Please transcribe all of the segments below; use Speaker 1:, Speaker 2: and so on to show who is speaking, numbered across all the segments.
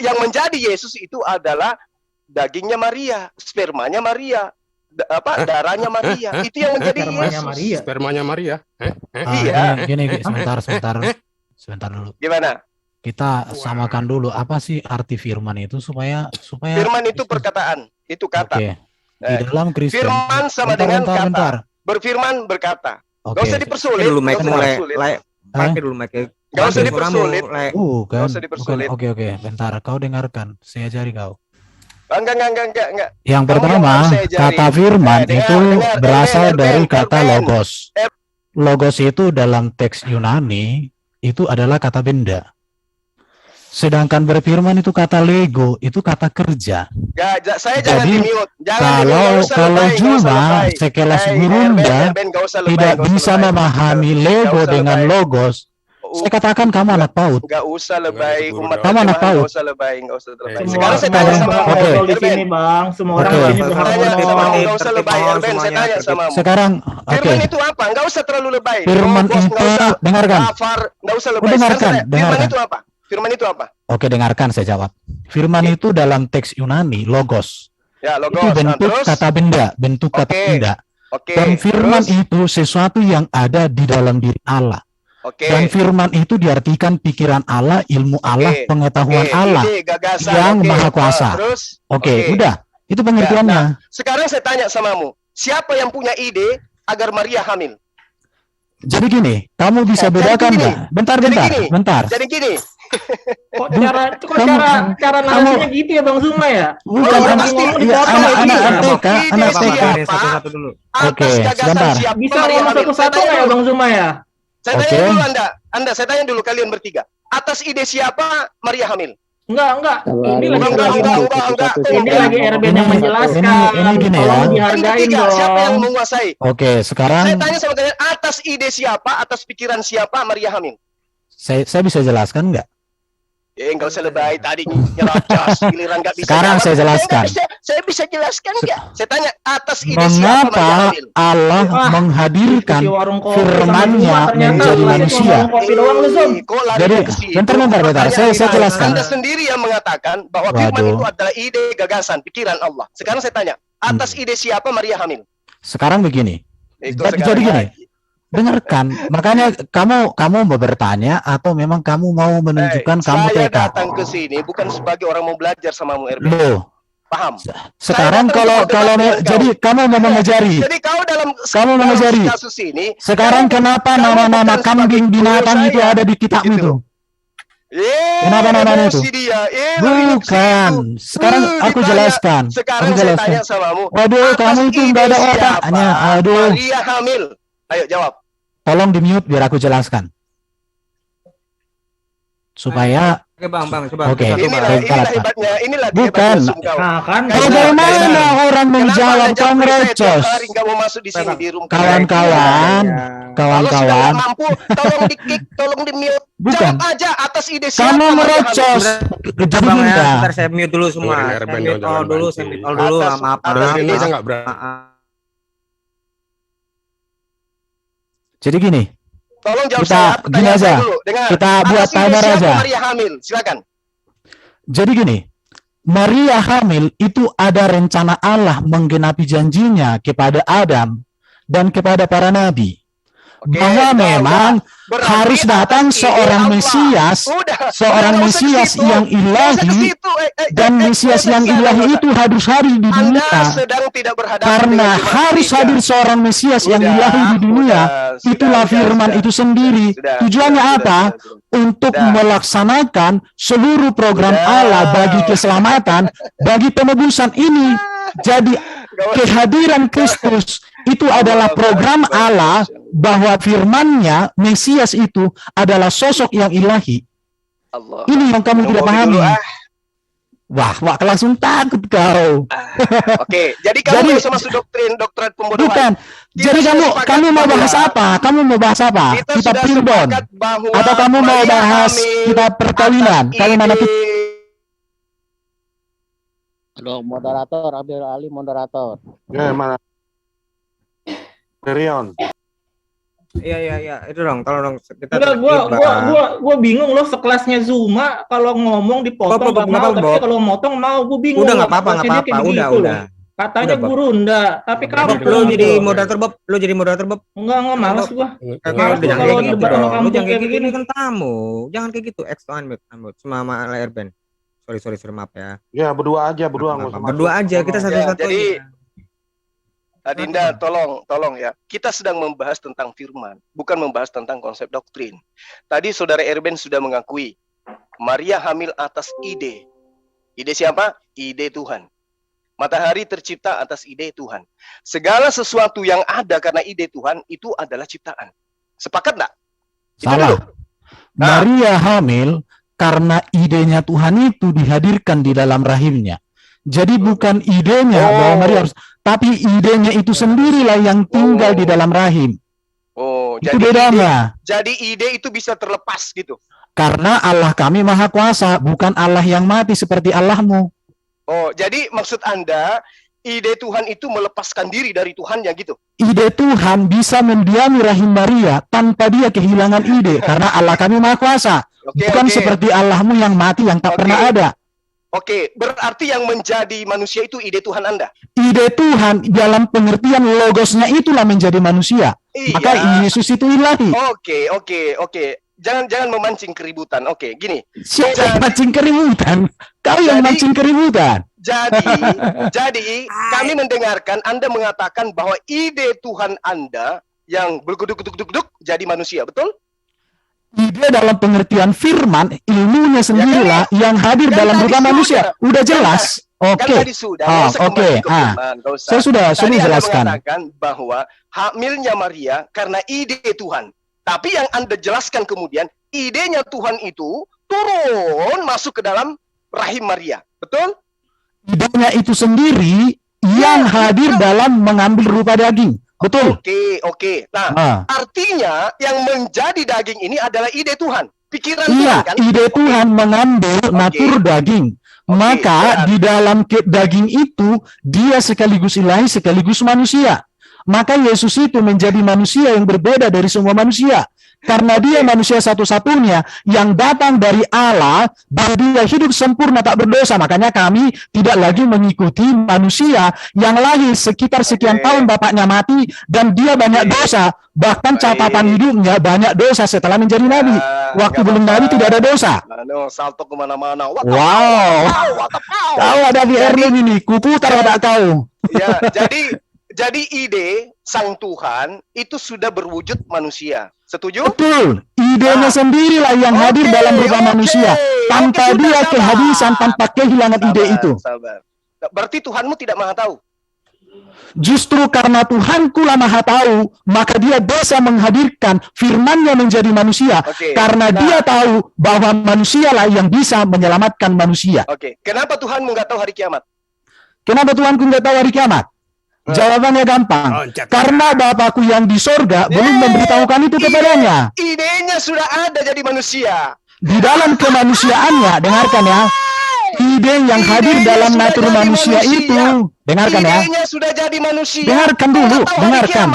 Speaker 1: yang menjadi Yesus itu adalah dagingnya Maria, spermanya Maria, darahnya Maria. Itu yang menjadi Yesus.
Speaker 2: Spermanya Maria.
Speaker 1: Iya.
Speaker 3: Gini, sebentar dulu.
Speaker 1: Gimana?
Speaker 3: Kita samakan dulu apa sih arti firman itu supaya
Speaker 1: firman itu perkataan, itu kata.
Speaker 3: Oke. Di dalam Kristen.
Speaker 1: Firman sama dengan kata. Berfirman berkata. Gak usah dipersulit. Gak usah dipersulit.
Speaker 3: Gak usah dipersulit. Oke, bentar. Kau dengarkan. Saya ajari kau.
Speaker 1: Enggak.
Speaker 3: Yang pertama, kata firman itu berasal dari kata logos. Logos itu dalam teks Yunani itu adalah kata benda. Sedangkan berfirman itu kata lego, itu kata kerja.
Speaker 1: Saya jangan di-mute.
Speaker 3: Kalau cuma sekelas gurunda tidak bisa memahami lego dengan logos, saya katakan kamu anak PAUD.
Speaker 1: Enggak usah lebay,
Speaker 3: kamu anak PAUD.
Speaker 1: Enggak usah lebay. Sekarang saya tanya sama kamu
Speaker 4: di sini, Bang. Semua orang di sini berhak ngomong.
Speaker 1: Enggak usah lebay, Erben. Saya tanya sama kamu.
Speaker 3: Sekarang,
Speaker 1: firman itu apa? Enggak usah terlalu lebay.
Speaker 3: Firman itu, dengarkan.
Speaker 1: Enggak usah lebay.
Speaker 3: Dengarkan.
Speaker 1: Firman itu apa? Firman itu apa?
Speaker 3: Oke, dengarkan saya jawab. Firman itu dalam teks Yunani, logos.
Speaker 1: Ya, logos.
Speaker 3: Itu bentuk kata benda, bentuk kata benda. Dan firman itu sesuatu yang ada di dalam diri Allah. Dan firman itu diartikan pikiran Allah, ilmu Allah, pengetahuan Allah yang maha kuasa. Udah. Itu pengertiannya.
Speaker 1: Sekarang saya tanya samamu, siapa yang punya ide agar Maria hamil?
Speaker 3: Jadi gini, kamu bisa bedakan nggak? Bentar.
Speaker 1: Jadi gini.
Speaker 4: Kok cara narasinya gitu ya Bang Zuma ya?
Speaker 3: Bukan anak TK.
Speaker 1: Satu-satu dulu.
Speaker 3: Oke, sebentar.
Speaker 4: Bisa ngomong satu-satu nggak ya Bang Zuma ya?
Speaker 1: Saya tanya dulu saya tanya dulu kalian bertiga. Atas ide siapa Maria hamil?
Speaker 4: Enggak. Ini lagi Erben yang menjelaskan.
Speaker 3: Ini gini ya.
Speaker 4: Dihargain dong.
Speaker 1: Siapa yang menguasai?
Speaker 3: Oke, sekarang
Speaker 1: saya tanya sama kalian, atas ide siapa, atas pikiran siapa Maria hamil?
Speaker 3: Saya bisa jelaskan nggak?
Speaker 1: Enggak usah lebay, tadi nyerocos, giliran nggak bisa.
Speaker 3: Sekarang saya jelaskan.
Speaker 1: Saya bisa jelaskan nggak? Saya tanya atas ide siapa Maria hamil?
Speaker 3: Allah menghadirkan firman-Nya menjadi manusia. Jadi, bentar. Saya jelaskan.
Speaker 1: Anda sendiri yang mengatakan bahwa firman itu adalah ide, gagasan, pikiran Allah. Sekarang saya tanya, atas ide siapa Maria hamil?
Speaker 3: Sekarang begini. Jadi gini. Dengarkan, makanya kamu mau bertanya atau memang kamu mau menunjukkan kamu
Speaker 1: saya
Speaker 3: tekad?
Speaker 1: Datang ke sini bukan sebagai orang mau belajar sama Erben.
Speaker 3: Loh.
Speaker 1: Paham?
Speaker 3: Sekarang kalau jadi kamu mau mengajari.
Speaker 1: Jadi
Speaker 3: kamu mengajari.
Speaker 1: Kasus ini.
Speaker 3: Sekarang kenapa nama-nama kambing binatang itu ada di kitab itu? Kenapa namanya itu? Bukan. Sekarang aku jelaskan.
Speaker 1: Sekarang saya tanya samamu.
Speaker 3: Waduh, kamu itu nggak ada otaknya. Aduh.
Speaker 1: Maria hamil. Ayo jawab.
Speaker 3: Tolong di-mute biar aku jelaskan. Supaya
Speaker 5: Bang, coba.
Speaker 3: Oke.
Speaker 1: Inilah hebatnya. Inilah
Speaker 3: bukan. Bagaimana orang menjawab kau ngerecos? Kawan-kawan.
Speaker 1: Mampu, tolong di-kick, tolong di-mute.
Speaker 3: Bukan.
Speaker 1: Jawab aja atas ide siapa.
Speaker 3: Kamu merecos.
Speaker 5: Jadi bentar saya mute dulu semua. Saya mute dulu, maaf.
Speaker 2: Ini aja enggak berani.
Speaker 3: Jadi gini,
Speaker 1: tolong jawab
Speaker 3: gini aja, kita buat timer aja.
Speaker 1: Maria hamil, silakan.
Speaker 3: Jadi gini, Maria hamil itu ada rencana Allah menggenapi janjinya kepada Adam dan kepada para nabi. Bahwa memang harus datang seorang Mesias, yang ilahi, dan Mesias yang ilahi itu harus hadir di dunia. Karena harus hadir seorang Mesias yang ilahi di dunia, itulah firman itu sendiri. Tujuannya apa? Untuk melaksanakan seluruh program Allah bagi keselamatan, bagi penebusan ini. Jadi kehadiran Kristus itu adalah program Allah, bahwa firman-Nya Mesias itu adalah sosok yang ilahi. Ini yang kamu tidak pahami. Wah, langsung takut kau.
Speaker 1: Oke, jadi kamu bisa masuk doktrin pembodohan.
Speaker 3: Bukan. Jadi kamu mau bahas apa? Kitab Pribon. Atau kamu mau bahas kitab perkawinan? Kamu mana?
Speaker 6: Halo, moderator, Abdul Ali moderator.
Speaker 7: Mana? Perion.
Speaker 5: Iya, itu dong, tolong dong kita.
Speaker 4: Enggak, gua bingung loh, sekelasnya Zuma kalau ngomong dipotong nggak mau, tapi kalau motong mau, gua bingung.
Speaker 5: Udah nggak apa-apa, udah.
Speaker 4: Katanya
Speaker 5: Udah,
Speaker 4: guru enggak, tapi kamu
Speaker 5: lo jadi moderator Bob,
Speaker 4: Enggak, males gua.
Speaker 5: Kalau
Speaker 4: kalau debat sama kamu
Speaker 5: jangan kayak
Speaker 4: kayak
Speaker 5: gitu,
Speaker 4: gini.
Speaker 5: kan tamu, jangan kayak gitu. Unmute, sama layar band. Sorry, maaf ya.
Speaker 2: Ya, berdua aja, nggak usah
Speaker 5: Berdua
Speaker 2: masuk.
Speaker 5: aja, kita satu-satu
Speaker 1: jadi
Speaker 5: aja.
Speaker 1: Adinda, tolong ya. Kita sedang membahas tentang firman, bukan membahas tentang konsep doktrin. Tadi saudara Erben sudah mengakui Maria hamil atas ide. Ide siapa? Ide Tuhan. Matahari tercipta atas ide Tuhan. Segala sesuatu yang ada karena ide Tuhan itu adalah ciptaan. Sepakat enggak?
Speaker 3: Salah. Maria hamil karena idenya Tuhan itu dihadirkan di dalam rahimnya. Jadi bukan idenya bahwa Maria harus, tapi idenya itu sendirilah yang tinggal di dalam rahim. Itu bedanya.
Speaker 1: Jadi ide itu bisa terlepas gitu.
Speaker 3: Karena Allah kami maha kuasa, bukan Allah yang mati seperti Allahmu.
Speaker 1: Jadi maksud Anda, ide Tuhan itu melepaskan diri dari Tuhan ya gitu?
Speaker 3: Ide Tuhan bisa mendiami rahim Maria tanpa dia kehilangan ide, karena Allah kami maha kuasa. Bukan seperti Allahmu yang mati, yang tak pernah ada.
Speaker 1: Berarti yang menjadi manusia itu ide Tuhan Anda?
Speaker 3: Ide Tuhan dalam pengertian logosnya itulah menjadi manusia.
Speaker 1: Iya.
Speaker 3: Maka Yesus itu ilahi.
Speaker 1: Oke. Jangan memancing keributan. Gini.
Speaker 3: Siapa yang mancing keributan? Kau yang mancing keributan.
Speaker 1: Jadi kami mendengarkan Anda mengatakan bahwa ide Tuhan Anda yang bergeduk-geduk jadi manusia, betul?
Speaker 3: Ide dalam pengertian firman, ilmunya sendirilah yang hadir dalam rupa manusia. Udah jelas. Oke. Saya sudah jelaskan.
Speaker 1: Mengatakan bahwa hamilnya Maria karena ide Tuhan. Tapi yang Anda jelaskan kemudian, idenya Tuhan itu turun masuk ke dalam rahim Maria. Betul?
Speaker 3: Idenya itu sendiri yang hadir dalam mengambil rupa daging. Betul.
Speaker 1: Oke. Nah, artinya yang menjadi daging ini adalah ide Tuhan. Pikiran
Speaker 3: Tuhan kan? Ide Tuhan mengambil natur daging. Maka di dalam daging itu dia sekaligus ilahi sekaligus manusia. Maka Yesus itu menjadi manusia yang berbeda dari semua manusia. Karena dia manusia satu-satunya yang datang dari Allah dan dia hidup sempurna tak berdosa. Makanya kami tidak lagi mengikuti manusia yang lahir sekitar sekian tahun bapaknya mati dan dia banyak dosa. Bahkan catatan hidupnya banyak dosa setelah menjadi nabi. Waktu belum nabi tidak ada dosa.
Speaker 1: Salto kemana-mana.
Speaker 3: Wow. Kau ada di Erwin ini. Kuputar otak kau.
Speaker 1: Ya, jadi ide Sang Tuhan itu sudah berwujud manusia. Setuju?
Speaker 3: Betul. Idenya sendirilah yang hadir dalam rupa manusia. Tanpa dia kehabisan, tanpa kehilangan ide itu.
Speaker 1: Sabar. Berarti Tuhanmu tidak maha tahu?
Speaker 3: Justru karena Tuhanku lah maha tahu, maka dia bisa menghadirkan firman-Nya menjadi manusia. Karena dia tahu bahwa manusialah yang bisa menyelamatkan manusia.
Speaker 1: Kenapa Tuhanmu nggak tahu hari kiamat?
Speaker 3: Kenapa Tuhanku nggak tahu hari kiamat? Jawabannya gampang. Karena Bapakku yang di sorga belum memberitahukan itu kepadanya.
Speaker 1: Idenya sudah ada jadi manusia.
Speaker 3: Di dalam kemanusiaannya, dengarkan ya. Ide yang hadir dalam natur manusia itu, dengarkan ya.
Speaker 1: Idenya sudah jadi manusia.
Speaker 3: Dengarkan dulu, dengarkan.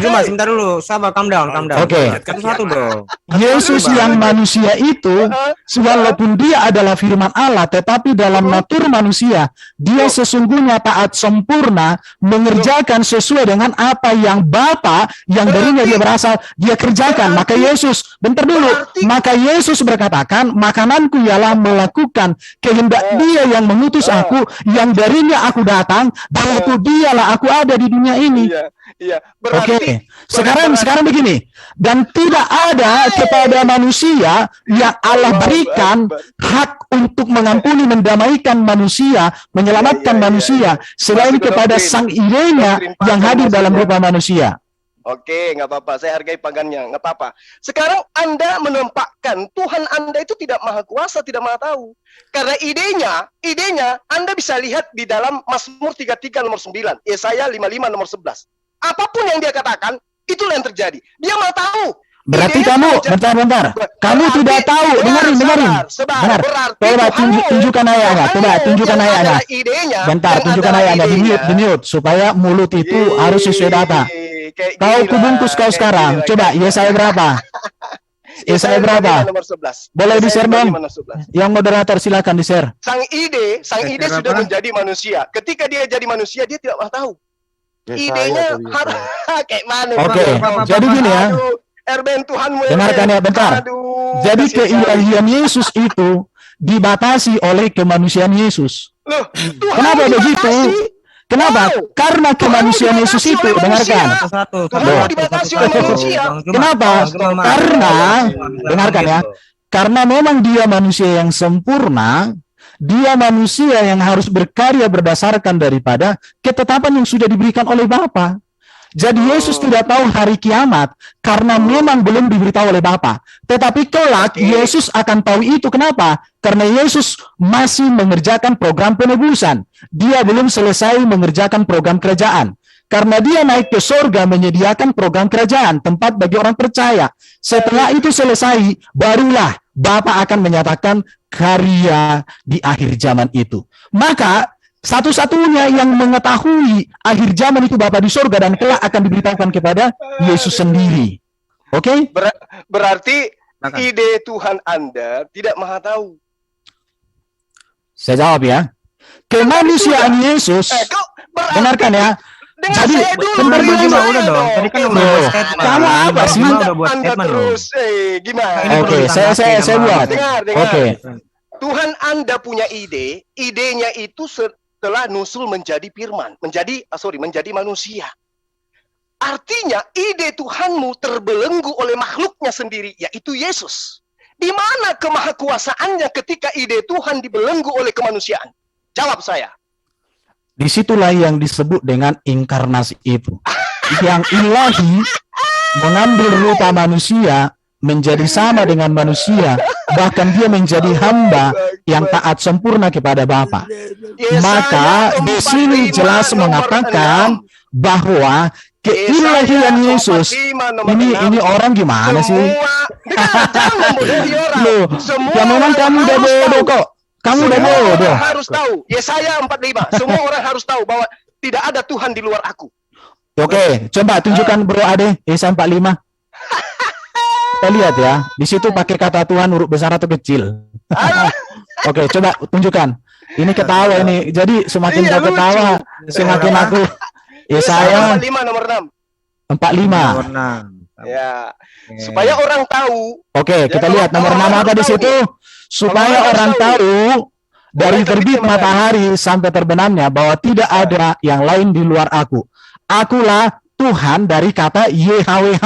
Speaker 5: Sebentar dulu, sabar, calm down.
Speaker 3: Oke.
Speaker 5: Satu dong.
Speaker 3: Yesus yang manusia itu, walaupun dia adalah firman Allah, tetapi dalam natur manusia, dia sesungguhnya taat sempurna, mengerjakan sesuai dengan apa yang Bapa yang darinya dia berasal, dia kerjakan. Maka Yesus, bentar dulu, maka Yesus berkatakan, makananku ialah melakukan kehendak dia yang mengutus aku, yang darinya aku datang, dan itu dialah aku ada di dunia ini.
Speaker 1: Iya.
Speaker 3: Oke. Sekarang begini, dan tidak ada kepada manusia yang Allah berikan hak untuk mengampuni, mendamaikan manusia, menyelamatkan manusia selain kepada sang idenya yang hadir dalam rupa manusia.
Speaker 1: Oke, nggak apa-apa. Saya hargai pagannya, nggak apa-apa. Sekarang Anda menempatkan Tuhan Anda itu tidak maha kuasa, tidak maha tahu. Karena idenya Anda bisa lihat di dalam Mazmur 33 nomor 9, Yesaya 55 nomor 11. Apapun yang dia katakan, itulah yang terjadi. Dia maha tahu.
Speaker 3: Berarti kamu, bentar. Kamu tidak tahu. Dengarin. Benar. Coba tunjukkan ayatnya. Coba tunjukkan ayatnya. Bentar, tunjukkan ayatnya. Di mute supaya mulut itu harus sesuai data.
Speaker 1: kayak
Speaker 3: Kau
Speaker 1: gini
Speaker 3: kubungkus
Speaker 1: lah,
Speaker 3: kau
Speaker 1: kayak
Speaker 3: sekarang.
Speaker 1: gini lah,
Speaker 3: Coba
Speaker 1: kayak gini
Speaker 3: Yesaya
Speaker 1: lah.
Speaker 3: berapa? Yesaya berapa?
Speaker 1: Nomor 11.
Speaker 3: Boleh
Speaker 1: Yesaya
Speaker 3: di-share dong?
Speaker 1: 55 nomor 11.
Speaker 3: Yang moderator silakan di-share.
Speaker 1: Sang ide
Speaker 5: Yesaya
Speaker 1: sudah
Speaker 5: berapa?
Speaker 1: menjadi manusia. Ketika dia jadi manusia, dia tidak mau tahu. Idenya harus kayak mana?
Speaker 3: Oke,
Speaker 1: Bang?
Speaker 3: jadi gini ya.
Speaker 1: Aduh, Erben Tuhanmu.
Speaker 3: Dengarkan ya, bentar.
Speaker 1: Aduh,
Speaker 3: Jadi
Speaker 1: kasihan sekali.
Speaker 3: keilahian Yesus itu dibatasi oleh kemanusiaan Yesus.
Speaker 1: Loh, Tuhan
Speaker 3: Kenapa begitu?
Speaker 1: dibatasi.
Speaker 3: Kenapa?
Speaker 1: Wow.
Speaker 3: Karena kemanusiaan
Speaker 1: Tuhan
Speaker 3: Yesus
Speaker 1: dibatasi
Speaker 3: itu,
Speaker 1: oleh manusia.
Speaker 3: dengarkan.
Speaker 5: Satu-satu.
Speaker 1: Tuhan
Speaker 3: Satu-satu,
Speaker 1: dibatasi oleh manusia.
Speaker 3: Kenapa? Karena, dengarkan ya. Karena memang dia manusia yang sempurna, dia manusia yang harus berkarya berdasarkan daripada ketetapan yang sudah diberikan oleh Bapa. Jadi Yesus tidak tahu hari kiamat karena memang belum diberitahu oleh Bapa. Tetapi kelak Yesus akan tahu itu. Kenapa? Karena Yesus masih mengerjakan program penebusan. Dia belum selesai mengerjakan program kerajaan. Karena dia naik ke surga menyediakan program kerajaan, tempat bagi orang percaya. Setelah itu selesai, barulah Bapa akan menyatakan karya di akhir zaman itu. Maka satu-satunya yang mengetahui akhir zaman itu Bapa di surga dan kelak akan diberitahukan kepada Yesus sendiri. Oke?
Speaker 1: Berarti ide Tuhan Anda tidak maha tahu.
Speaker 3: Saya jawab ya. Kemanusiaan Yesus,
Speaker 1: Kau berarti
Speaker 3: dengarkan ya.
Speaker 1: dengar
Speaker 3: Jadi,
Speaker 1: saya dulu.
Speaker 3: bentar,
Speaker 1: dengar
Speaker 3: bentar,
Speaker 1: saya
Speaker 5: udah dong. Tadi kan udah
Speaker 3: Loh,
Speaker 5: buat statement.
Speaker 3: kamu apa sih?
Speaker 5: Udah buat
Speaker 1: Anda
Speaker 5: statement loh.
Speaker 1: terus, gimana?
Speaker 5: Ini
Speaker 3: Oke,
Speaker 5: perlu
Speaker 3: saya
Speaker 5: ditanggapi
Speaker 3: buat.
Speaker 1: Dengar.
Speaker 3: Oke.
Speaker 1: Tuhan Anda punya ide, idenya itu setelah nusul menjadi firman, menjadi manusia. Artinya ide Tuhanmu terbelenggu oleh makhluknya sendiri, yaitu Yesus. Di mana kemahakuasaannya ketika ide Tuhan dibelenggu oleh kemanusiaan? Jawab saya.
Speaker 3: Disitulah yang disebut dengan inkarnasi itu. Yang ilahi mengambil rupa manusia, menjadi sama dengan manusia, bahkan dia menjadi hamba yang taat sempurna kepada Bapa. Maka di sini jelas mengatakan bahwa keilahian Yesus ini orang gimana sih?
Speaker 1: Jangan membodohi orang.
Speaker 3: Loh, ya memang kamu udah bodoh kok. Kamu udah
Speaker 1: Semua
Speaker 3: bodoh.
Speaker 1: orang harus tahu. Yesaya 45. Semua orang harus tahu bahwa tidak ada Tuhan di luar aku.
Speaker 3: Oke, coba tunjukkan Bro Ade Yesaya 45. Kita lihat ya, di situ pakai kata Tuhan huruf besar atau kecil. Oke, coba tunjukkan. Ini ketawa ini. Jadi semakin
Speaker 1: Iya,
Speaker 3: kau ketawa, semakin aku Yesaya
Speaker 1: 45 nomor 6.
Speaker 3: 45.
Speaker 1: Ya, supaya orang tahu.
Speaker 3: Oke, kita
Speaker 1: kalau
Speaker 3: lihat nomor
Speaker 1: orang
Speaker 3: 6 apa
Speaker 1: harus
Speaker 3: di
Speaker 1: tahu
Speaker 3: situ? Supaya
Speaker 1: orang
Speaker 3: orang
Speaker 1: harus
Speaker 3: tahu dari
Speaker 1: Mulai
Speaker 3: terbit
Speaker 1: terbitnya
Speaker 3: matahari sampai terbenamnya bahwa tidak ada yang lain di luar aku. Akulah Tuhan dari kata YHWH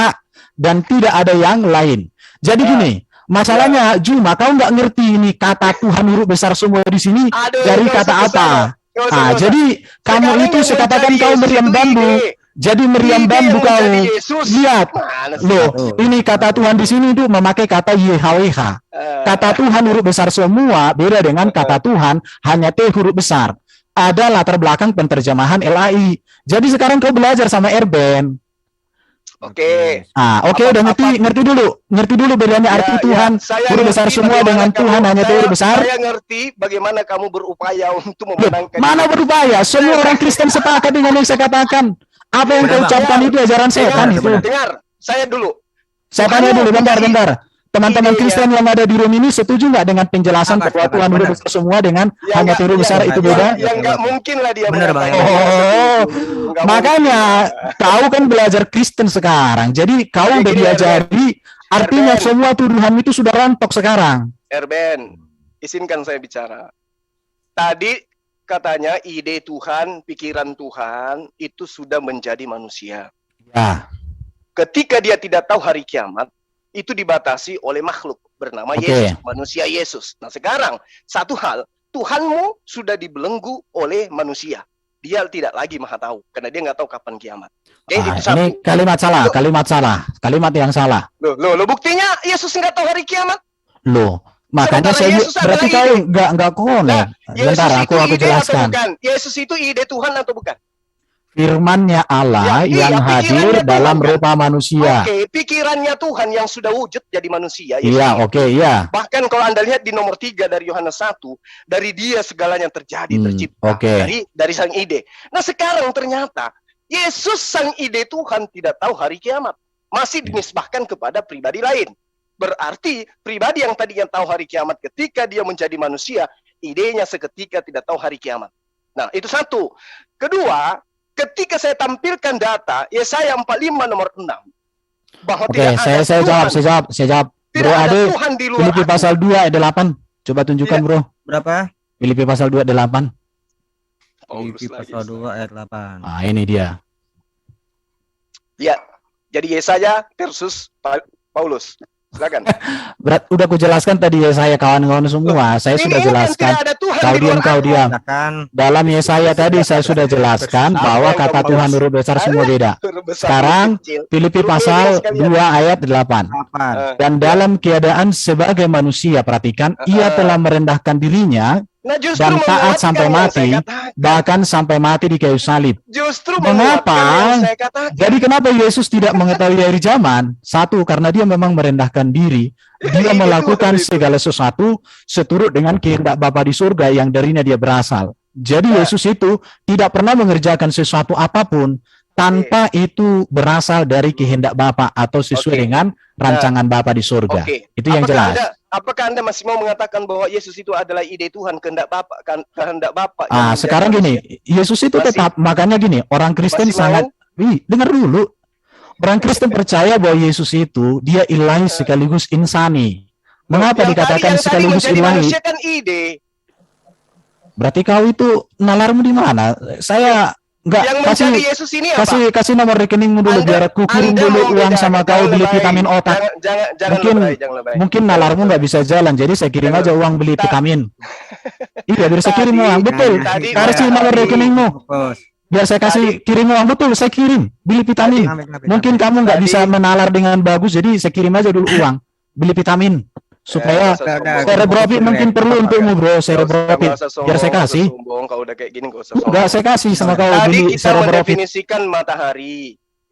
Speaker 3: dan tidak ada yang lain. Jadi gini, masalahnya Juma, kau nggak ngerti ini kata Tuhan huruf besar semua di sini
Speaker 1: Aduh,
Speaker 3: dari
Speaker 1: nggak
Speaker 3: kata
Speaker 1: usah
Speaker 3: apa?
Speaker 1: nggak usah.
Speaker 3: Jadi kamu
Speaker 1: Sekarang
Speaker 3: itu
Speaker 1: yang
Speaker 3: sekatakan
Speaker 1: menjadi
Speaker 3: kau
Speaker 1: Yesus
Speaker 3: meriam
Speaker 1: itu
Speaker 3: bambu.
Speaker 1: ide.
Speaker 3: Jadi meriam
Speaker 1: Ide
Speaker 3: bambu
Speaker 1: yang
Speaker 3: kau.
Speaker 1: menjadi Yesus.
Speaker 3: Lihat,
Speaker 1: Mana sih?
Speaker 3: loh, ini kata Tuhan di sini itu memakai kata YHWH. Kata Tuhan huruf besar semua beda dengan kata Tuhan hanya T huruf besar. Ada latar belakang penterjemahan LAI. Jadi sekarang kau belajar sama Erben.
Speaker 1: Oke.
Speaker 3: Oke, udah ngerti dulu bedanya arti Tuhan
Speaker 1: saya
Speaker 3: huruf besar
Speaker 1: ngerti
Speaker 3: semua
Speaker 1: bagaimana
Speaker 3: dengan Tuhan hanya T huruf besar.
Speaker 1: Saya ngerti bagaimana kamu berupaya untuk
Speaker 3: Loh,
Speaker 1: memenangkan.
Speaker 3: mana berupaya? Semua orang Kristen sepakat dengan yang saya katakan. Apa yang kau ucapkan itu ajaran setan itu.
Speaker 1: Dengar, saya dulu.
Speaker 3: Saya tanya dulu, bentar. Teman-teman Kristen yang ada di room ini setuju nggak dengan penjelasan bahwa Tuhan huruf besar semua dengan hanya huruf besar itu beda?
Speaker 1: Yang nggak mungkin lah dia.
Speaker 5: Benar, Bang.
Speaker 1: Nggak
Speaker 3: Makanya kau kan belajar Kristen sekarang. Jadi kau
Speaker 1: Jadi
Speaker 3: udah
Speaker 1: gini,
Speaker 3: diajari artinya
Speaker 1: Erben.
Speaker 3: semua tuduhan itu sudah rontok sekarang.
Speaker 1: Erben, izinkan saya bicara. Tadi katanya ide Tuhan, pikiran Tuhan itu sudah menjadi manusia.
Speaker 3: Ya,
Speaker 1: Ketika dia tidak tahu hari kiamat, itu dibatasi oleh makhluk bernama
Speaker 3: Oke.
Speaker 1: Yesus, manusia Yesus. Nah sekarang, satu hal, Tuhanmu sudah dibelenggu oleh manusia. Dia tidak lagi maha tahu, karena dia nggak tahu kapan kiamat. Oke, itu satu.
Speaker 3: ini kalimat kalimat yang salah.
Speaker 1: Loh, buktinya Yesus nggak tahu hari kiamat.
Speaker 3: Loh, makanya
Speaker 1: Sementara
Speaker 3: saya
Speaker 1: Yesus
Speaker 3: berarti
Speaker 1: adalah
Speaker 3: kau
Speaker 1: ide.
Speaker 3: nggak konek.
Speaker 1: Yesus
Speaker 3: Bentar,
Speaker 1: itu
Speaker 3: aku
Speaker 1: ide atau
Speaker 3: jelaskan.
Speaker 1: bukan? Yesus itu ide Tuhan atau bukan?
Speaker 3: Firman-Nya Allah
Speaker 1: Ya,
Speaker 3: yang
Speaker 1: iya,
Speaker 3: hadir
Speaker 1: pikirannya
Speaker 3: dalam
Speaker 1: Tuhan, kan?
Speaker 3: rupa manusia.
Speaker 1: Oke, pikirannya Tuhan yang sudah wujud jadi manusia. Yesus.
Speaker 3: Iya, oke, iya.
Speaker 1: Bahkan kalau Anda lihat di nomor 3 dari Yohanes 1, dari dia segalanya terjadi, tercipta.
Speaker 3: oke.
Speaker 1: Dari sang ide. Nah sekarang ternyata Yesus sang ide Tuhan tidak tahu hari kiamat. Masih dinisbahkan kepada pribadi lain. Berarti pribadi yang tadinya tahu hari kiamat ketika dia menjadi manusia, idenya seketika tidak tahu hari kiamat. Nah, itu satu. Kedua, ketika saya tampilkan data Yesaya 45 nomor 6 bahwa
Speaker 3: Oke,
Speaker 1: tidak ada
Speaker 3: saya
Speaker 1: Tuhan,
Speaker 3: jawab.
Speaker 1: tidak
Speaker 3: Bro
Speaker 1: ada
Speaker 3: Ade,
Speaker 1: Tuhan di luar
Speaker 3: Filipi
Speaker 1: aku.
Speaker 3: pasal 2 ayat 8. Coba tunjukkan,
Speaker 1: Iya.
Speaker 3: Bro.
Speaker 5: Berapa?
Speaker 3: Filipi pasal 2 ayat 8.
Speaker 1: Paulus
Speaker 5: Filipi
Speaker 1: lagi.
Speaker 5: pasal 2 ayat 8.
Speaker 3: Nah, ini dia.
Speaker 1: Ya, jadi Yesaya versus Paulus. Silakan.
Speaker 3: Udah aku jelaskan tadi ya saya kawan-kawan semua. Saya sudah
Speaker 1: Ini kan
Speaker 3: jelaskan.
Speaker 1: tidak ada Tuhan
Speaker 3: Kau
Speaker 1: di
Speaker 3: diam,
Speaker 1: luar
Speaker 3: kau
Speaker 1: aku.
Speaker 3: diam.
Speaker 5: Silakan.
Speaker 3: Dalam Yesaya tadi saya sudah jelaskan
Speaker 1: Apa
Speaker 3: bahwa
Speaker 1: yang
Speaker 3: kata
Speaker 1: kamu
Speaker 3: Tuhan
Speaker 1: maksud?
Speaker 3: huruf besar semua beda.
Speaker 1: Huruf besar,
Speaker 3: Sekarang,
Speaker 1: huruf kecil.
Speaker 3: Filipi
Speaker 1: Huruf
Speaker 3: pasal
Speaker 1: beda sekalian.
Speaker 3: 2 ayat 8.
Speaker 5: 8.
Speaker 3: Dan dalam keadaan sebagai manusia, perhatikan, ia telah merendahkan dirinya,
Speaker 1: Nah, justru
Speaker 3: dan taat
Speaker 1: menguatkan
Speaker 3: sampai
Speaker 1: yang
Speaker 3: mati,
Speaker 1: saya katakan.
Speaker 3: bahkan sampai mati di kayu salib.
Speaker 1: Justru
Speaker 3: Mengapa?
Speaker 1: menguatkan yang saya katakan.
Speaker 3: Jadi kenapa Yesus tidak mengetahui hari zaman? Satu, karena dia memang merendahkan diri. Dia
Speaker 1: Itu
Speaker 3: melakukan
Speaker 1: itu.
Speaker 3: segala sesuatu seturut dengan kehendak Bapa di surga yang darinya dia berasal. Jadi
Speaker 1: Nah.
Speaker 3: Yesus itu tidak pernah mengerjakan sesuatu apapun tanpa itu berasal dari kehendak Bapa atau sesuai
Speaker 1: Oke.
Speaker 3: dengan rancangan Bapa di surga.
Speaker 1: Oke.
Speaker 3: Itu yang jelas.
Speaker 1: Apakah Anda masih mau mengatakan bahwa Yesus itu adalah ide Tuhan, kehendak Bapa, kehendak Bapa? yang menjadi
Speaker 3: Sekarang
Speaker 1: manusia?
Speaker 3: gini, Yesus itu
Speaker 1: Masih-
Speaker 3: tetap, makanya gini, orang Kristen
Speaker 1: masih mau?
Speaker 3: sangat, dengar dulu. Orang Kristen percaya bahwa Yesus itu dia ilahi sekaligus insani. Mengapa dikatakan sekaligus
Speaker 1: menjadi
Speaker 3: ilahi?
Speaker 1: manusia kan ide.
Speaker 3: Berarti kau itu nalarmu di mana? Saya enggak
Speaker 1: Yang
Speaker 3: kasih
Speaker 1: menjadi Yesus ini apa?
Speaker 3: kasih nomor rekeningmu dulu biar aku kirim
Speaker 1: Anda
Speaker 3: dulu uang
Speaker 1: membedakan.
Speaker 3: sama kau
Speaker 1: Jangan
Speaker 3: beli
Speaker 1: lebay.
Speaker 3: vitamin otak.
Speaker 1: Jangan
Speaker 3: Mungkin-
Speaker 1: lebay, jangan lebay.
Speaker 3: Mungkin nalarmu nggak bisa jalan, jadi saya kirim
Speaker 1: Jangan.
Speaker 3: aja uang beli vitamin. Iya, biar saya kirim
Speaker 1: Tadi-
Speaker 3: uang. Betul.
Speaker 1: tadi-
Speaker 3: Kasih nomor
Speaker 1: tadi-
Speaker 3: rekeningmu.
Speaker 5: Fokus.
Speaker 3: Biar saya kasih kirim uang. Betul, saya kirim beli vitamin. Mungkin kamu nggak
Speaker 1: Tadi-
Speaker 3: bisa menalar dengan bagus, jadi saya kirim aja dulu uang beli vitamin supaya cerebrofit mungkin perlu untukmu, bro. Cerebrofit. Biar saya kasih.
Speaker 1: Sombong, kalau udah kayak gini nggak usah
Speaker 3: Enggak,
Speaker 1: sombong.
Speaker 3: saya kasih sama kau
Speaker 1: Tadi
Speaker 3: beli
Speaker 1: kita
Speaker 3: cerebrofit.
Speaker 1: mendefinisikan matahari.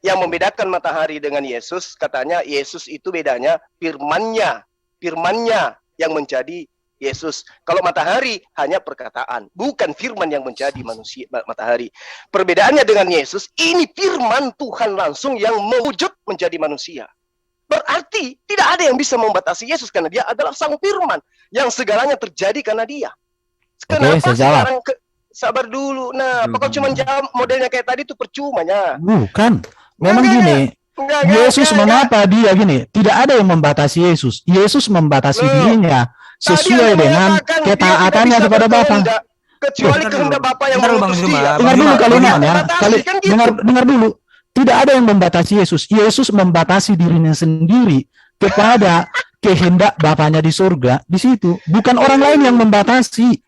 Speaker 1: Yang membedakan matahari dengan Yesus, katanya Yesus itu bedanya firman-Nya. Firman-Nya yang menjadi Yesus. Kalau matahari hanya perkataan, bukan firman yang menjadi manusia matahari. Perbedaannya dengan Yesus, ini firman Tuhan langsung yang mewujud menjadi manusia. Berarti tidak ada yang bisa membatasi Yesus karena dia adalah sang firman yang segalanya terjadi karena dia. Kenapa
Speaker 3: saya jawab.
Speaker 1: sekarang sabar dulu. Nah, apakah cuma jawab modelnya kayak tadi itu percumanya?
Speaker 3: Bukan. Memang
Speaker 1: Enggak,
Speaker 3: gini,
Speaker 1: Enggak,
Speaker 3: Yesus mengapa dia gini? Tidak ada yang membatasi Yesus. Yesus membatasi
Speaker 1: Loh,
Speaker 3: dirinya
Speaker 1: Tadi
Speaker 3: sesuai
Speaker 1: Anda
Speaker 3: dengan
Speaker 1: mengatakan dia
Speaker 3: ketaatannya
Speaker 1: tidak bisa
Speaker 3: kepada Bapa.
Speaker 1: berkehendak, kecuali
Speaker 5: Bentar
Speaker 1: kehendak
Speaker 5: dulu.
Speaker 1: Bapa yang
Speaker 5: Bentar dulu,
Speaker 1: mengutus
Speaker 5: Bang Zuma.
Speaker 1: dia.
Speaker 3: Dengar dulu
Speaker 5: Bang
Speaker 3: kalimatnya.
Speaker 1: Batasi, kan gitu.
Speaker 3: Dengar dulu. Tidak ada yang membatasi Yesus. Yesus membatasi dirinya sendiri kepada kehendak Bapanya di surga. Di situ bukan orang lain yang membatasi.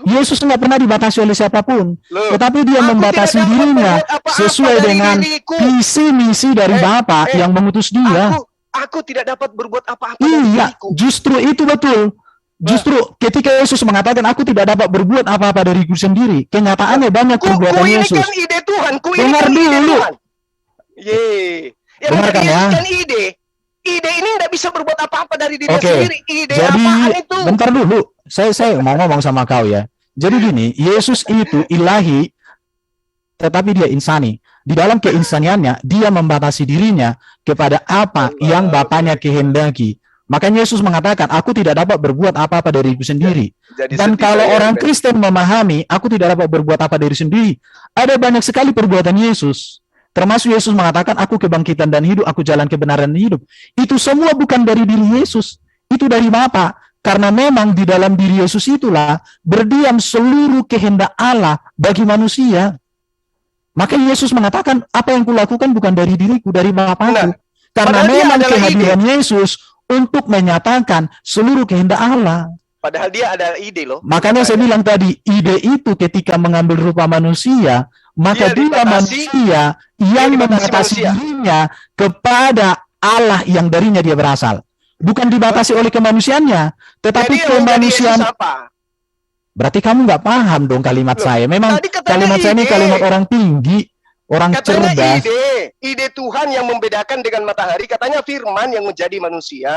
Speaker 3: Yesus nggak pernah dibatasi oleh siapapun,
Speaker 1: Loh,
Speaker 3: tetapi dia
Speaker 1: aku
Speaker 3: membatasi
Speaker 1: tidak dapat
Speaker 3: dirinya
Speaker 1: berbuat apa-apa
Speaker 3: sesuai
Speaker 1: dari
Speaker 3: dengan
Speaker 1: diriku.
Speaker 3: visi misi dari Bapa yang mengutus dia.
Speaker 1: Aku tidak dapat berbuat apa-apa dari
Speaker 3: Iya,
Speaker 1: diriku.
Speaker 3: justru itu betul. Justru ketika Yesus mengatakan aku tidak dapat berbuat apa-apa dariku sendiri, kenyataannya banyak
Speaker 1: Ku
Speaker 3: perbuatan
Speaker 1: ini
Speaker 3: Yesus.
Speaker 1: kan ide Tuhan. Ku ini
Speaker 3: Dengar
Speaker 1: kan ide
Speaker 3: dulu.
Speaker 1: Tuhan. Yang
Speaker 3: Dengarkan
Speaker 1: menjadi
Speaker 3: ya.
Speaker 1: Yesus kan ide. Ide ini tidak bisa berbuat apa-apa dari dirinya
Speaker 3: Oke.
Speaker 1: sendiri. Ide
Speaker 3: Jadi
Speaker 1: apaan itu?
Speaker 3: bentar dulu, saya mau ngomong sama kau ya. Jadi gini, Yesus itu ilahi, tetapi dia insani. Di dalam keinsaniannya, dia membatasi dirinya kepada apa yang Bapanya kehendaki. Makanya Yesus mengatakan, aku tidak dapat berbuat apa-apa dariku sendiri.
Speaker 1: Jadi
Speaker 3: Dan
Speaker 1: sedih
Speaker 3: kalau
Speaker 1: saya,
Speaker 3: orang
Speaker 1: Ben.
Speaker 3: Kristen memahami, aku tidak dapat berbuat apa dari sendiri, ada banyak sekali perbuatan Yesus. Termasuk Yesus mengatakan, aku kebangkitan dan hidup, aku jalan kebenaran dan hidup. Itu semua bukan dari diri Yesus. Itu dari Bapa. Karena memang di dalam diri Yesus itulah berdiam seluruh kehendak Allah bagi manusia. Maka Yesus mengatakan, apa yang kulakukan bukan dari diriku, dari Bapakku.
Speaker 1: Nah,
Speaker 3: Karena
Speaker 1: padahal dia
Speaker 3: memang
Speaker 1: adalah
Speaker 3: kehadiran Yesus untuk menyatakan seluruh kehendak Allah.
Speaker 1: Padahal dia ada ide loh.
Speaker 3: Makanya saya bilang tadi, ide itu ketika mengambil rupa manusia, maka
Speaker 1: Dia
Speaker 3: dia
Speaker 1: dibatasi-
Speaker 3: manusia yang
Speaker 1: dibatasi
Speaker 3: membatasi
Speaker 1: manusia.
Speaker 3: dirinya kepada Allah yang darinya dia berasal. Bukan dibatasi oleh kemanusiaannya, tetapi
Speaker 1: Jadi yang menjadi
Speaker 3: kemanusiaan.
Speaker 1: Yesus apa?
Speaker 3: Berarti kamu nggak paham dong kalimat
Speaker 1: Loh,
Speaker 3: saya. Memang
Speaker 1: tadi katanya
Speaker 3: kalimat saya ini
Speaker 1: ide.
Speaker 3: kalimat orang tinggi, orang
Speaker 1: Katanya
Speaker 3: cerdas.
Speaker 1: ide Tuhan yang membedakan dengan matahari. Katanya firman yang menjadi manusia.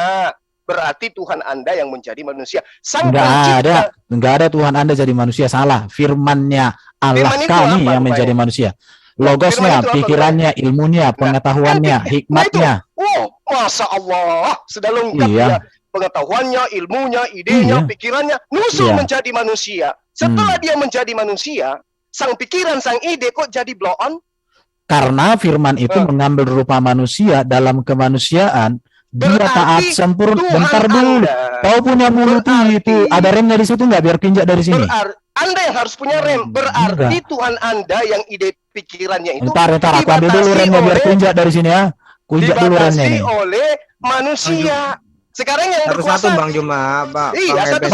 Speaker 1: Berarti Tuhan Anda yang menjadi manusia. Sang pencipta.
Speaker 3: Enggak ada Tuhan Anda jadi manusia, salah. Firman-Nya Allah
Speaker 1: Firman itu
Speaker 3: kami
Speaker 1: apa
Speaker 3: yang menjadi
Speaker 1: rupanya?
Speaker 3: manusia. Logosnya,
Speaker 1: Firman itu apa,
Speaker 3: pikirannya, ilmunya, pengetahuannya, hikmatnya.
Speaker 1: Oh, Masya Allah, sudah lengkap
Speaker 3: Iya.
Speaker 1: ya. Pengetahuannya, ilmunya, idenya,
Speaker 3: Iya.
Speaker 1: pikirannya, nusul
Speaker 3: Iya.
Speaker 1: menjadi manusia. Setelah dia menjadi manusia, sang pikiran, sang ide kok jadi blow on?
Speaker 3: Karena firman itu mengambil rupa manusia dalam kemanusiaan, dia taat
Speaker 1: Berarti
Speaker 3: sempurna.
Speaker 1: Tuhan
Speaker 3: Bentar dulu.
Speaker 1: Anda,
Speaker 3: Kau punya mulut itu,
Speaker 1: berarti-
Speaker 3: ada remnya di situ nggak? Biar kinjak dari sini.
Speaker 1: Anda yang harus punya rem. Berarti Tuhan Anda yang ide pikirannya itu
Speaker 3: Ntar aku ambil dulu remnya biar kinjak dari sini ya. Kunjak dulu remnya
Speaker 1: dibatasi
Speaker 3: ini.
Speaker 1: oleh manusia. Sekarang yang
Speaker 5: Satu-satu
Speaker 1: berkuasa.
Speaker 5: Bang Juma, Pak.
Speaker 1: Iya,
Speaker 5: Bang Ebes.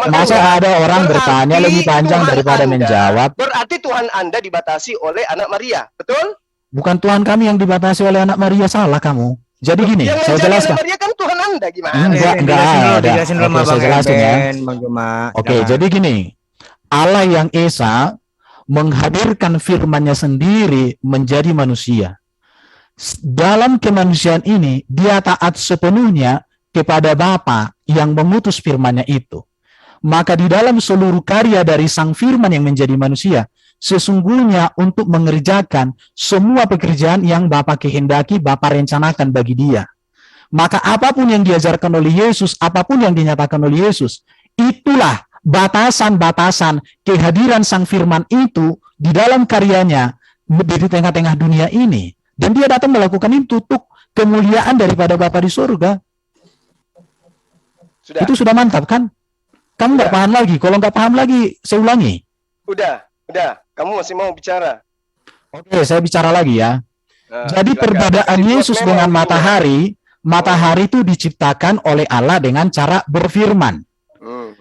Speaker 3: Masa ada orang bertanya
Speaker 1: Berarti
Speaker 3: lebih panjang
Speaker 1: Tuhan
Speaker 3: daripada
Speaker 1: Anda-
Speaker 3: menjawab?
Speaker 1: Berarti Tuhan Anda dibatasi oleh anak Maria, betul?
Speaker 3: Bukan Tuhan kami yang dibatasi oleh anak Maria, salah kamu. Jadi gini,
Speaker 1: Yang
Speaker 3: saya
Speaker 1: menjadi
Speaker 3: jelaskan.
Speaker 1: anak Maria kan Tuhan Anda gimana?
Speaker 3: Enggak ada.
Speaker 5: Dijelasin dulu
Speaker 3: Oke,
Speaker 5: sama
Speaker 3: saya
Speaker 5: Bang
Speaker 3: jelasin ya.
Speaker 5: Eben, Bang Juma.
Speaker 3: Oke,
Speaker 5: Silakan.
Speaker 3: jadi gini, Allah yang Esa menghadirkan firman-Nya sendiri menjadi manusia. Dalam kemanusiaan ini, dia taat sepenuhnya kepada Bapa yang mengutus firman-Nya itu. Maka di dalam seluruh karya dari sang firman yang menjadi manusia, sesungguhnya untuk mengerjakan semua pekerjaan yang Bapa kehendaki, Bapa rencanakan bagi dia. Maka apapun yang diajarkan oleh Yesus, apapun yang dinyatakan oleh Yesus, itulah batasan-batasan kehadiran sang firman itu di dalam karyanya di tengah-tengah dunia ini. Dan dia datang melakukan itu untuk kemuliaan daripada Bapa di surga.
Speaker 1: Sudah.
Speaker 3: Itu sudah mantap kan? Kamu nggak
Speaker 1: Sudah.
Speaker 3: paham lagi. Kalau nggak paham lagi, saya ulangi.
Speaker 1: Udah. Kamu masih mau bicara?
Speaker 3: Oke, saya bicara lagi ya.
Speaker 1: Nah,
Speaker 3: Jadi
Speaker 1: silakan.
Speaker 3: perbedaan
Speaker 1: Kasih
Speaker 3: Yesus
Speaker 1: vote
Speaker 3: dengan
Speaker 1: memang
Speaker 3: matahari itu diciptakan oleh Allah dengan cara berfirman.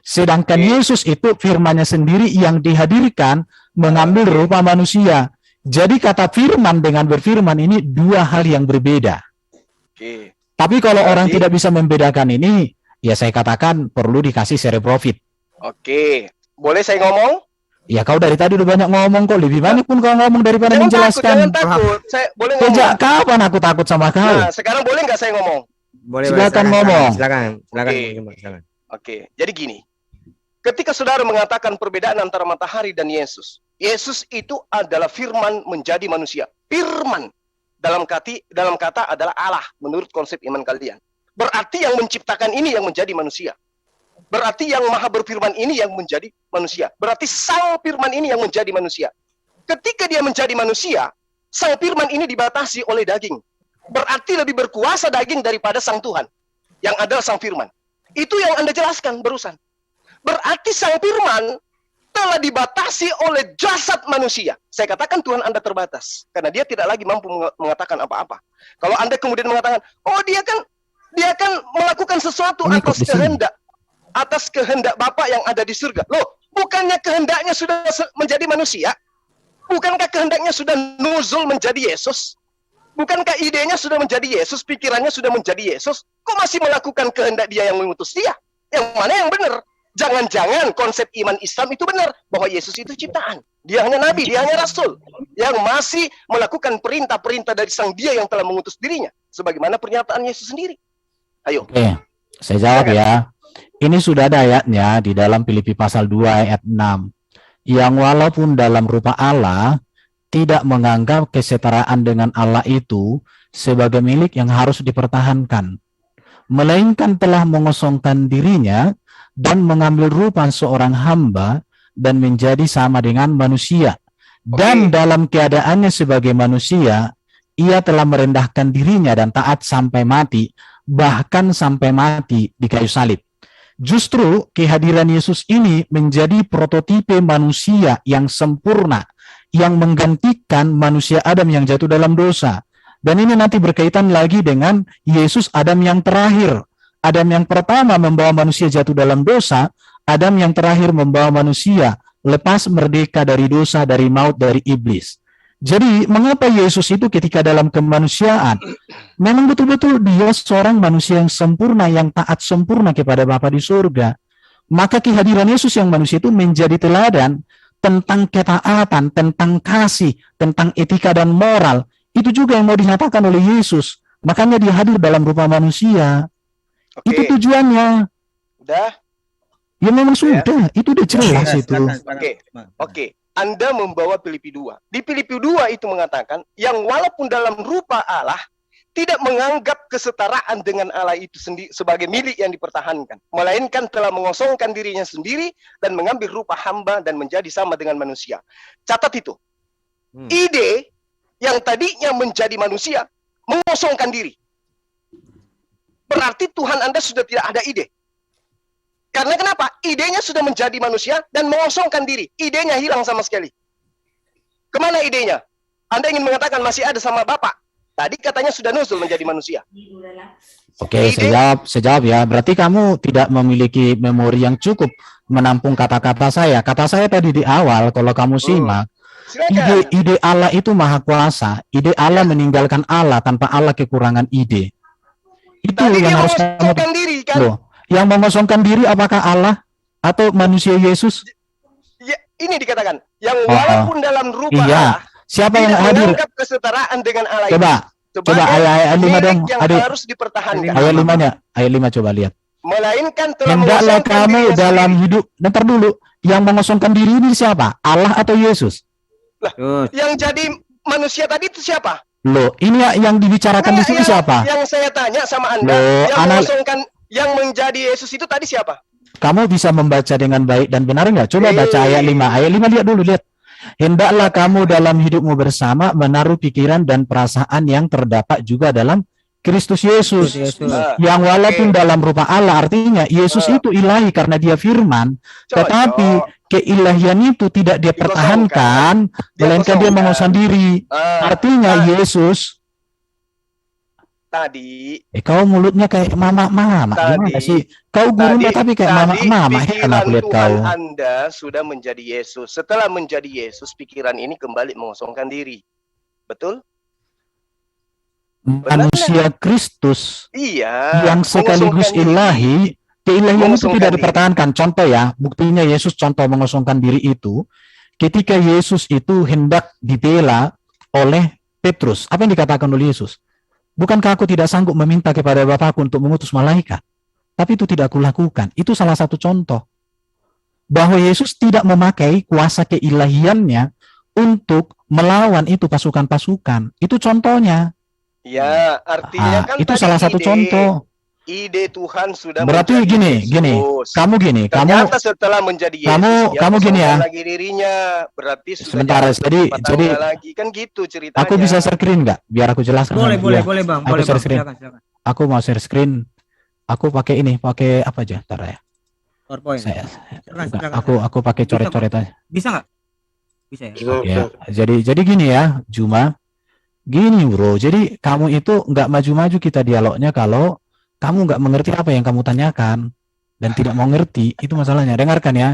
Speaker 3: Sedangkan Yesus itu firman-Nya sendiri yang dihadirkan mengambil rupa manusia. Jadi kata firman dengan berfirman ini dua hal yang berbeda.
Speaker 1: Oke.
Speaker 3: Tapi kalau orang
Speaker 1: Berarti-
Speaker 3: tidak bisa membedakan ini, ya saya katakan perlu dikasih cerebrofit.
Speaker 1: Oke. Boleh saya ngomong?
Speaker 3: Ya kau dari tadi udah banyak ngomong kok, lebih banyak pun kau ngomong daripada menjelaskan.
Speaker 1: Jangan takut. Saya boleh ngomong.
Speaker 3: Sejak kapan aku takut sama kau?
Speaker 1: Nah, sekarang boleh nggak saya ngomong?
Speaker 5: Boleh,
Speaker 3: Silakan ngomong.
Speaker 5: Silakan.
Speaker 1: Oke.
Speaker 5: Bang Juma, silakan.
Speaker 1: Oke. Jadi gini. Ketika saudara mengatakan perbedaan antara matahari dan Yesus, Yesus itu adalah firman menjadi manusia. Firman dalam kata adalah Allah menurut konsep iman kalian. Berarti yang menciptakan ini yang menjadi manusia. Berarti yang maha berfirman ini yang menjadi manusia. Berarti sang firman ini yang menjadi manusia. Ketika dia menjadi manusia, sang firman ini dibatasi oleh daging. Berarti lebih berkuasa daging daripada sang Tuhan. Yang adalah sang firman. Itu yang Anda jelaskan barusan. Berarti sang firman telah dibatasi oleh jasad manusia. Saya katakan Tuhan Anda terbatas. Karena dia tidak lagi mampu mengatakan apa-apa. Kalau Anda kemudian mengatakan, oh dia kan melakukan sesuatu
Speaker 3: Ini kok di sini?
Speaker 1: atas kehendak Bapa yang ada di surga. Loh, bukannya kehendaknya sudah menjadi manusia? Bukankah kehendaknya sudah nuzul menjadi Yesus? Bukankah idenya sudah menjadi Yesus, pikirannya sudah menjadi Yesus? Kok masih melakukan kehendak dia yang mengutus dia? Yang mana yang benar? Jangan-jangan konsep iman Islam itu benar bahwa Yesus itu ciptaan. Dia hanya nabi, dia hanya rasul yang masih melakukan perintah-perintah dari sang dia yang telah mengutus dirinya sebagaimana pernyataan Yesus sendiri. Ayo.
Speaker 3: Oke, saya jawab ya. Ini sudah ada ayatnya di dalam Filipi pasal 2 ayat 6. Yang walaupun dalam rupa Allah tidak menganggap kesetaraan dengan Allah itu sebagai milik yang harus dipertahankan, melainkan telah mengosongkan dirinya dan mengambil rupa seorang hamba dan menjadi sama dengan manusia. Dan dalam keadaannya sebagai manusia, ia telah merendahkan dirinya dan taat sampai mati, bahkan sampai mati di kayu salib. Justru kehadiran Yesus ini menjadi prototipe manusia yang sempurna, yang menggantikan manusia Adam yang jatuh dalam dosa. Dan ini nanti berkaitan lagi dengan Yesus Adam yang terakhir. Adam yang pertama membawa manusia jatuh dalam dosa, Adam yang terakhir membawa manusia lepas merdeka dari dosa, dari maut, dari iblis. Jadi, mengapa Yesus itu ketika dalam kemanusiaan, memang betul-betul dia seorang manusia yang sempurna, yang taat sempurna kepada Bapa di surga. Maka kehadiran Yesus yang manusia itu menjadi teladan tentang ketaatan, tentang kasih, tentang etika dan moral. Itu juga yang mau dinyatakan oleh Yesus. Makanya dia hadir dalam rupa manusia.
Speaker 1: Oke.
Speaker 3: Itu tujuannya.
Speaker 1: Udah?
Speaker 3: Ya memang sudah, itu udah jelas itu.
Speaker 1: Oke. Anda membawa Filipi 2. Di Filipi 2 itu mengatakan, yang walaupun dalam rupa Allah, tidak menganggap kesetaraan dengan Allah itu sendiri sebagai milik yang dipertahankan, melainkan telah mengosongkan dirinya sendiri dan mengambil rupa hamba dan menjadi sama dengan manusia. Catat itu. Ide yang tadinya menjadi manusia, mengosongkan diri. Berarti Tuhan Anda sudah tidak ada ide. Karena kenapa? Idenya sudah menjadi manusia dan mengosongkan diri. Idenya hilang sama sekali. Kemana idenya? Anda ingin mengatakan masih ada sama Bapak. Tadi katanya sudah nusul menjadi manusia.
Speaker 3: Oke, saya jawab ya. Berarti kamu tidak memiliki memori yang cukup menampung kata-kata saya. Kata saya tadi di awal, kalau kamu simak, ide Allah itu maha kuasa. Ide Allah meninggalkan Allah, tanpa Allah kekurangan ide. Itu
Speaker 1: tadi
Speaker 3: yang harus
Speaker 1: mengosongkan diri kan?
Speaker 3: Loh, yang mengosongkan diri apakah Allah atau manusia Yesus?
Speaker 1: Ya, ini dikatakan, yang walaupun dalam rupa Allah,
Speaker 3: siapa yang
Speaker 1: tidak
Speaker 3: hadir?
Speaker 1: menganggap kesetaraan dengan Allah
Speaker 3: Coba ayat 5 dong,
Speaker 1: yang
Speaker 3: adik.
Speaker 1: harus dipertahankan.
Speaker 3: Ayat 5-nya, ayat 5 coba lihat.
Speaker 1: Melainkan telah
Speaker 3: Hendaklah
Speaker 1: mengosongkan
Speaker 3: kamu
Speaker 1: dirinya
Speaker 3: dalam
Speaker 1: sendiri.
Speaker 3: hidup. Ntar dulu, yang mengosongkan diri ini siapa? Allah atau Yesus?
Speaker 1: Yang jadi manusia tadi itu siapa?
Speaker 3: Loh, ini yang dibicarakan di sini siapa?
Speaker 1: Yang saya tanya sama Anda,
Speaker 3: Loh,
Speaker 1: yang mengosongkan, yang menjadi Yesus itu tadi siapa?
Speaker 3: Kamu bisa membaca dengan baik dan benar nggak? Coba baca ayat 5. Ayat 5 lihat dulu, lihat. Hendaklah kamu dalam hidupmu bersama menaruh pikiran dan perasaan yang terdapat juga dalam Kristus Yesus. Yang walaupun dalam rupa Allah, artinya Yesus itu ilahi karena dia firman, tetapi keilahian itu tidak dia pertahankan, melainkan dia mengosong diri. Artinya Yesus
Speaker 1: tadi
Speaker 3: kau mulutnya kayak mama-mama gimana sih? Kau gurunya tapi kayak mama-mama. Kenapa lihat kau?
Speaker 1: Anda sudah menjadi Yesus. Setelah menjadi Yesus, pikiran ini kembali mengosongkan diri. Betul?
Speaker 3: Manusia Kristus
Speaker 1: yang
Speaker 3: sekaligus ilahi, keilahian itu tidak dipertahankan. Contoh ya, buktinya Yesus contoh mengosongkan diri itu ketika Yesus itu hendak dibela oleh Petrus. Apa yang dikatakan oleh Yesus? Bukankah aku tidak sanggup meminta kepada Bapakku untuk mengutus malaikat? Tapi itu tidak kulakukan. Itu salah satu contoh bahwa Yesus tidak memakai kuasa keilahiannya untuk melawan itu pasukan-pasukan. Itu contohnya.
Speaker 1: Ya, artinya kan
Speaker 3: itu salah satu contoh.
Speaker 1: Ide Tuhan sudah
Speaker 3: berarti gini, kamu
Speaker 1: ternyata setelah menjadi Yesus,
Speaker 3: kamu gini ya.
Speaker 1: Lagi dirinya, berarti sudah
Speaker 3: sebentar, jadi
Speaker 1: lagi kan gitu ceritanya.
Speaker 3: Aku bisa share screen nggak? Biar aku jelaskan.
Speaker 5: Boleh Bang.
Speaker 3: Aku
Speaker 5: Boleh
Speaker 3: share
Speaker 5: Bang.
Speaker 3: screen.
Speaker 5: Silakan.
Speaker 3: Aku mau share screen. Aku pakai pakai apa aja? Ntar ya.
Speaker 5: PowerPoint.
Speaker 3: Silakan. Aku pakai coret-coret aja.
Speaker 5: Bisa nggak? Bisa
Speaker 3: Ya.
Speaker 5: ya.
Speaker 3: Jadi gini ya, Juma. Gini bro, jadi kamu itu nggak maju-maju kita dialognya kalau kamu nggak mengerti apa yang kamu tanyakan dan tidak mau ngerti, itu masalahnya. Dengarkan ya.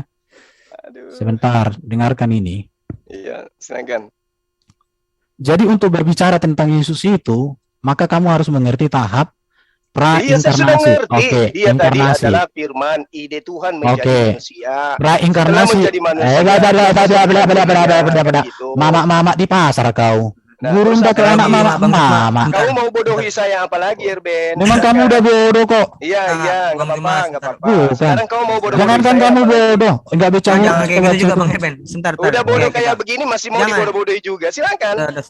Speaker 3: Sebentar, dengarkan ini.
Speaker 1: Iya, silakan.
Speaker 3: Jadi untuk berbicara tentang Yesus itu, maka kamu harus mengerti tahap pra-inkarnasi.
Speaker 1: Oke, dia inkarnasi. Tadi adalah firman, ide Tuhan menjadi manusia.
Speaker 3: Pra-inkarnasi. Mama di pasar kau. Guru udah ke anak mama.
Speaker 1: Kamu mau bodohi saya apa lagi, Erben?
Speaker 3: Memang kamu udah bodoh kok.
Speaker 1: Iya, nggak apa-apa. Sekarang kamu mau bodoh.
Speaker 3: Jangan kan kamu bodoh. Enggak bicara.
Speaker 5: Jangan kayak gitu juga Bang Erben. Sebentar.
Speaker 1: Udah bodoh kayak begini masih mau dibodoh-bodohi juga. Silakan.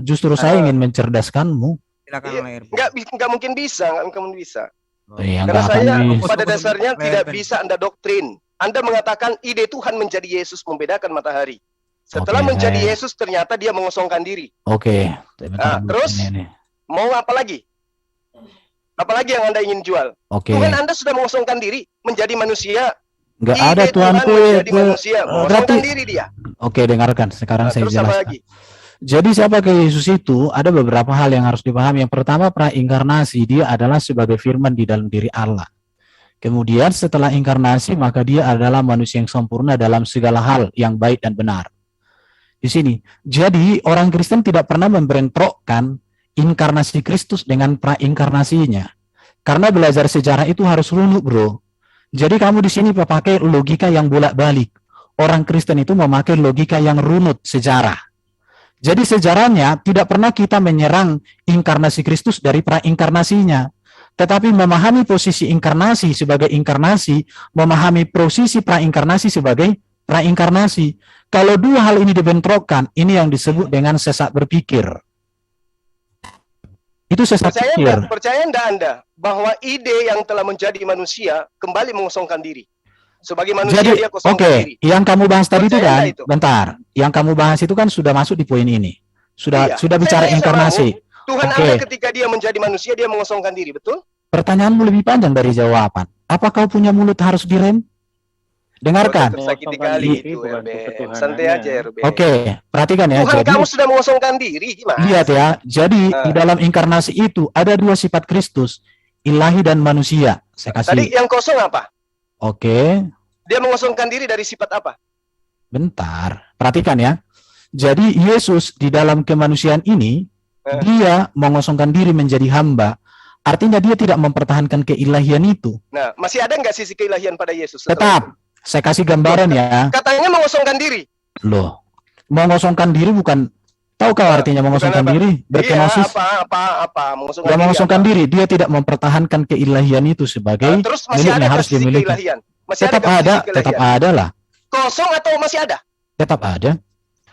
Speaker 3: Justru saya ingin mencerdaskanmu.
Speaker 5: Silakan Erben.
Speaker 1: Nggak mungkin bisa.
Speaker 3: Karena
Speaker 1: saya pada dasarnya tidak bisa Anda doktrin. Anda mengatakan ide Tuhan menjadi Yesus membedakan matahari. Setelah menjadi Yesus ternyata dia mengosongkan diri. Terus mau apa lagi? Apalagi yang Anda ingin jual? Tuhan Anda sudah mengosongkan diri menjadi manusia.
Speaker 3: Enggak ada Tuhanku
Speaker 1: menjadi manusia, mengosongkan diri dia.
Speaker 3: Dengarkan. Sekarang saya jelaskan. Jadi siapa ke Yesus itu ada beberapa hal yang harus dipahami. Yang pertama, pra-inkarnasi, dia adalah sebagai firman di dalam diri Allah. Kemudian setelah inkarnasi maka dia adalah manusia yang sempurna dalam segala hal yang baik dan benar. Di sini. Jadi orang Kristen tidak pernah membentrokkan inkarnasi Kristus dengan pra-inkarnasinya. Karena belajar sejarah itu harus runut, bro. Jadi kamu di sini pakai logika yang bolak-balik. Orang Kristen itu memakai logika yang runut sejarah. Jadi sejarahnya tidak pernah kita menyerang inkarnasi Kristus dari pra-inkarnasinya. Tetapi memahami posisi inkarnasi sebagai inkarnasi, memahami posisi pra-inkarnasi sebagai reinkarnasi. Kalau dua hal ini dibentrokkan, ini yang disebut dengan sesat berpikir. Itu sesat pikir.
Speaker 1: Percaya enggak Anda bahwa ide yang telah menjadi manusia kembali mengosongkan diri? Sebagai manusia
Speaker 3: Jadi,
Speaker 1: dia kosongkan diri.
Speaker 3: yang kamu bahas tadi itu
Speaker 1: Percaya
Speaker 3: kan,
Speaker 1: itu?
Speaker 3: bentar, yang kamu bahas itu kan sudah masuk di poin ini. Sudah bicara
Speaker 1: Saya
Speaker 3: inkarnasi.
Speaker 1: Tuhan Anda ketika dia menjadi manusia dia mengosongkan diri, betul?
Speaker 3: Pertanyaanmu lebih panjang dari jawaban. Apa kau punya mulut harus direm? Dengarkan.
Speaker 1: Tersakiti kali itu, RB. Santai aja, RB.
Speaker 3: Oke, perhatikan ya.
Speaker 1: Tuhan
Speaker 3: Jadi,
Speaker 1: kamu sudah mengosongkan diri, gimana?
Speaker 3: lihat ya. Jadi di dalam inkarnasi itu ada dua sifat Kristus, ilahi dan manusia. Saya kasih.
Speaker 1: Tadi yang kosong apa?
Speaker 3: Oke,
Speaker 1: Dia mengosongkan diri dari sifat apa?
Speaker 3: bentar. Perhatikan ya. Jadi Yesus di dalam kemanusiaan ini dia mengosongkan diri menjadi hamba. Artinya dia tidak mempertahankan keilahian itu.
Speaker 1: Nah, masih ada nggak sisi keilahian pada Yesus?
Speaker 3: Tetap. Saya kasih gambaran ya.
Speaker 1: Katanya mengosongkan diri.
Speaker 3: Loh, mengosongkan diri bukan, tahu kau artinya mengosongkan diri? Berkenosis.
Speaker 1: Iya, apa?
Speaker 3: Dia mengosongkan diri, dia tidak mempertahankan keilahian itu sebagai
Speaker 1: terus masih
Speaker 3: miliknya
Speaker 1: ada
Speaker 3: harus
Speaker 1: sisi
Speaker 3: dimiliki.
Speaker 1: keilahian? Masih
Speaker 3: Tetap
Speaker 1: nggak sisi
Speaker 3: ada,
Speaker 1: keilahian?
Speaker 3: tetap ada lah.
Speaker 1: Kosong atau masih ada?
Speaker 3: Tetap ada.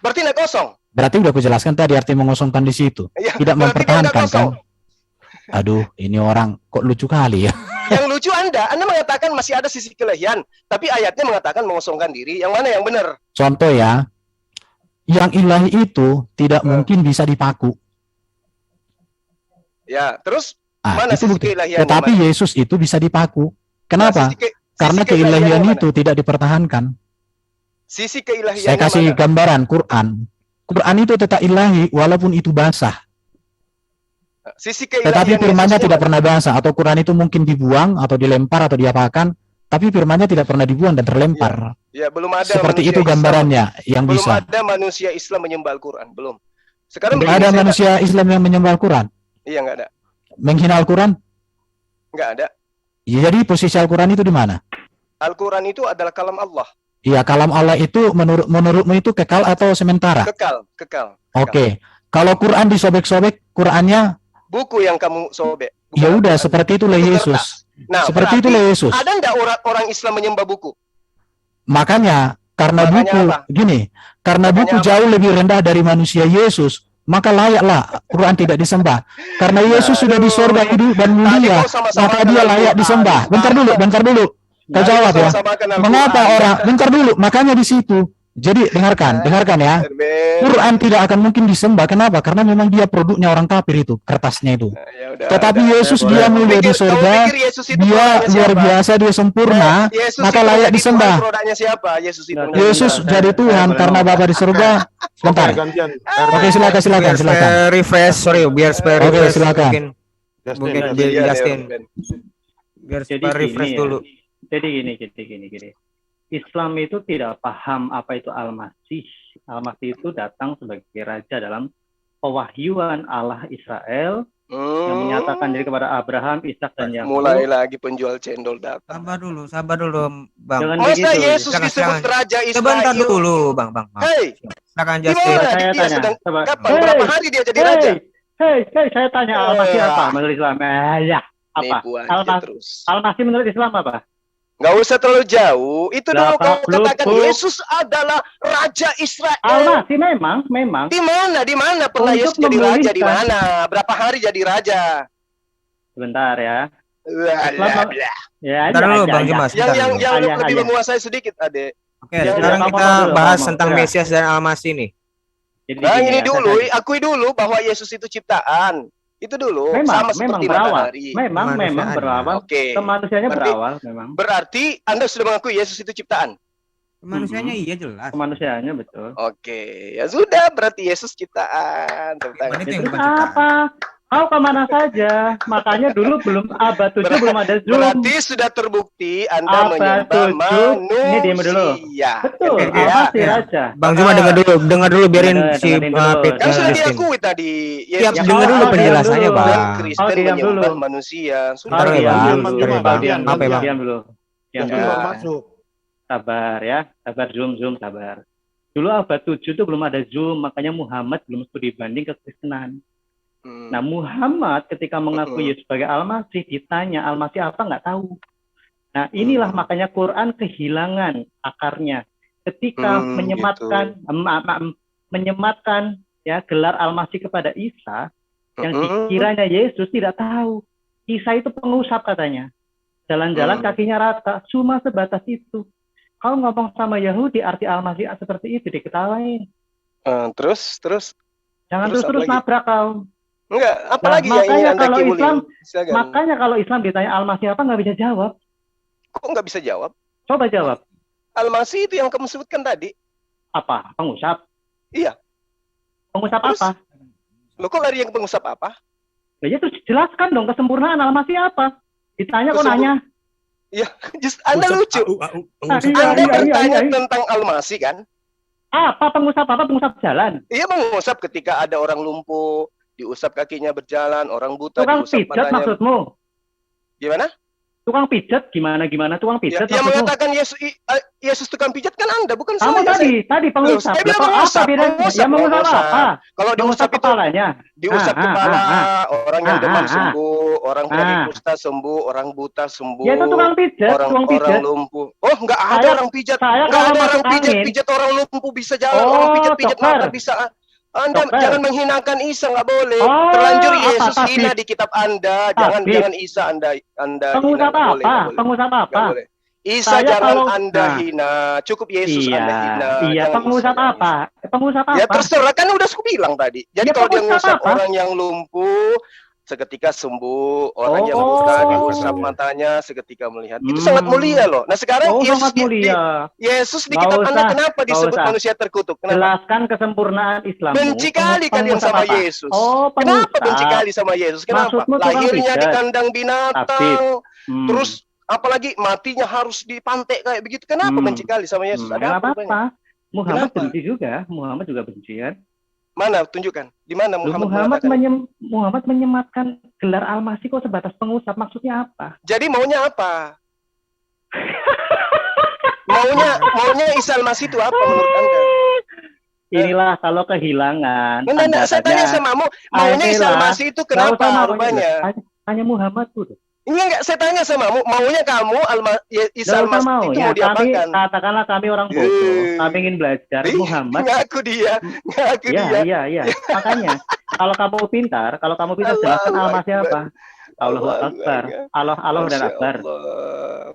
Speaker 1: Berarti nggak kosong.
Speaker 3: Berarti udah aku jelaskan tadi arti mengosongkan di situ.
Speaker 1: Ya,
Speaker 3: Tidak
Speaker 1: berarti dia nggak
Speaker 3: mempertahankan
Speaker 1: kosong.
Speaker 3: kan? Aduh, ini orang kok lucu kali ya.
Speaker 1: Yang lucu Anda mengatakan masih ada sisi keilahian, tapi ayatnya mengatakan mengosongkan diri. Yang mana yang benar?
Speaker 3: Contoh ya, yang ilahi itu tidak mungkin bisa dipaku.
Speaker 1: Ya, terus
Speaker 3: Ah,
Speaker 1: mana
Speaker 3: itu
Speaker 1: sisi
Speaker 3: bukti.
Speaker 1: keilahian?
Speaker 3: Tetapi Yesus itu bisa dipaku. Kenapa?
Speaker 1: Sisi
Speaker 3: Karena
Speaker 1: keilahian
Speaker 3: keilahian
Speaker 1: yang
Speaker 3: itu tidak dipertahankan.
Speaker 1: Sisi keilahian.
Speaker 3: Saya kasih gambaran Quran. Quran itu tetap ilahi walaupun itu basah.
Speaker 1: Sisi keilahian.
Speaker 3: Tetapi firmannya
Speaker 1: Yesusnya
Speaker 3: tidak
Speaker 1: mana?
Speaker 3: pernah basah. Atau Quran itu mungkin dibuang atau dilempar atau diapakan. Tapi firmannya tidak pernah dibuang dan terlempar.
Speaker 1: Ya, belum ada.
Speaker 3: Seperti
Speaker 1: manusia
Speaker 3: itu
Speaker 1: Islam.
Speaker 3: gambarannya yang
Speaker 1: Belum
Speaker 3: bisa.
Speaker 1: ada manusia Islam menyembah Al-Quran. Belum. Sekarang
Speaker 3: Tidak ada manusia Islam yang menyembah Al-Quran.
Speaker 1: Iya, nggak ada.
Speaker 3: Menghina Al-Quran.
Speaker 1: Nggak ada.
Speaker 3: Ya, jadi posisi Al-Quran itu di mana?
Speaker 1: Al-Quran itu adalah kalam Allah.
Speaker 3: Iya, kalam Allah itu menurutmu itu kekal atau sementara?
Speaker 1: Kekal.
Speaker 3: Oke. Kalau Quran disobek-sobek, Qurannya
Speaker 1: Buku yang kamu sobek. Bukan
Speaker 3: ya udah
Speaker 1: Al-Quran.
Speaker 3: seperti itulah
Speaker 1: Buku
Speaker 3: Yesus.
Speaker 1: kertas. Nah,
Speaker 3: Seperti
Speaker 1: berarti
Speaker 3: itulah Yesus.
Speaker 1: ada nggak orang Islam menyembah buku?
Speaker 3: Makanya karena
Speaker 1: Makanya
Speaker 3: buku
Speaker 1: apa?
Speaker 3: gini, karena
Speaker 1: Makanya
Speaker 3: buku
Speaker 1: apa?
Speaker 3: jauh lebih rendah dari manusia Yesus, maka layaklah Quran tidak disembah. Karena Yesus sudah di surga hidup dan
Speaker 1: Tadi
Speaker 3: mulia,
Speaker 1: kau sama-sama
Speaker 3: maka
Speaker 1: kenal
Speaker 3: dia layak
Speaker 1: Quran.
Speaker 3: disembah. Bentar dulu. Kau
Speaker 1: Tadi
Speaker 3: jawab
Speaker 1: kau
Speaker 3: ya.
Speaker 1: sama-sama kenal
Speaker 3: Mengapa
Speaker 1: Quran.
Speaker 3: orang? Bentar dulu. Makanya di situ. Jadi dengarkan ya.
Speaker 1: Ben.
Speaker 3: Quran tidak akan mungkin disembah. Kenapa? Karena memang dia produknya orang kafir itu, kertasnya itu.
Speaker 1: Ya udah,
Speaker 3: Tetapi
Speaker 1: udah,
Speaker 3: Yesus
Speaker 1: udah.
Speaker 3: dia
Speaker 1: Kamu
Speaker 3: mulia di
Speaker 1: pikir-
Speaker 3: surga,
Speaker 1: kamu pikir Yesus itu
Speaker 3: dia
Speaker 1: produknya
Speaker 3: luar
Speaker 1: siapa?
Speaker 3: biasa, dia sempurna,
Speaker 1: Yesus
Speaker 3: maka
Speaker 1: itu
Speaker 3: layak
Speaker 1: jadi
Speaker 3: disembah.
Speaker 1: Tuhan, produknya siapa? Yesus itu.
Speaker 3: Yesus jadi Tuhan karena Bapa di surga. Sebentar.
Speaker 2: Gantian.
Speaker 3: Oke, silakan.
Speaker 5: Biar refresh, sorry, biar supaya
Speaker 3: Oke,
Speaker 5: refresh.
Speaker 3: silakan.
Speaker 5: Mungkin
Speaker 1: Iya,
Speaker 5: biar
Speaker 1: iya,
Speaker 5: Justin,
Speaker 1: Ben.
Speaker 5: biar
Speaker 7: Jadi
Speaker 5: supaya refresh
Speaker 7: gini ya.
Speaker 5: dulu.
Speaker 7: Jadi gini. Islam itu tidak paham apa itu Al-Masih. Al-Masih itu datang sebagai raja dalam pewahyuan Allah Israel yang menyatakan diri kepada Abraham, Ishak dan Yakub.
Speaker 1: Mulai lagi penjual cendol datang.
Speaker 5: Sabar dulu, Bang.
Speaker 7: Jangan
Speaker 1: Masa
Speaker 7: begitu.
Speaker 1: Yesus
Speaker 5: Silakan,
Speaker 1: disebut
Speaker 5: silakan.
Speaker 1: raja Israel?
Speaker 5: Sebentar dulu, Bang.
Speaker 1: Hei,
Speaker 5: Silakan
Speaker 1: di
Speaker 5: Justin.
Speaker 1: mana
Speaker 7: Saya
Speaker 1: dia
Speaker 7: tanya.
Speaker 1: sedang
Speaker 7: Coba.
Speaker 1: kapan? Berapa hari dia jadi raja?
Speaker 7: Hei, saya tanya Al-Masih apa menurut Islam? Ya, apa?
Speaker 1: Nipu aja terus.
Speaker 7: Al-Masih menurut Islam apa?
Speaker 1: Nggak usah terlalu jauh. Itu dulu
Speaker 7: Lah,
Speaker 1: kau
Speaker 7: belum,
Speaker 1: katakan
Speaker 7: belum.
Speaker 1: Yesus adalah raja Israel.
Speaker 7: Al-Masih memang.
Speaker 1: Di mana pernah
Speaker 7: Untuk
Speaker 1: Yesus jadi raja? Di
Speaker 7: memulihkan.
Speaker 1: mana? Berapa hari jadi raja?
Speaker 7: Sebentar ya.
Speaker 1: Blah,
Speaker 7: Islam-
Speaker 1: blah, blah.
Speaker 7: Ya,
Speaker 5: Bentar dulu, Bang Dimas.
Speaker 1: Yang
Speaker 7: Aja.
Speaker 1: lebih menguasai sedikit, Adek.
Speaker 5: Oke,
Speaker 1: Yang-
Speaker 5: sekarang
Speaker 7: yang-
Speaker 5: kita
Speaker 7: ngomong
Speaker 5: bahas
Speaker 7: dulu,
Speaker 5: tentang
Speaker 7: ngomong.
Speaker 5: Mesias dan Al-Masih nih.
Speaker 7: Jadi
Speaker 1: Nah,
Speaker 7: gini
Speaker 1: ini
Speaker 7: ya,
Speaker 1: dulu,
Speaker 7: saya-
Speaker 1: akui dulu bahwa Yesus itu ciptaan. Itu dulu, sama
Speaker 7: memang
Speaker 1: seperti
Speaker 7: berawal.
Speaker 1: matahari.
Speaker 7: Memang
Speaker 5: Kemanusiaan.
Speaker 7: berawal.
Speaker 1: Oke.
Speaker 7: Kemanusiaannya
Speaker 1: Berarti-
Speaker 7: berawal memang.
Speaker 1: Berarti Anda sudah mengakui Yesus itu ciptaan.
Speaker 5: Manusianya iya jelas.
Speaker 7: Kemanusiaannya betul.
Speaker 1: Oke, ya sudah, berarti Yesus ciptaan. Tepuk tangan.
Speaker 5: Mana itu yang
Speaker 7: Terus
Speaker 5: bukan ciptaan?
Speaker 7: apa? Mau kemana saja? Makanya dulu belum abad 7 belum ada Zoom.
Speaker 1: Berarti sudah terbukti Anda
Speaker 7: Abad
Speaker 1: menyembah
Speaker 7: 7.
Speaker 1: manusia.
Speaker 7: Ini diam dulu. Betul.
Speaker 5: Oke, oke.
Speaker 7: Apa sih
Speaker 5: Ya.
Speaker 7: raja?
Speaker 5: Bang Juma dengar dulu biarin si
Speaker 7: Dengerin dulu.
Speaker 5: Pit
Speaker 1: Kan sudah
Speaker 5: Justin.
Speaker 1: diakui tadi.
Speaker 5: Tiap
Speaker 1: Yesus
Speaker 5: dengar dulu
Speaker 7: diam
Speaker 5: penjelasannya,
Speaker 7: dulu.
Speaker 5: Bang.
Speaker 1: dan Kristen
Speaker 7: diam
Speaker 1: menyembah
Speaker 7: dulu.
Speaker 1: manusia. Sudah.
Speaker 5: Bentar ya, Bang.
Speaker 7: Diam
Speaker 5: Bentar
Speaker 7: dulu.
Speaker 5: ya, Bang.
Speaker 7: Diam
Speaker 5: Apa ya,
Speaker 7: dulu.
Speaker 5: Bang?
Speaker 7: Diam dulu. Diam
Speaker 2: Jangan
Speaker 7: dulu.
Speaker 2: keluar masuk.
Speaker 7: Sabar ya. Sabar Zoom sabar. Dulu abad 7 itu belum ada Zoom, makanya Muhammad belum studi banding kekristenan. Nah, Muhammad ketika mengaku Yesus sebagai Al-Masih, ditanya Al-Masih apa nggak tahu. Nah, inilah makanya Quran kehilangan akarnya. ketika
Speaker 1: gitu.
Speaker 7: menyematkan ya gelar Al-Masih kepada Isa, yang dikiranya Yesus tidak tahu. Isa itu pengusap katanya. Jalan-jalan kakinya rata, cuma sebatas itu. Kau ngomong sama Yahudi arti Al-Masih seperti itu, diketawain.
Speaker 1: Terus
Speaker 7: Jangan
Speaker 1: terus
Speaker 7: terus
Speaker 1: apa lagi?
Speaker 7: nabrak kau.
Speaker 1: Enggak, apalagi yang ingin Anda kibuli?
Speaker 7: Makanya kalau Islam ditanya Al-Masih apa, nggak bisa jawab.
Speaker 1: Kok nggak bisa jawab?
Speaker 7: Coba jawab.
Speaker 1: Al-Masih itu yang kamu sebutkan tadi.
Speaker 7: Apa? Pengusap?
Speaker 1: Iya.
Speaker 7: Pengusap
Speaker 1: Terus?
Speaker 7: apa?
Speaker 1: Lo kok lari yang pengusap apa?
Speaker 7: Ya terus jelaskan dong kesempurnaan Al-Masih apa. Ditanya kok nanya.
Speaker 1: Iya, Anda lucu.
Speaker 7: Iya,
Speaker 1: Anda bertanya
Speaker 7: iya.
Speaker 1: tentang Al-Masih kan?
Speaker 7: Apa pengusap apa? Pengusap jalan.
Speaker 1: Iya, mengusap ketika ada orang lumpuh, diusap kakinya berjalan, orang buta
Speaker 7: Tukang
Speaker 1: diusap
Speaker 7: pijat
Speaker 1: matanya.
Speaker 7: maksudmu?
Speaker 1: Gimana?
Speaker 7: Tukang pijat gimana tukang
Speaker 1: Ya,
Speaker 7: pijat
Speaker 1: yang
Speaker 7: maksudmu?
Speaker 1: mengatakan Yesus tukang pijat kan Anda, bukan
Speaker 7: Kamu
Speaker 1: saya.
Speaker 7: tadi pengusap.
Speaker 1: Saya bilang
Speaker 7: Apa
Speaker 1: mengusap,
Speaker 7: bedanya? Ya mengusap apa?
Speaker 1: Kalau
Speaker 7: Mengusap
Speaker 1: diusap itu
Speaker 7: kepalanya.
Speaker 1: diusap kepala, orang yang demam sembuh, orang penyakit kusta sembuh, orang buta sembuh,
Speaker 7: Ya itu tukang pijat, tukang
Speaker 1: orang
Speaker 7: pijat.
Speaker 1: lumpuh. Oh, nggak ada orang pijat.
Speaker 7: Saya
Speaker 1: Nggak
Speaker 7: kalau
Speaker 1: ada orang
Speaker 7: masuk angin.
Speaker 1: pijat orang lumpuh bisa jalan,
Speaker 7: Oh,
Speaker 1: orang pijat mata
Speaker 7: dokter.
Speaker 1: bisa. Anda
Speaker 7: Dokter.
Speaker 1: jangan menghinakan Isa, nggak boleh.
Speaker 7: Oh,
Speaker 1: Terlanjur
Speaker 7: apa,
Speaker 1: Yesus
Speaker 7: tabib?
Speaker 1: hina di kitab Anda. Jangan Isa Anda
Speaker 7: Pengusap
Speaker 1: hina.
Speaker 7: apa? Pengusap apa?
Speaker 1: Nggak boleh. Isa
Speaker 7: Saya
Speaker 1: jangan
Speaker 7: kalau-
Speaker 1: Anda hina. Cukup Yesus Anda hina.
Speaker 7: Iya,
Speaker 1: Jangan
Speaker 7: pengusap
Speaker 1: Isa.
Speaker 7: apa? Pengusap apa?
Speaker 1: Ya terserah, kan udah aku bilang tadi. Jadi
Speaker 7: Ya,
Speaker 1: kalau dia
Speaker 7: pengusap
Speaker 1: ngusap
Speaker 7: apa?
Speaker 1: orang yang lumpuh seketika sembuh, orang yang
Speaker 7: Oh.
Speaker 1: buta diusap matanya seketika melihat. Itu
Speaker 7: Hmm.
Speaker 1: sangat mulia loh. Nah sekarang
Speaker 7: Oh,
Speaker 1: Yesus
Speaker 7: sangat mulia.
Speaker 1: Yesus di
Speaker 7: Nggak
Speaker 1: kitab
Speaker 7: usah,
Speaker 1: Anda kenapa
Speaker 7: nggak
Speaker 1: disebut
Speaker 7: usah.
Speaker 1: manusia terkutuk? Kenapa?
Speaker 7: Jelaskan kesempurnaan Islammu.
Speaker 1: Benci kali kalian
Speaker 7: Pengusap
Speaker 1: sama
Speaker 7: apa?
Speaker 1: Yesus.
Speaker 7: Oh,
Speaker 1: Kenapa
Speaker 7: pengusap.
Speaker 1: benci kali sama Yesus? Kenapa?
Speaker 7: Maksudmu tukang
Speaker 1: Lahirnya di
Speaker 7: pijat.
Speaker 1: kandang binatang,
Speaker 7: Tabib.
Speaker 1: terus apalagi matinya harus dipantek kayak begitu. Kenapa benci kali sama Yesus? Ada apa rupanya?
Speaker 7: Muhammad
Speaker 1: Kenapa?
Speaker 7: benci juga. Muhammad juga benci kan.
Speaker 1: Mana? Tunjukkan. Di mana
Speaker 7: Muhammad
Speaker 1: mengatakan?
Speaker 7: Muhammad menyematkan gelar Al-Masih kok sebatas pengusap. Maksudnya apa?
Speaker 1: Jadi maunya apa? maunya Isa Al-Masih itu apa menurut Anda?
Speaker 7: Inilah kalau kehilangan.
Speaker 1: Enggak, saya tanya sama kamu, maunya Isa Al-Masih itu kenapa rupanya?
Speaker 7: Tanya Muhammad tuh.
Speaker 1: Enggak, saya tanya sama kamu, maunya kamu Isa
Speaker 7: Nggak usah
Speaker 1: Al-Masih itu mau diapakan?
Speaker 7: Katakanlah kami orang bodoh, kami ingin belajar. Muhammad.
Speaker 1: Ngaku dia.
Speaker 7: Iya. Makanya kalau kamu pintar jelaskan Al-Masih apa? Allahu Akbar. Allah dan Akbar.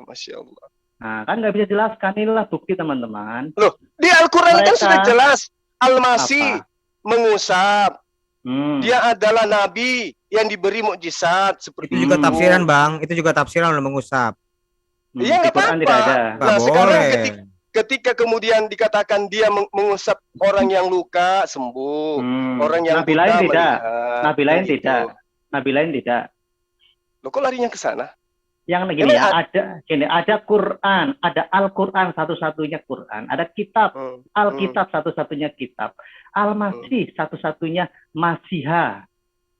Speaker 1: Masya Allah.
Speaker 7: Nah, kan nggak bisa jelaskan. Inilah bukti teman-teman.
Speaker 1: Loh, di Al-Quran kan
Speaker 7: Mereka-
Speaker 1: sudah jelas. Al-Masih mengusap. Dia adalah nabi yang diberi mukjizat seperti
Speaker 5: Itu juga tafsiran, Bang. Itu juga tafsiran lo mengusap.
Speaker 1: Iya, nggak
Speaker 7: Di Quran
Speaker 1: apa-apa.
Speaker 7: tidak ada.
Speaker 5: Nggak
Speaker 1: Nah, sekarang
Speaker 5: boleh.
Speaker 1: ketika kemudian dikatakan dia mengusap orang yang luka sembuh, orang yang
Speaker 7: Nabi
Speaker 1: buta
Speaker 7: lain tidak.
Speaker 1: melihat,
Speaker 7: Nabi lain
Speaker 1: begitu.
Speaker 7: tidak. Nabi lain tidak.
Speaker 1: Loh, kok larinya ke sana?
Speaker 7: Yang gini
Speaker 1: Ini
Speaker 7: ya, ada Quran, ada Al-Quran satu-satunya Quran, ada kitab Alkitab satu-satunya kitab, Al-Masih satu-satunya Masiha,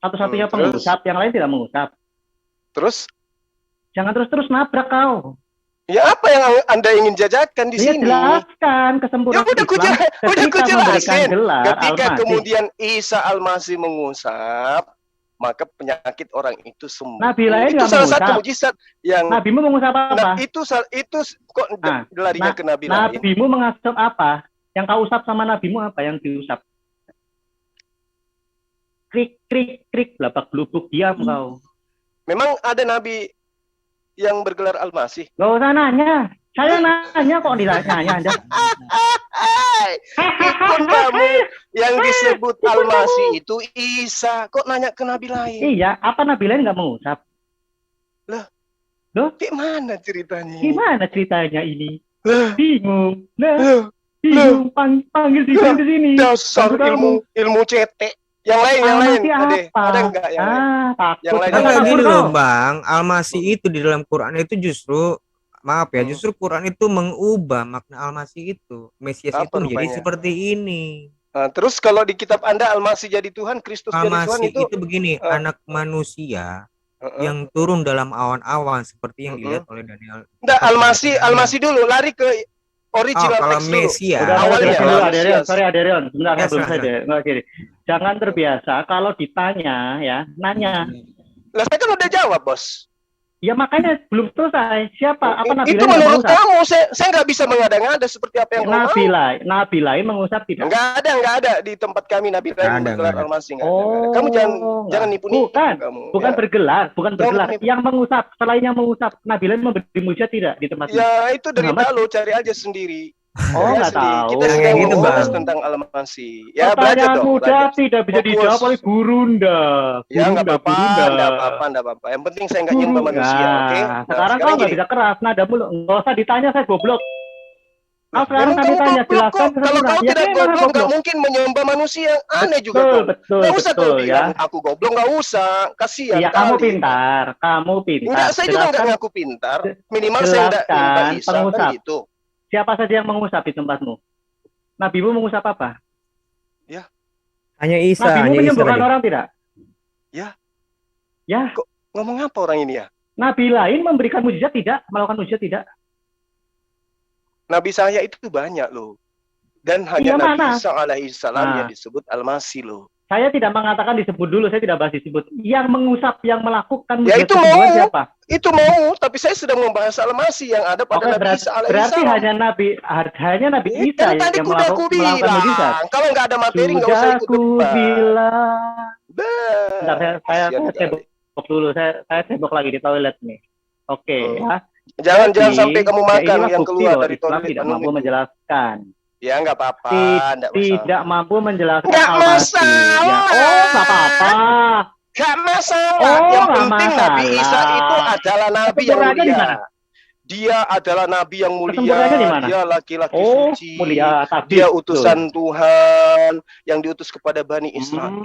Speaker 7: satu-satunya
Speaker 1: Terus?
Speaker 7: pengusap, yang lain tidak mengusap.
Speaker 1: Terus,
Speaker 7: Jangan terus-terus nabrak kau.
Speaker 1: ya apa yang Anda ingin jajakan di
Speaker 7: Dia
Speaker 1: sini?
Speaker 7: jelaskan kesempurnaan
Speaker 1: Ya udah
Speaker 7: Islam
Speaker 1: udah
Speaker 7: ketika memberikan gelar
Speaker 1: Ketika
Speaker 7: Al-Masih.
Speaker 1: kemudian Isa Al-Masih mengusap, maka penyakit orang itu sembuh.
Speaker 7: Nabi lain
Speaker 1: Itu
Speaker 7: nggak
Speaker 1: salah
Speaker 7: mengusap.
Speaker 1: satu mujizat yang
Speaker 7: Nabimu mengusap apa?
Speaker 1: nah, itu kok
Speaker 7: Nah,
Speaker 1: larinya ke Nabi lain?
Speaker 7: Nabimu mengusap apa? Yang kau usap sama nabimu apa yang diusap? Krik, krik, krik, belabak belubuk, diam kau.
Speaker 1: Memang ada nabi yang bergelar Al-Masih?
Speaker 7: Gak usah nanya. Saya nanya kok nanya Anda.
Speaker 1: Ikut kamu yang disebut Al-Masih itu Isa. Kok nanya ke nabi lain?
Speaker 7: Iya, apa nabi lain nggak mengusap?
Speaker 1: Gimana ceritanya?
Speaker 7: Gimana ceritanya ini?
Speaker 1: Lah,
Speaker 7: Bingung.
Speaker 1: lah,
Speaker 7: Bingung. Panggil di sini.
Speaker 1: dasar
Speaker 7: Bantu
Speaker 1: ilmu cetek. Yang lain,
Speaker 7: Al-Masih
Speaker 1: Ade.
Speaker 7: apa?
Speaker 1: Ada enggak yang lain?
Speaker 7: Takut.
Speaker 1: Yang lain
Speaker 5: Kan
Speaker 1: ada.
Speaker 5: kayak
Speaker 7: Takut
Speaker 5: gini
Speaker 7: kau.
Speaker 5: loh, Bang. Al-Masih itu di dalam Quran itu justru maaf ya, justru Quran itu mengubah makna Al-Masih itu. Mesias
Speaker 1: Apa
Speaker 5: itu menjadi
Speaker 1: rupanya?
Speaker 5: seperti ini.
Speaker 1: Nah, terus kalau di kitab Anda Al-Masih jadi Tuhan, Kristus jadi Tuhan
Speaker 5: Al-Masih
Speaker 1: itu
Speaker 5: itu begini, anak manusia yang turun dalam awan-awan seperti yang dilihat oleh Daniel.
Speaker 1: enggak, Al-Masih dulu lari ke original
Speaker 5: kalau
Speaker 1: teks dulu.
Speaker 5: Mesias.
Speaker 7: Udah,
Speaker 1: Awalnya,
Speaker 7: jelasin dulu,
Speaker 1: Mesias.
Speaker 7: Aderion. Sorry, Aderion. Sebentar,
Speaker 5: Ya,
Speaker 7: belum
Speaker 5: silahkan.
Speaker 7: saja. Nggak, gini. Jangan terbiasa kalau ditanya, ya, nanya.
Speaker 1: Lah saya kan udah jawab, Bos.
Speaker 7: Ya makanya belum selesai. Siapa? Apa Nabi
Speaker 1: Itu
Speaker 7: lain yang
Speaker 1: menurut
Speaker 7: mengusap?
Speaker 1: kamu, saya nggak bisa mengada-ngada seperti apa yang kamu mau.
Speaker 7: Nabi lain mengusap tidak?
Speaker 1: Nggak ada di tempat kami Nabi lain
Speaker 5: Nggak ada,
Speaker 1: bergelar
Speaker 5: nggak ada.
Speaker 1: Al-Masih, nggak ada. Kamu jangan nipu-nipu kamu.
Speaker 7: Bukan
Speaker 1: Ya.
Speaker 7: bergelar.
Speaker 1: Jangan
Speaker 7: Yang mengusap, selain yang mengusap, Nabi lain memberi mujizat tidak di tempat ini?
Speaker 1: Ya itu derita
Speaker 7: Muhammad?
Speaker 1: lo, cari aja sendiri.
Speaker 7: Oh,
Speaker 1: Cari
Speaker 7: nggak
Speaker 1: sendiri.
Speaker 7: tahu.
Speaker 1: Kita sedang
Speaker 5: Kayak gitu,
Speaker 1: membahas
Speaker 5: Bang.
Speaker 1: tentang Al-Masih. Ya belajar
Speaker 7: Pertanyaan
Speaker 1: dong.
Speaker 7: mudah
Speaker 1: Belajar.
Speaker 7: tidak bisa
Speaker 1: Fokus.
Speaker 7: dijawab oleh gurunda.
Speaker 1: Ya nggak apa-apa,
Speaker 7: Gurunda.
Speaker 1: nggak apa-apa. Yang penting saya nggak nyembah manusia, oke?
Speaker 7: Nah, sekarang kau nggak
Speaker 1: gini.
Speaker 7: bisa keras, nadamu nggak usah ditanya, saya goblok.
Speaker 1: Nah,
Speaker 7: sekarang
Speaker 1: memang
Speaker 7: kami
Speaker 1: kamu
Speaker 7: tanya,
Speaker 1: goblok kok.
Speaker 7: jelaskan
Speaker 1: Kalau kau
Speaker 7: ya,
Speaker 1: tidak
Speaker 7: memang
Speaker 1: goblok, nggak mungkin menyembah manusia. Aneh juga kau. Nggak usah kau bilang aku goblok, nggak usah. Kasihan
Speaker 7: Iya,
Speaker 1: kali.
Speaker 7: kamu pintar.
Speaker 1: Enggak, saya juga nggak ngaku pintar. Minimal saya nggak nyembah Isa
Speaker 7: pengusap.
Speaker 1: kan gitu.
Speaker 7: Siapa saja yang mengusap di tempatmu? Nabimu mengusap apa?
Speaker 5: Hanya Isa,
Speaker 7: Nabimu
Speaker 5: hanya Isa
Speaker 7: menyembuhkan
Speaker 5: tadi.
Speaker 7: orang tidak?
Speaker 1: Ya.
Speaker 7: Ya.
Speaker 1: Ngomong apa orang ini ya?
Speaker 7: Nabi lain memberikan mujizat tidak? Melakukan mujizat tidak?
Speaker 1: Nabi saya itu banyak loh. Dan hanya
Speaker 7: Iya,
Speaker 1: Nabi
Speaker 7: mana?
Speaker 1: Isa alaihissalam
Speaker 7: Nah.
Speaker 1: yang disebut Al-Masih loh.
Speaker 7: Saya tidak mengatakan disebut dulu, saya tidak bahas disebut. Yang mengusap, yang melakukan
Speaker 1: Ya,
Speaker 7: mujizat
Speaker 1: itu
Speaker 7: kesembuhan
Speaker 1: mau.
Speaker 7: siapa?
Speaker 1: Itu mau, tapi saya sedang membahas Al-Masih yang ada pada
Speaker 7: Oke,
Speaker 1: Nabi Isa
Speaker 7: berarti
Speaker 1: alaihissalam.
Speaker 7: hanya Nabi Isa
Speaker 1: Kan tadi
Speaker 7: yang
Speaker 1: udah aku
Speaker 7: melakukan mujizat.
Speaker 1: bilang, kalau nggak ada materi nggak usah ikut
Speaker 7: Sudah
Speaker 1: debat.
Speaker 7: bilang. Bentar, saya
Speaker 1: Kasihan
Speaker 7: cebok
Speaker 1: kali.
Speaker 7: dulu. Saya cebok lagi di toilet nih. Oke, ya.
Speaker 1: Jangan
Speaker 7: Jadi,
Speaker 1: sampai kamu
Speaker 7: ya
Speaker 1: makan
Speaker 7: inilah
Speaker 1: yang
Speaker 7: bukti
Speaker 1: keluar
Speaker 7: bahwa
Speaker 1: dari
Speaker 7: Islam
Speaker 1: toilet
Speaker 7: tidak
Speaker 1: penuh
Speaker 7: mampu
Speaker 1: itu.
Speaker 7: menjelaskan.
Speaker 1: Ya nggak apa-apa, nggak masalah.
Speaker 7: Tidak mampu menjelaskan
Speaker 1: Nggak
Speaker 7: Al-Masih.
Speaker 1: masalah.
Speaker 7: Ya, oh, nggak apa-apa.
Speaker 1: Nggak masalah.
Speaker 7: Oh,
Speaker 1: Yang
Speaker 7: nggak
Speaker 1: penting Nabi Isa
Speaker 7: masalah.
Speaker 1: itu adalah Nabi yang
Speaker 7: Kesempurnaannya di
Speaker 1: mulia.
Speaker 7: mana?
Speaker 1: Dia adalah Nabi yang mulia.
Speaker 7: Kesempurnaannya di mana?
Speaker 1: Dia laki-laki
Speaker 7: Oh,
Speaker 1: suci.
Speaker 7: mulia. Tapi
Speaker 1: Dia utusan Tuhan yang diutus kepada Bani Israel.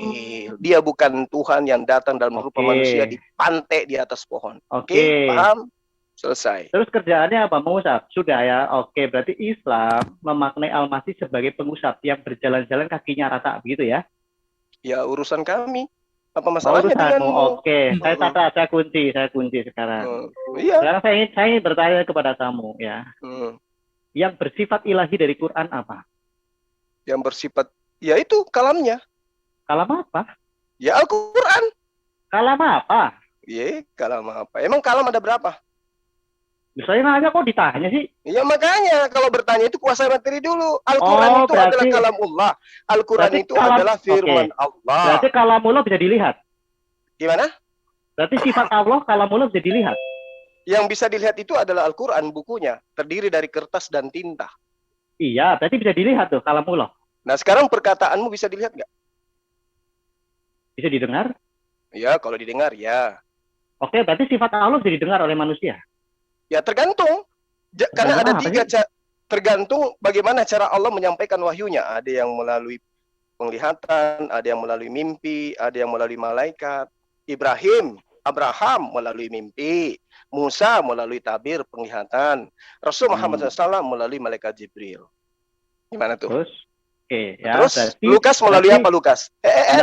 Speaker 1: Dia bukan Tuhan yang datang dalam rupa
Speaker 7: Oke.
Speaker 1: manusia dipantek di atas pohon.
Speaker 7: Oke.
Speaker 1: Paham? Selesai.
Speaker 7: Terus kerjaannya apa? Mengusap. Sudah ya. Oke, berarti Islam memaknai Al-Masih sebagai pengusap yang berjalan-jalan kakinya rata, begitu ya?
Speaker 1: Ya urusan kami. Apa masalahnya
Speaker 7: Urusanmu.
Speaker 1: denganmu?
Speaker 7: Oke, saya catat, saya kunci sekarang.
Speaker 1: Iya.
Speaker 7: Sekarang saya ingin bertanya kepada kamu ya. Yang bersifat ilahi dari Quran apa?
Speaker 1: Yang bersifat, ya itu kalamnya.
Speaker 7: Kalam apa?
Speaker 1: Ya Al-Quran.
Speaker 7: Kalam apa?
Speaker 1: Iya, kalam apa? Emang kalam ada berapa?
Speaker 7: Saya nanya kok ditanya sih?
Speaker 1: Ya makanya kalau bertanya itu kuasai materi dulu. Al-Quran
Speaker 7: Oh,
Speaker 1: itu
Speaker 7: berarti-
Speaker 1: adalah kalamullah. Al-Quran
Speaker 7: berarti
Speaker 1: itu
Speaker 7: kalam-
Speaker 1: adalah firman Allah.
Speaker 7: Berarti kalamullah bisa dilihat.
Speaker 1: Gimana?
Speaker 7: Berarti sifat Allah kalamullah bisa dilihat.
Speaker 1: Yang bisa dilihat itu adalah Al-Quran bukunya. Terdiri dari kertas dan tinta.
Speaker 7: Iya, berarti bisa dilihat tuh kalamullah.
Speaker 1: Nah sekarang perkataanmu bisa dilihat nggak?
Speaker 7: Bisa didengar?
Speaker 1: Ya kalau didengar ya.
Speaker 7: Oke, berarti sifat Allah bisa didengar oleh manusia.
Speaker 1: Ya tergantung. Karena ada
Speaker 7: Tergantung apa
Speaker 1: tiga
Speaker 7: sih?
Speaker 1: tergantung bagaimana cara Allah menyampaikan wahyunya. Ada yang melalui penglihatan, ada yang melalui mimpi, ada yang melalui malaikat. Abraham melalui mimpi, Musa melalui tabir penglihatan, Rasul Muhammad SAW melalui malaikat Jibril. Gimana tuh?
Speaker 7: Terus, oke, ya.
Speaker 1: Terus
Speaker 7: berarti,
Speaker 1: Lukas melalui apa Lukas?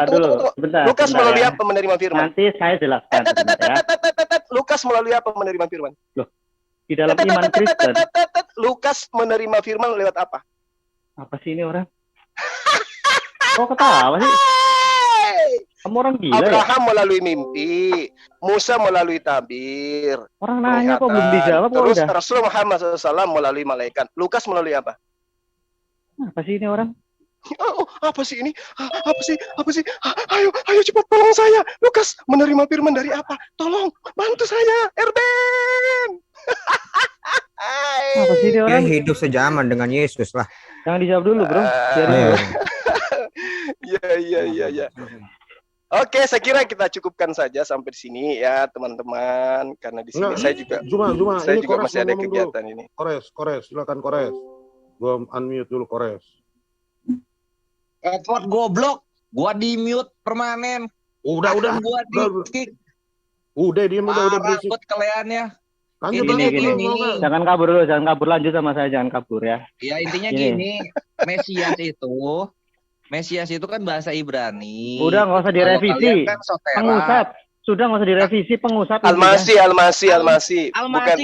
Speaker 1: Tunggu.
Speaker 7: Sebentar,
Speaker 1: Lukas
Speaker 7: sebentar
Speaker 1: melalui
Speaker 7: ya.
Speaker 1: apa menerima firman?
Speaker 7: Nanti saya jelaskan sebentar ya.
Speaker 1: Lukas melalui apa menerima firman?
Speaker 7: Di dalam iman Kristen,
Speaker 1: Lukas menerima firman lewat apa?
Speaker 7: apa sih ini orang? Kok ketawa sih? Kamu orang gila ya?
Speaker 1: Abraham melalui mimpi, Musa melalui tabir,
Speaker 7: Orang nanya kok belum dijawab kok
Speaker 1: terus
Speaker 7: udah.
Speaker 1: Rasul Muhammad SAW melalui malaikat. Lukas melalui apa?
Speaker 7: Apa sih ini orang?
Speaker 1: Apa sih ini? Apa sih? Ayo cepat tolong saya. Lukas menerima firman dari apa? Tolong bantu saya, Erben.
Speaker 7: Apa sih ini
Speaker 5: Dia
Speaker 7: orang?
Speaker 5: hidup sejaman dengan Yesus lah.
Speaker 7: Jangan dijawab dulu, bro. Biarin
Speaker 5: Iya.
Speaker 7: dulu.
Speaker 1: Ya. Oke, saya kira kita cukupkan saja sampai di sini ya, teman-teman. Karena di sini
Speaker 2: Nggak,
Speaker 1: saya juga
Speaker 2: Juma,
Speaker 1: saya
Speaker 2: ini
Speaker 1: juga
Speaker 2: Kores
Speaker 1: masih ada
Speaker 2: mau ngomong
Speaker 1: kegiatan ini.
Speaker 2: Kores, silakan Kores. Gua unmute dulu Kores.
Speaker 8: Edward goblok, gua di mute permanen.
Speaker 2: Udah,
Speaker 8: Gua di kick.
Speaker 2: udah diem udah
Speaker 8: Parah
Speaker 2: berisik.
Speaker 8: buat kaliannya.
Speaker 2: Lanjut
Speaker 8: Gini,
Speaker 2: lanjut
Speaker 8: gini.
Speaker 2: lu, Bang.
Speaker 7: Jangan kabur dulu, jangan kabur, lanjut sama saya, jangan kabur ya.
Speaker 8: Ya intinya
Speaker 7: Gini.
Speaker 8: gini, Mesias itu kan bahasa Ibrani.
Speaker 7: Udah nggak usah
Speaker 8: Kalau
Speaker 7: direvisi.
Speaker 8: kalian kan sotera.
Speaker 7: Pengusap, sudah nggak usah direvisi, pengusap.
Speaker 1: Almasih.
Speaker 8: Almasih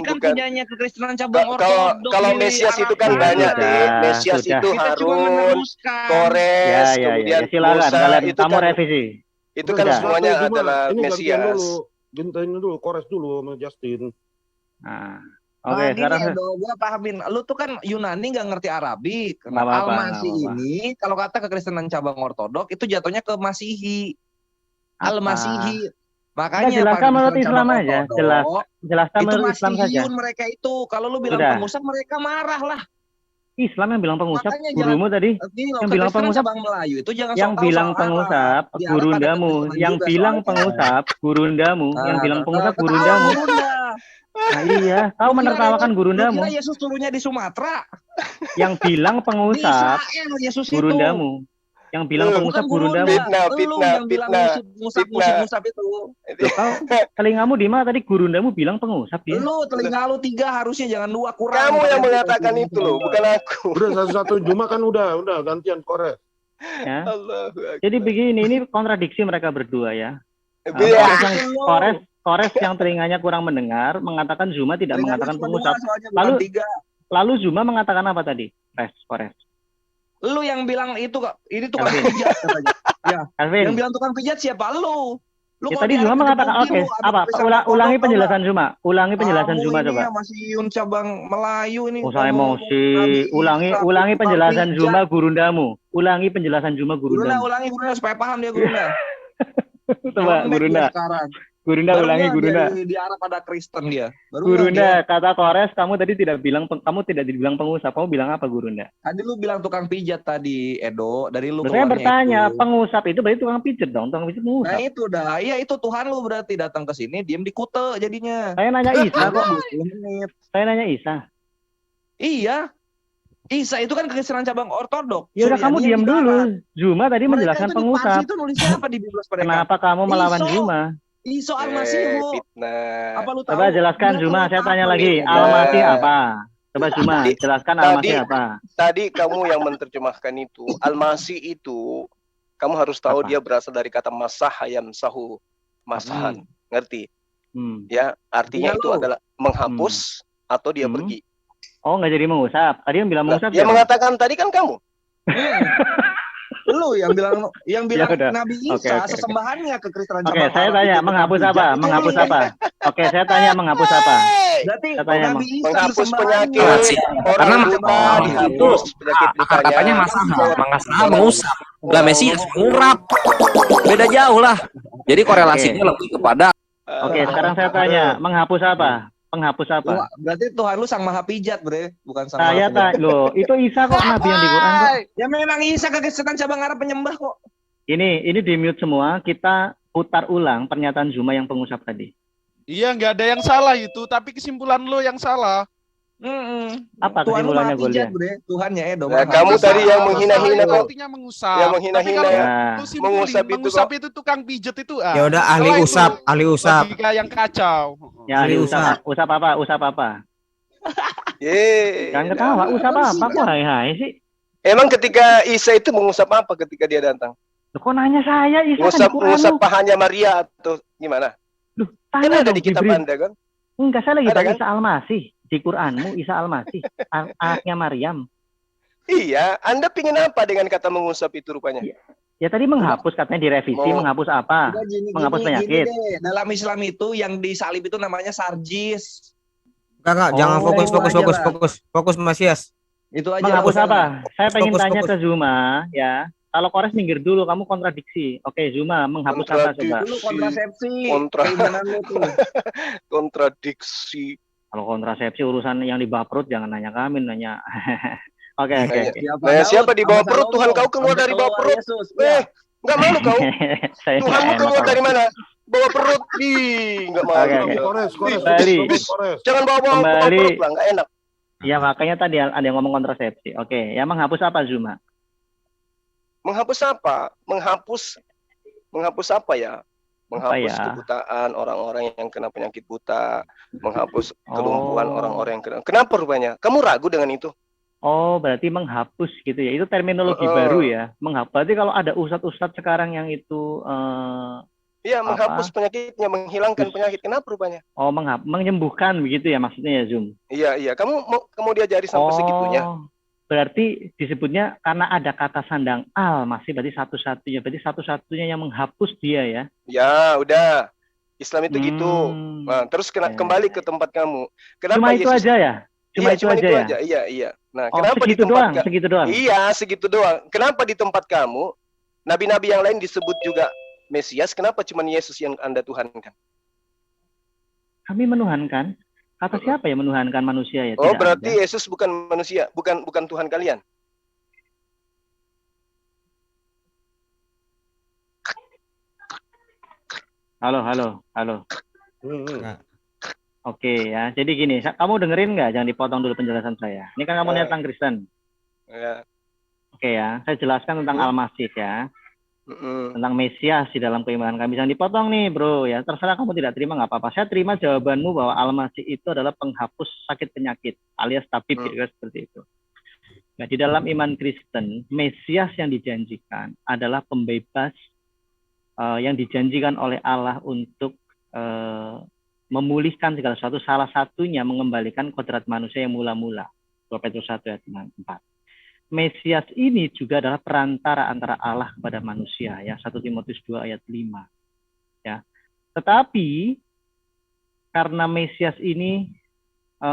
Speaker 1: Bukan.
Speaker 8: punyanya kekristenan cabang
Speaker 1: Kalau
Speaker 8: ortodok.
Speaker 1: Mesias itu kan
Speaker 7: Sudah,
Speaker 1: banyak deh. Mesias
Speaker 7: sudah.
Speaker 1: itu
Speaker 8: Kita cuma
Speaker 1: Harun,
Speaker 8: meneruskan.
Speaker 1: Kores,
Speaker 7: Ya,
Speaker 1: kemudian
Speaker 7: silakan
Speaker 1: Musa.
Speaker 7: kalian,
Speaker 1: Itu
Speaker 7: kamu
Speaker 1: kan
Speaker 7: revisi.
Speaker 1: itu kan
Speaker 7: Udah.
Speaker 1: semuanya
Speaker 2: Juma,
Speaker 1: adalah
Speaker 2: ini gantian
Speaker 1: Mesias.
Speaker 2: dulu. Gintain dulu, Kores dulu sama Justin.
Speaker 7: Nah,
Speaker 8: Nah,
Speaker 7: oke,
Speaker 8: gini
Speaker 7: sekarang
Speaker 8: Edo, gua pahamin. Lu tuh kan Yunani nggak ngerti Arabik.
Speaker 7: Nggak
Speaker 8: Nah,
Speaker 7: apa-apa,
Speaker 8: Al-Masih
Speaker 7: nggak apa-apa.
Speaker 8: ini kalau kata kekristenan cabang ortodok itu jatuhnya ke Masihi. Al-Masihi. Makanya
Speaker 7: jelaskan
Speaker 8: para
Speaker 7: menurut
Speaker 8: Kristen
Speaker 7: Islam
Speaker 8: cabang
Speaker 7: aja,
Speaker 8: ortodok
Speaker 7: jelaskan
Speaker 8: itu
Speaker 7: menurut Islam saja.
Speaker 8: Masihiyun mereka itu. Kalau lu bilang
Speaker 7: Sudah.
Speaker 8: pengusap mereka marah lah.
Speaker 7: Islam yang bilang pengusap,
Speaker 8: Makanya
Speaker 7: gurumu tadi
Speaker 8: Gini loh,
Speaker 7: yang bilang
Speaker 8: kekristenan
Speaker 7: pengusap,
Speaker 8: cabang Melayu itu jangan
Speaker 7: yang
Speaker 8: sok tahu
Speaker 7: bilang
Speaker 8: soal Arab.
Speaker 7: pengusap,
Speaker 8: Di Arab ada
Speaker 7: gurundamu,
Speaker 8: kekristenan
Speaker 7: yang
Speaker 8: juga
Speaker 7: bilang
Speaker 8: soalnya.
Speaker 7: pengusap, gurundamu, yang bilang pengusap,
Speaker 8: Ketawa
Speaker 7: gurundamu.
Speaker 8: Gurunda.
Speaker 7: Nah iya, kau
Speaker 8: Lu kira
Speaker 7: menertawakan
Speaker 8: Lu
Speaker 7: gurundamu.
Speaker 8: kira Yesus turunnya di Sumatera?
Speaker 7: Yang bilang
Speaker 8: Di
Speaker 7: pengusap,
Speaker 8: Israel Yesus itu.
Speaker 7: gurundamu. Yang bilang pengusap,
Speaker 8: Bukan
Speaker 7: gurundamu.
Speaker 8: Gurunda. Lu
Speaker 1: Fitnah,
Speaker 8: yang bilang
Speaker 1: fitnah.
Speaker 8: ngusap itu.
Speaker 7: Loh, kau telingamu di mana tadi gurundamu bilang pengusap dia?
Speaker 8: Lu telinga lu 3 harusnya, jangan 2 kurang.
Speaker 1: Kamu yang
Speaker 8: Kalian
Speaker 1: mengatakan
Speaker 8: tuh.
Speaker 1: itu loh, bukan aku.
Speaker 2: Udah satu-satu Juma kan udah gantian Kores.
Speaker 7: Ya.
Speaker 1: Allahu Akbar.
Speaker 7: Jadi begini, ini kontradiksi mereka berdua ya.
Speaker 1: Iya.
Speaker 7: Kores yang telinganya kurang mendengar mengatakan Zuma tidak
Speaker 8: Telinga
Speaker 7: mengatakan
Speaker 8: lu cuma
Speaker 7: pengusap.
Speaker 8: 2 soalnya, bukan
Speaker 7: Lalu
Speaker 8: 3.
Speaker 7: Lalu Zuma mengatakan apa tadi? Kores.
Speaker 8: Lu yang bilang itu kok, ini tukang
Speaker 7: Calvin.
Speaker 8: pijat katanya. Yang
Speaker 7: Calvin.
Speaker 8: bilang tukang pijat siapa lu? Lu
Speaker 7: Ya,
Speaker 8: kalau
Speaker 7: tadi
Speaker 8: di
Speaker 7: Zuma
Speaker 8: Arab
Speaker 7: mengatakan
Speaker 8: digebukin
Speaker 7: oke,
Speaker 8: lu, ada
Speaker 7: apa?
Speaker 8: tulisan
Speaker 7: Ulangi
Speaker 8: kodok, tau
Speaker 7: penjelasan
Speaker 8: nggak?
Speaker 7: Zuma. Ulangi penjelasan
Speaker 8: Kamu
Speaker 7: Zuma
Speaker 8: ini
Speaker 7: coba.
Speaker 8: ya masih Yun cabang Melayu ini.
Speaker 7: Oh, saya
Speaker 8: ngomong
Speaker 7: emosi.
Speaker 8: Nabi
Speaker 7: Ulangi
Speaker 8: Isa,
Speaker 7: ulangi
Speaker 8: tukang
Speaker 7: penjelasan
Speaker 8: pijat.
Speaker 7: Zuma gurundamu. Ulangi penjelasan Zuma
Speaker 8: Gurunda,
Speaker 7: gurundamu.
Speaker 8: ulangi Gurunda supaya paham dia Gurunda.
Speaker 7: Coba
Speaker 8: Lembek dia
Speaker 7: Gurunda.
Speaker 8: sekarang.
Speaker 7: Gurunda
Speaker 8: Baru
Speaker 7: ulangi
Speaker 8: dia
Speaker 7: Gurunda.
Speaker 8: di Arab ada Kristen dia. Baru
Speaker 7: Gurunda, kata Kores kamu tadi kamu tidak dibilang pengusap. Kamu bilang apa Gurunda?
Speaker 8: Tadi lu bilang tukang pijat tadi, Edo. Dari lu
Speaker 7: Saya
Speaker 8: keluarnya
Speaker 7: bertanya,
Speaker 8: itu.
Speaker 7: pengusap itu berarti tukang pijet dong, tukang pijet
Speaker 8: Nah
Speaker 7: pengusap.
Speaker 8: itu dah, iya itu Tuhan lu berarti datang ke sini, diem di kute jadinya.
Speaker 7: Saya nanya Isa kok.
Speaker 8: 20 menit.
Speaker 7: Saya nanya Isa.
Speaker 8: Iya. Isa itu kan kekristenan cabang ortodok.
Speaker 7: Ya udah kamu
Speaker 8: Suryani
Speaker 7: diam
Speaker 8: di barat.
Speaker 7: dulu. Zuma tadi
Speaker 8: Mereka
Speaker 7: menjelaskan
Speaker 8: itu di
Speaker 7: pengusap.
Speaker 8: Parsi itu nulisnya apa di Biblos mereka?
Speaker 7: Kenapa kamu melawan
Speaker 8: Iso.
Speaker 7: Zuma?
Speaker 8: Iso Al-Masihu.
Speaker 1: Fitnah.
Speaker 8: Apa lu tahu?
Speaker 7: Coba jelaskan
Speaker 8: Dia
Speaker 7: Zuma,
Speaker 8: punya
Speaker 7: saya tanya
Speaker 8: apa
Speaker 7: lagi.
Speaker 8: itu?
Speaker 7: Al-Masih apa? Coba Zuma,
Speaker 1: Tadi-
Speaker 7: jelaskan
Speaker 1: tadi-
Speaker 7: Al-Masih apa?
Speaker 1: Tadi kamu yang menerjemahkan itu. Al-Masih itu, kamu harus tahu
Speaker 7: Apa?
Speaker 1: dia berasal dari kata masah ayam sahu. Masahan. Ngerti? Ya, artinya
Speaker 8: Iya,
Speaker 1: itu
Speaker 8: lu.
Speaker 1: adalah menghapus atau dia
Speaker 7: Hmm.
Speaker 1: pergi.
Speaker 7: Oh, nggak jadi mengusap. Tadi yang bilang
Speaker 1: Lah,
Speaker 7: mengusap
Speaker 1: yang
Speaker 7: siapa?
Speaker 1: mengatakan tadi kan kamu.
Speaker 8: Lu yang bilang
Speaker 7: Ya udah.
Speaker 8: Nabi
Speaker 7: Oke,
Speaker 8: Isa
Speaker 7: oke.
Speaker 8: sesembahannya kekristenan
Speaker 7: Oke,
Speaker 8: cabang
Speaker 7: saya
Speaker 8: Arab
Speaker 7: tanya
Speaker 8: itu
Speaker 7: menghapus
Speaker 8: tukang
Speaker 7: apa?
Speaker 8: pijat. Itu
Speaker 7: Menghapus
Speaker 8: lu.
Speaker 7: apa? Oke, saya tanya menghapus apa?
Speaker 8: Berarti
Speaker 7: Katanya
Speaker 8: Nabi Isa
Speaker 1: menghapus
Speaker 8: sesembahannya.
Speaker 1: penyakit.
Speaker 9: Karena
Speaker 1: Orang lupa dihapus penyakit lukanya.
Speaker 9: katanya masalah mengusap. Lah Mesias mengurap. Beda jauh lah. Jadi korelasinya lebih kepada
Speaker 7: Oke, sekarang saya tanya, menghapus apa? Menghapus apa?
Speaker 8: Wah, berarti Tuhan lu sang maha pijat, Bre, bukan sang
Speaker 7: Saya
Speaker 8: maha
Speaker 7: tanya, loh, itu Isa kok nabi yang di Quran kok?
Speaker 8: Ya memang Isa kekristenan cabang Arab penyembah kok.
Speaker 7: Ini di mute semua, kita putar ulang pernyataan Zuma yang pengusap tadi.
Speaker 10: Iya, nggak ada yang salah itu, tapi kesimpulan lo yang salah.
Speaker 7: Apa
Speaker 8: Tuhan lu maha
Speaker 7: kesimpulannya
Speaker 8: pijat,
Speaker 7: Golden?
Speaker 8: Bre. Tuhannya Edo.
Speaker 1: Nah,
Speaker 8: maha
Speaker 1: kamu
Speaker 8: pijat.
Speaker 1: tadi yang
Speaker 10: Salah,
Speaker 1: menghina-hina
Speaker 10: itu
Speaker 1: kok.
Speaker 10: artinya mengusap.
Speaker 1: Yang
Speaker 10: Tapi
Speaker 1: menghina-hina
Speaker 10: kalau
Speaker 1: ya.
Speaker 10: lu simpulin,
Speaker 1: Mengusap itu
Speaker 10: mengusap
Speaker 1: kok.
Speaker 10: itu tukang pijet itu.
Speaker 5: Ya udah ahli
Speaker 10: Kalau itu
Speaker 5: usap, ahli usap.
Speaker 10: logika yang kacau.
Speaker 7: Ya,
Speaker 5: Ahli
Speaker 7: usap apa? Usap apa?
Speaker 1: Yeay.
Speaker 7: Jangan ketawa, usap apa? Kok hai sih?
Speaker 1: Emang ketika Isa itu mengusap apa ketika dia datang?
Speaker 7: Loh, kok nanya saya? Isa kan di
Speaker 1: Ngusap
Speaker 7: Quran
Speaker 1: ngusap
Speaker 7: lu.
Speaker 1: pahanya Maria atau gimana?
Speaker 7: Loh,
Speaker 1: Kan
Speaker 7: tanya
Speaker 1: ada
Speaker 7: dong
Speaker 1: di kitab
Speaker 7: Jibril.
Speaker 1: Anda kan?
Speaker 7: Enggak, saya lagi
Speaker 1: Ada
Speaker 7: bahas
Speaker 1: kan?
Speaker 7: Isa Al-Masih. Di Quranmu, Isa Al-Masih. Anaknya Maryam.
Speaker 1: Iya, Anda pingin apa dengan kata mengusap itu rupanya?
Speaker 7: Ya tadi menghapus, katanya direvisi.
Speaker 1: Mau-
Speaker 7: Menghapus apa?
Speaker 8: Udah, gini,
Speaker 7: Menghapus penyakit.
Speaker 8: deh. Dalam Islam itu yang disalib itu namanya sarjis.
Speaker 5: Enggak, jangan
Speaker 7: Oh,
Speaker 5: fokus,
Speaker 8: itu
Speaker 5: fokus,
Speaker 8: aja
Speaker 5: fokus,
Speaker 8: lah.
Speaker 5: fokus, fokus Mesias.
Speaker 8: Itu aja.
Speaker 7: Menghapus
Speaker 8: lah.
Speaker 7: apa? Saya pengen
Speaker 5: Fokus,
Speaker 7: tanya
Speaker 5: fokus.
Speaker 7: ke Zuma, ya. Kalau Kores minggir dulu, kamu kontradiksi. Oke, Zuma, menghapus apa coba?
Speaker 8: Itu lu kontrasepsi.
Speaker 1: Kontra-
Speaker 8: Keimanan lu tuh.
Speaker 1: Kontradiksi.
Speaker 7: Kalau kontrasepsi urusan yang di bawah perut jangan nanya kami, nanya. Oke.
Speaker 1: Nah, siapa di bawah perut? Tuhan kau keluar dari bawah perut. Nggak malu kau?
Speaker 7: Saya
Speaker 1: Tuhanmu
Speaker 7: enak
Speaker 1: keluar
Speaker 7: kalau-
Speaker 1: dari mana? Bawah perut. Ih, nggak malu.
Speaker 7: Oke,
Speaker 1: dia.
Speaker 7: oke.
Speaker 2: Kores.
Speaker 7: Kembali.
Speaker 1: Jangan bawa-bawa bawah
Speaker 7: Kembali.
Speaker 1: perut lah, nggak enak.
Speaker 7: Ya makanya tadi ada yang ngomong kontrasepsi. Oke, ya menghapus apa Zuma?
Speaker 1: Menghapus apa? Menghapus apa ya? Menghapus
Speaker 7: ya?
Speaker 1: kebutaan orang-orang yang kena penyakit buta, menghapus kelumpuhan
Speaker 7: Oh.
Speaker 1: orang-orang yang kena. Kenapa rupanya? Kamu ragu dengan itu?
Speaker 7: Oh, berarti menghapus gitu ya. Itu terminologi baru ya. Menghapus. Berarti kalau ada ustadz-ustadz sekarang yang itu
Speaker 1: Iya,
Speaker 7: Apa?
Speaker 1: menghapus penyakitnya, menghilangkan penyakit. Kenapa rupanya?
Speaker 7: menyembuhkan begitu ya maksudnya ya Zoom.
Speaker 1: Iya. Kamu diajari sampai segitunya.
Speaker 7: Berarti disebutnya karena ada kata sandang al masih berarti satu-satunya yang menghapus dia ya.
Speaker 1: Ya, udah. Islam itu gitu. Nah, terus kembali ke tempat kamu. Kenapa
Speaker 7: Cuma itu
Speaker 1: Yesus?
Speaker 7: aja ya? Cuma
Speaker 1: Iya,
Speaker 7: itu
Speaker 1: cuma
Speaker 7: aja
Speaker 1: itu
Speaker 7: ya?
Speaker 1: aja. Iya, iya. Nah,
Speaker 7: Oh,
Speaker 1: kenapa di
Speaker 7: segitu
Speaker 1: tempat
Speaker 7: doang, segitu doang.
Speaker 1: Iya, segitu doang. Kenapa di tempat kamu nabi-nabi yang lain disebut juga Mesias? Kenapa cuma Yesus yang Anda tuhankan?
Speaker 7: Kami menuhankan. Kata siapa yang menuhankan manusia ya?
Speaker 1: Oh,
Speaker 7: Tidak
Speaker 1: berarti
Speaker 7: ada.
Speaker 1: Yesus bukan manusia, bukan Tuhan kalian.
Speaker 7: Halo.
Speaker 5: Nggak.
Speaker 7: Oke ya, jadi gini, kamu dengerin nggak? Jangan dipotong dulu penjelasan saya. Ini kan kamu niat tentang Kristen.
Speaker 1: Ya.
Speaker 7: Oke ya, saya jelaskan tentang Al-Masih ya. Tentang Mesias di dalam keimanan kami. Jangan dipotong nih bro ya, terserah kamu tidak terima nggak apa-apa. Saya terima jawabanmu bahwa Al-Masih itu adalah penghapus sakit penyakit alias tabib kira-kira seperti itu. Nah, di dalam iman Kristen, Mesias yang dijanjikan adalah pembebas yang dijanjikan oleh Allah untuk memulihkan segala sesuatu, salah satunya mengembalikan kodrat manusia yang mula-mula. 2 Petrus 1 ayat 4. Mesias ini juga adalah perantara antara Allah kepada manusia ya, 1 Timotius 2 ayat 5. Ya. Tetapi karena Mesias ini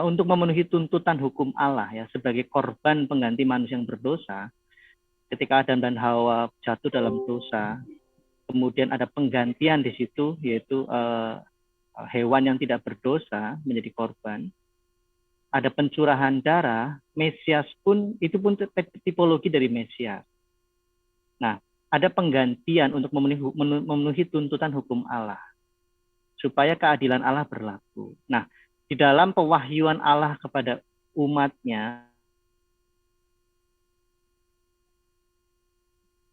Speaker 7: untuk memenuhi tuntutan hukum Allah ya, sebagai korban pengganti manusia yang berdosa, ketika Adam dan Hawa jatuh dalam dosa, kemudian ada penggantian di situ, yaitu hewan yang tidak berdosa menjadi korban. Ada pencurahan darah, Mesias pun, itu pun tipologi dari Mesias. Nah, ada penggantian untuk memenuhi tuntutan hukum Allah, supaya keadilan Allah berlaku. Nah, di dalam pewahyuan Allah kepada umatnya,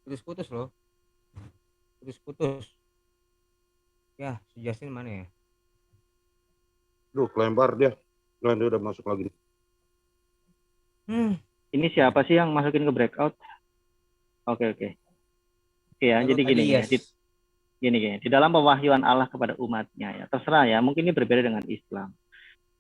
Speaker 5: Putus-putus loh. Putus-putus. Ya, si Justin mana ya?
Speaker 2: Duh, kelempar dia. Nah, dia udah masuk lagi.
Speaker 7: Ini siapa sih yang masukin ke breakout? Oke ya, jadi gini ya. Gini. Di dalam pewahyuan Allah kepada umatnya ya, terserah ya, mungkin ini berbeda dengan Islam.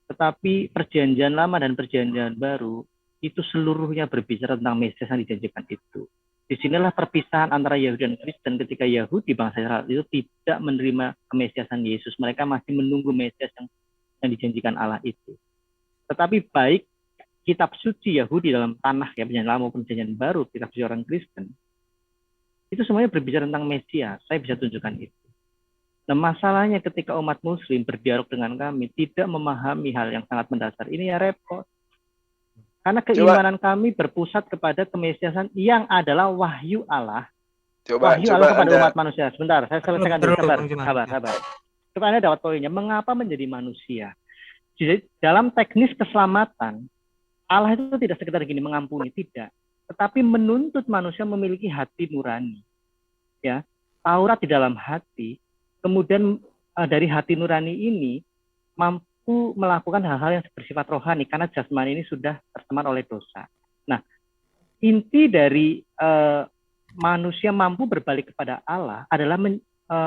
Speaker 7: Tetapi perjanjian lama dan perjanjian baru itu seluruhnya berbicara tentang Mesias yang dijanjikan itu. Disinilah perpisahan antara Yahudi dan Kristen ketika Yahudi bangsa Israel itu tidak menerima kemesiasan Yesus. Mereka masih menunggu Mesias yang dijanjikan Allah itu. Tetapi baik kitab suci Yahudi dalam tanah ya, perjanjian lama maupun perjanjian baru, kitab suci orang Kristen, itu semuanya berbicara tentang Mesias. Saya bisa tunjukkan itu. Nah, masalahnya ketika umat muslim berdialog dengan kami tidak memahami hal yang sangat mendasar, ini ya repot. Karena keimanan kami berpusat kepada kemesiasan yang adalah wahyu Allah. Wahyu Allah kepada umat manusia. Sebentar, saya selesaikan dulu. Sabar. Supaya Anda dapat poinnya. Mengapa menjadi manusia? Jadi dalam teknis keselamatan, Allah itu tidak sekedar gini mengampuni, tidak. Tetapi menuntut manusia memiliki hati nurani. Ya, Taurat di dalam hati, kemudian dari hati nurani ini mampu melakukan hal-hal yang bersifat rohani karena jasmani ini sudah tercemar oleh dosa. Nah, inti dari manusia mampu berbalik kepada Allah adalah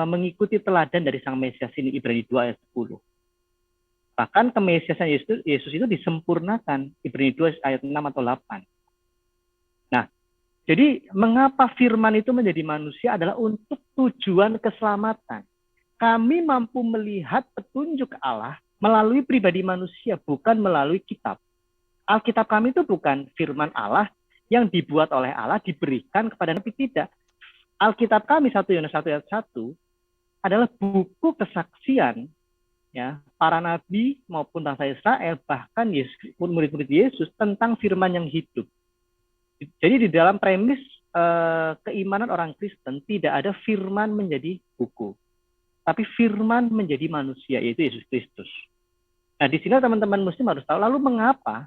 Speaker 7: mengikuti teladan dari Sang Mesias ini, Ibrani 2 ayat 10. Bahkan kemesiasan Yesus itu disempurnakan, Ibrani 2 ayat 6 atau 8. Nah, jadi mengapa firman itu menjadi manusia adalah untuk tujuan keselamatan. Kami mampu melihat petunjuk Allah melalui pribadi manusia, bukan melalui kitab. Alkitab kami itu bukan firman Allah yang dibuat oleh Allah, diberikan kepada Nabi, tidak. Alkitab kami 1 Yohanes 1 ayat 1 adalah buku kesaksian ya para nabi maupun bangsa Israel, bahkan murid-murid Yesus tentang firman yang hidup. Jadi di dalam premis keimanan orang Kristen tidak ada firman menjadi buku, tapi firman menjadi manusia, yaitu Yesus Kristus. Nah, di sini teman-teman muslim harus tahu, lalu mengapa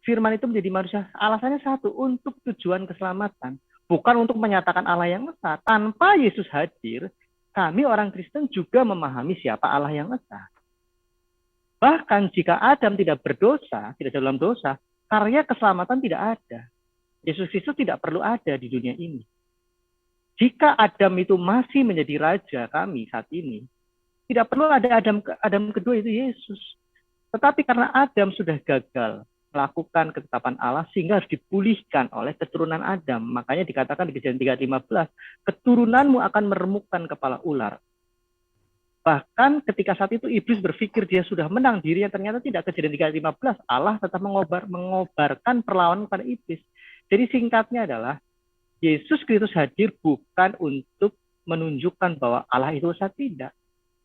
Speaker 7: firman itu menjadi manusia? Alasannya satu, untuk tujuan keselamatan, bukan untuk menyatakan Allah yang esa. Tanpa Yesus hadir, kami orang Kristen juga memahami siapa Allah yang esa. Bahkan jika Adam tidak berdosa, tidak dalam dosa, karya keselamatan tidak ada. Yesus Kristus tidak perlu ada di dunia ini. Jika Adam itu masih menjadi raja kami saat ini, tidak perlu ada Adam kedua, itu Yesus. Tetapi karena Adam sudah gagal melakukan ketetapan Allah, sehingga harus dipulihkan oleh keturunan Adam. Makanya dikatakan di Kejadian 3:15, keturunanmu akan meremukkan kepala ular. Bahkan ketika saat itu iblis berpikir dia sudah menang dirinya, ternyata tidak. Kejadian 3:15 Allah tetap mengobarkan perlawanan pada iblis. Jadi singkatnya adalah Yesus Kristus hadir bukan untuk menunjukkan bahwa Allah itu esa, tidak.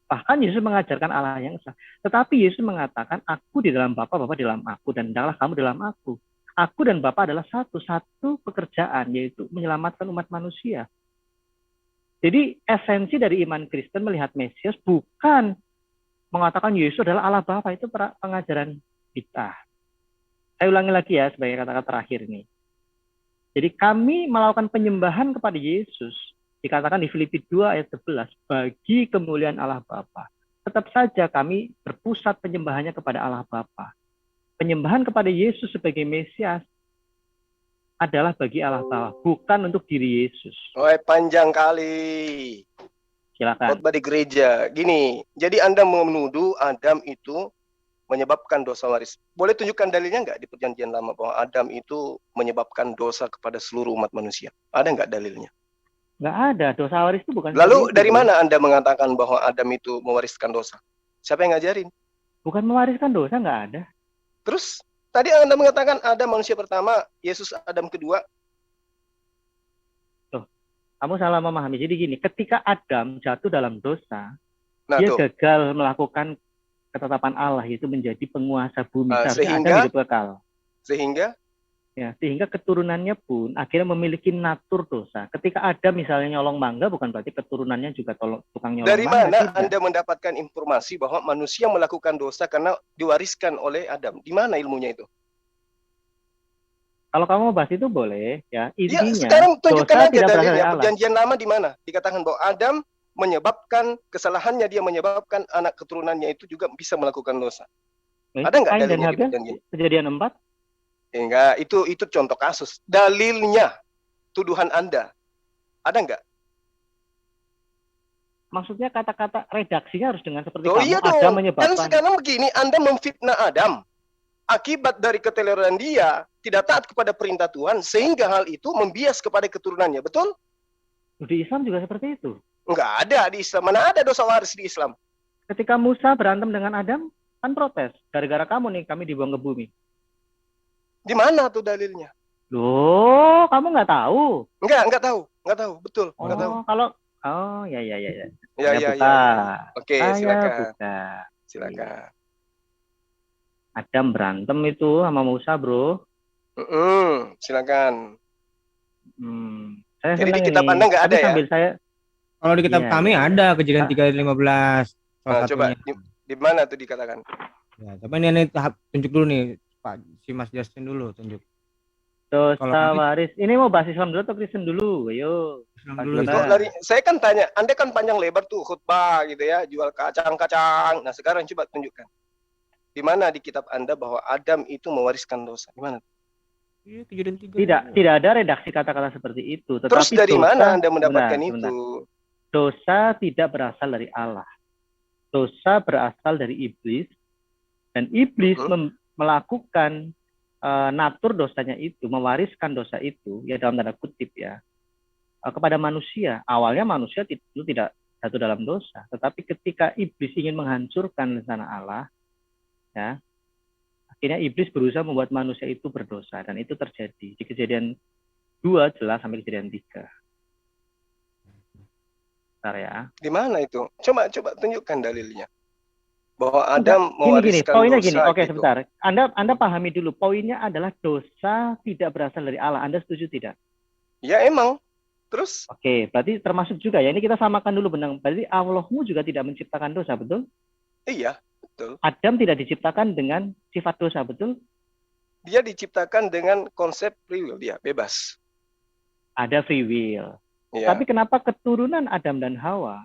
Speaker 7: Bahkan Yesus mengajarkan Allah yang esa. Tetapi Yesus mengatakan, aku di dalam Bapa, Bapa di dalam aku, dan hendaklah kamu dalam aku. Aku dan Bapa adalah satu pekerjaan, yaitu menyelamatkan umat manusia. Jadi esensi dari iman Kristen melihat Mesias bukan mengatakan Yesus adalah Allah Bapa, itu pengajaran kita. Saya ulangi lagi ya sebagai kata-kata terakhir ini. Jadi kami melakukan penyembahan kepada Yesus, dikatakan di Filipi 2 ayat 11, bagi kemuliaan Allah Bapa. Tetap saja kami berpusat penyembahannya kepada Allah Bapa. Penyembahan kepada Yesus sebagai Mesias adalah bagi Allah Bapa, bukan untuk diri Yesus.
Speaker 1: Panjang kali.
Speaker 7: Silakan.
Speaker 1: Khotbah di gereja. Gini, jadi Anda menuduh Adam itu menyebabkan dosa waris. Boleh tunjukkan dalilnya nggak di Perjanjian Lama bahwa Adam itu menyebabkan dosa kepada seluruh umat manusia? Ada nggak dalilnya?
Speaker 7: Nggak ada. Dosa waris itu bukan.
Speaker 1: Lalu dari mana Anda mengatakan bahwa Adam itu mewariskan dosa? Siapa yang ngajarin?
Speaker 7: Bukan mewariskan dosa, nggak ada.
Speaker 1: Terus tadi Anda mengatakan Adam manusia pertama, Yesus Adam kedua.
Speaker 7: Loh, kamu salah memahami. Jadi gini, ketika Adam jatuh dalam dosa, dia
Speaker 1: tuh
Speaker 7: gagal melakukan ketetapan Allah, itu menjadi penguasa bumi.
Speaker 1: Sehingga
Speaker 7: Adam hidup kekal. Sehingga keturunannya pun akhirnya memiliki natur dosa. Ketika Adam misalnya nyolong mangga, bukan berarti keturunannya juga tukang nyolong
Speaker 1: dari
Speaker 7: mangga.
Speaker 1: Dari mana
Speaker 7: tidak.
Speaker 1: Anda mendapatkan informasi bahwa manusia melakukan dosa karena diwariskan oleh Adam? Di mana ilmunya itu?
Speaker 7: Kalau kamu mau bahas itu boleh, ya. Intinya,
Speaker 1: sekarang tunjukkan aja dalilnya.
Speaker 7: Allah.
Speaker 1: Perjanjian Lama di mana? Dikatakan bahwa Adam menyebabkan kesalahannya, dia menyebabkan anak keturunannya itu juga bisa melakukan dosa. Ada nggak dalilnya di perjanjian?
Speaker 7: Kejadian 4?
Speaker 1: Enggak, itu contoh kasus. Dalilnya, tuduhan Anda, ada nggak?
Speaker 7: Maksudnya kata-kata redaksinya harus dengan seperti
Speaker 1: iya
Speaker 7: kamu. Adam menyebabkan.
Speaker 1: Dan sekarang begini, Anda memfitnah Adam. Akibat dari keteledoran dia, tidak taat kepada perintah Tuhan, sehingga hal itu membias kepada keturunannya, betul?
Speaker 7: Di Islam juga seperti itu.
Speaker 1: Enggak ada di Islam. Mana ada dosa waris di Islam?
Speaker 7: Ketika Musa berantem dengan Adam, kan protes. Gara-gara kamu nih, kami dibuang ke bumi.
Speaker 1: Di mana tuh dalilnya?
Speaker 7: Loh, kamu nggak tahu?
Speaker 1: Enggak tahu. Nggak tahu, betul. Nggak tahu.
Speaker 7: Ya.
Speaker 1: Ya. Oke, silakan. Silakan.
Speaker 7: Adam berantem itu sama Musa, bro.
Speaker 1: Silakan.
Speaker 7: Saya
Speaker 1: jadi di kitab Anda nggak ada ya?
Speaker 5: Kalau di kitab kami ada Kejadian 3:15.
Speaker 1: Coba di mana tuh dikatakan?
Speaker 5: Ya, tapi ini tunjuk dulu nih, Pak, si Mas Justin dulu tunjuk.
Speaker 7: Dosa waris. Ini mau bahas Islam dulu atau Kristen dulu? Ayo.
Speaker 1: Saya kan tanya, Anda kan panjang lebar tuh khutbah gitu ya, jual kacang-kacang. Nah, sekarang coba tunjukkan. Di mana di kitab Anda bahwa Adam itu mewariskan dosa? Di mana?
Speaker 7: Tidak ada redaksi kata-kata seperti itu. Tetapi
Speaker 1: terus dari mana Anda mendapatkan itu?
Speaker 7: Dosa tidak berasal dari Allah. Dosa berasal dari iblis. Dan iblis melakukan natur dosanya itu, mewariskan dosa itu, ya dalam tanda kutip ya, kepada manusia. Awalnya manusia itu tidak jatuh dalam dosa. Tetapi ketika iblis ingin menghancurkan rencana Allah, ya, akhirnya iblis berusaha membuat manusia itu berdosa. Dan itu terjadi di Kejadian 2 jelas sampai Kejadian 3. Bentar ya. Di mana itu? Coba tunjukkan dalilnya. Bahwa Adam mewariskan
Speaker 1: poinnya
Speaker 7: dosa. Oke, sebentar. Anda pahami dulu. Poinnya adalah dosa tidak berasal dari Allah. Anda setuju tidak?
Speaker 1: Ya emang. Terus? Oke,
Speaker 7: berarti termasuk juga ya. Ini kita samakan dulu benang. Berarti Allahmu juga tidak menciptakan dosa, betul?
Speaker 1: Iya, betul.
Speaker 7: Adam tidak diciptakan dengan sifat dosa, betul?
Speaker 1: Dia diciptakan dengan konsep free will, dia bebas.
Speaker 7: Ada free will.
Speaker 1: Ya.
Speaker 7: Tapi kenapa keturunan Adam dan Hawa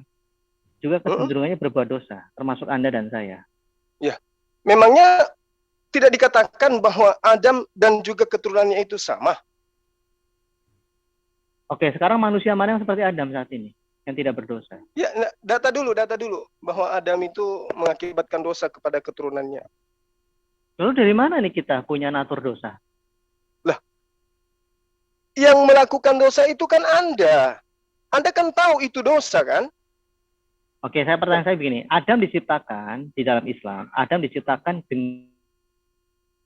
Speaker 7: juga kecenderungannya berbuat dosa, termasuk Anda dan saya?
Speaker 1: Ya, memangnya tidak dikatakan bahwa Adam dan juga keturunannya itu sama?
Speaker 7: Oke, sekarang manusia mana yang seperti Adam saat ini, yang tidak berdosa?
Speaker 1: Ya, data dulu, bahwa Adam itu mengakibatkan dosa kepada keturunannya.
Speaker 7: Lalu dari mana nih kita punya natur dosa?
Speaker 1: Lah, yang melakukan dosa itu kan Anda. Anda kan tahu itu dosa kan?
Speaker 7: Oke, pertanyaan saya begini. Adam diciptakan di dalam Islam, Adam diciptakan dengan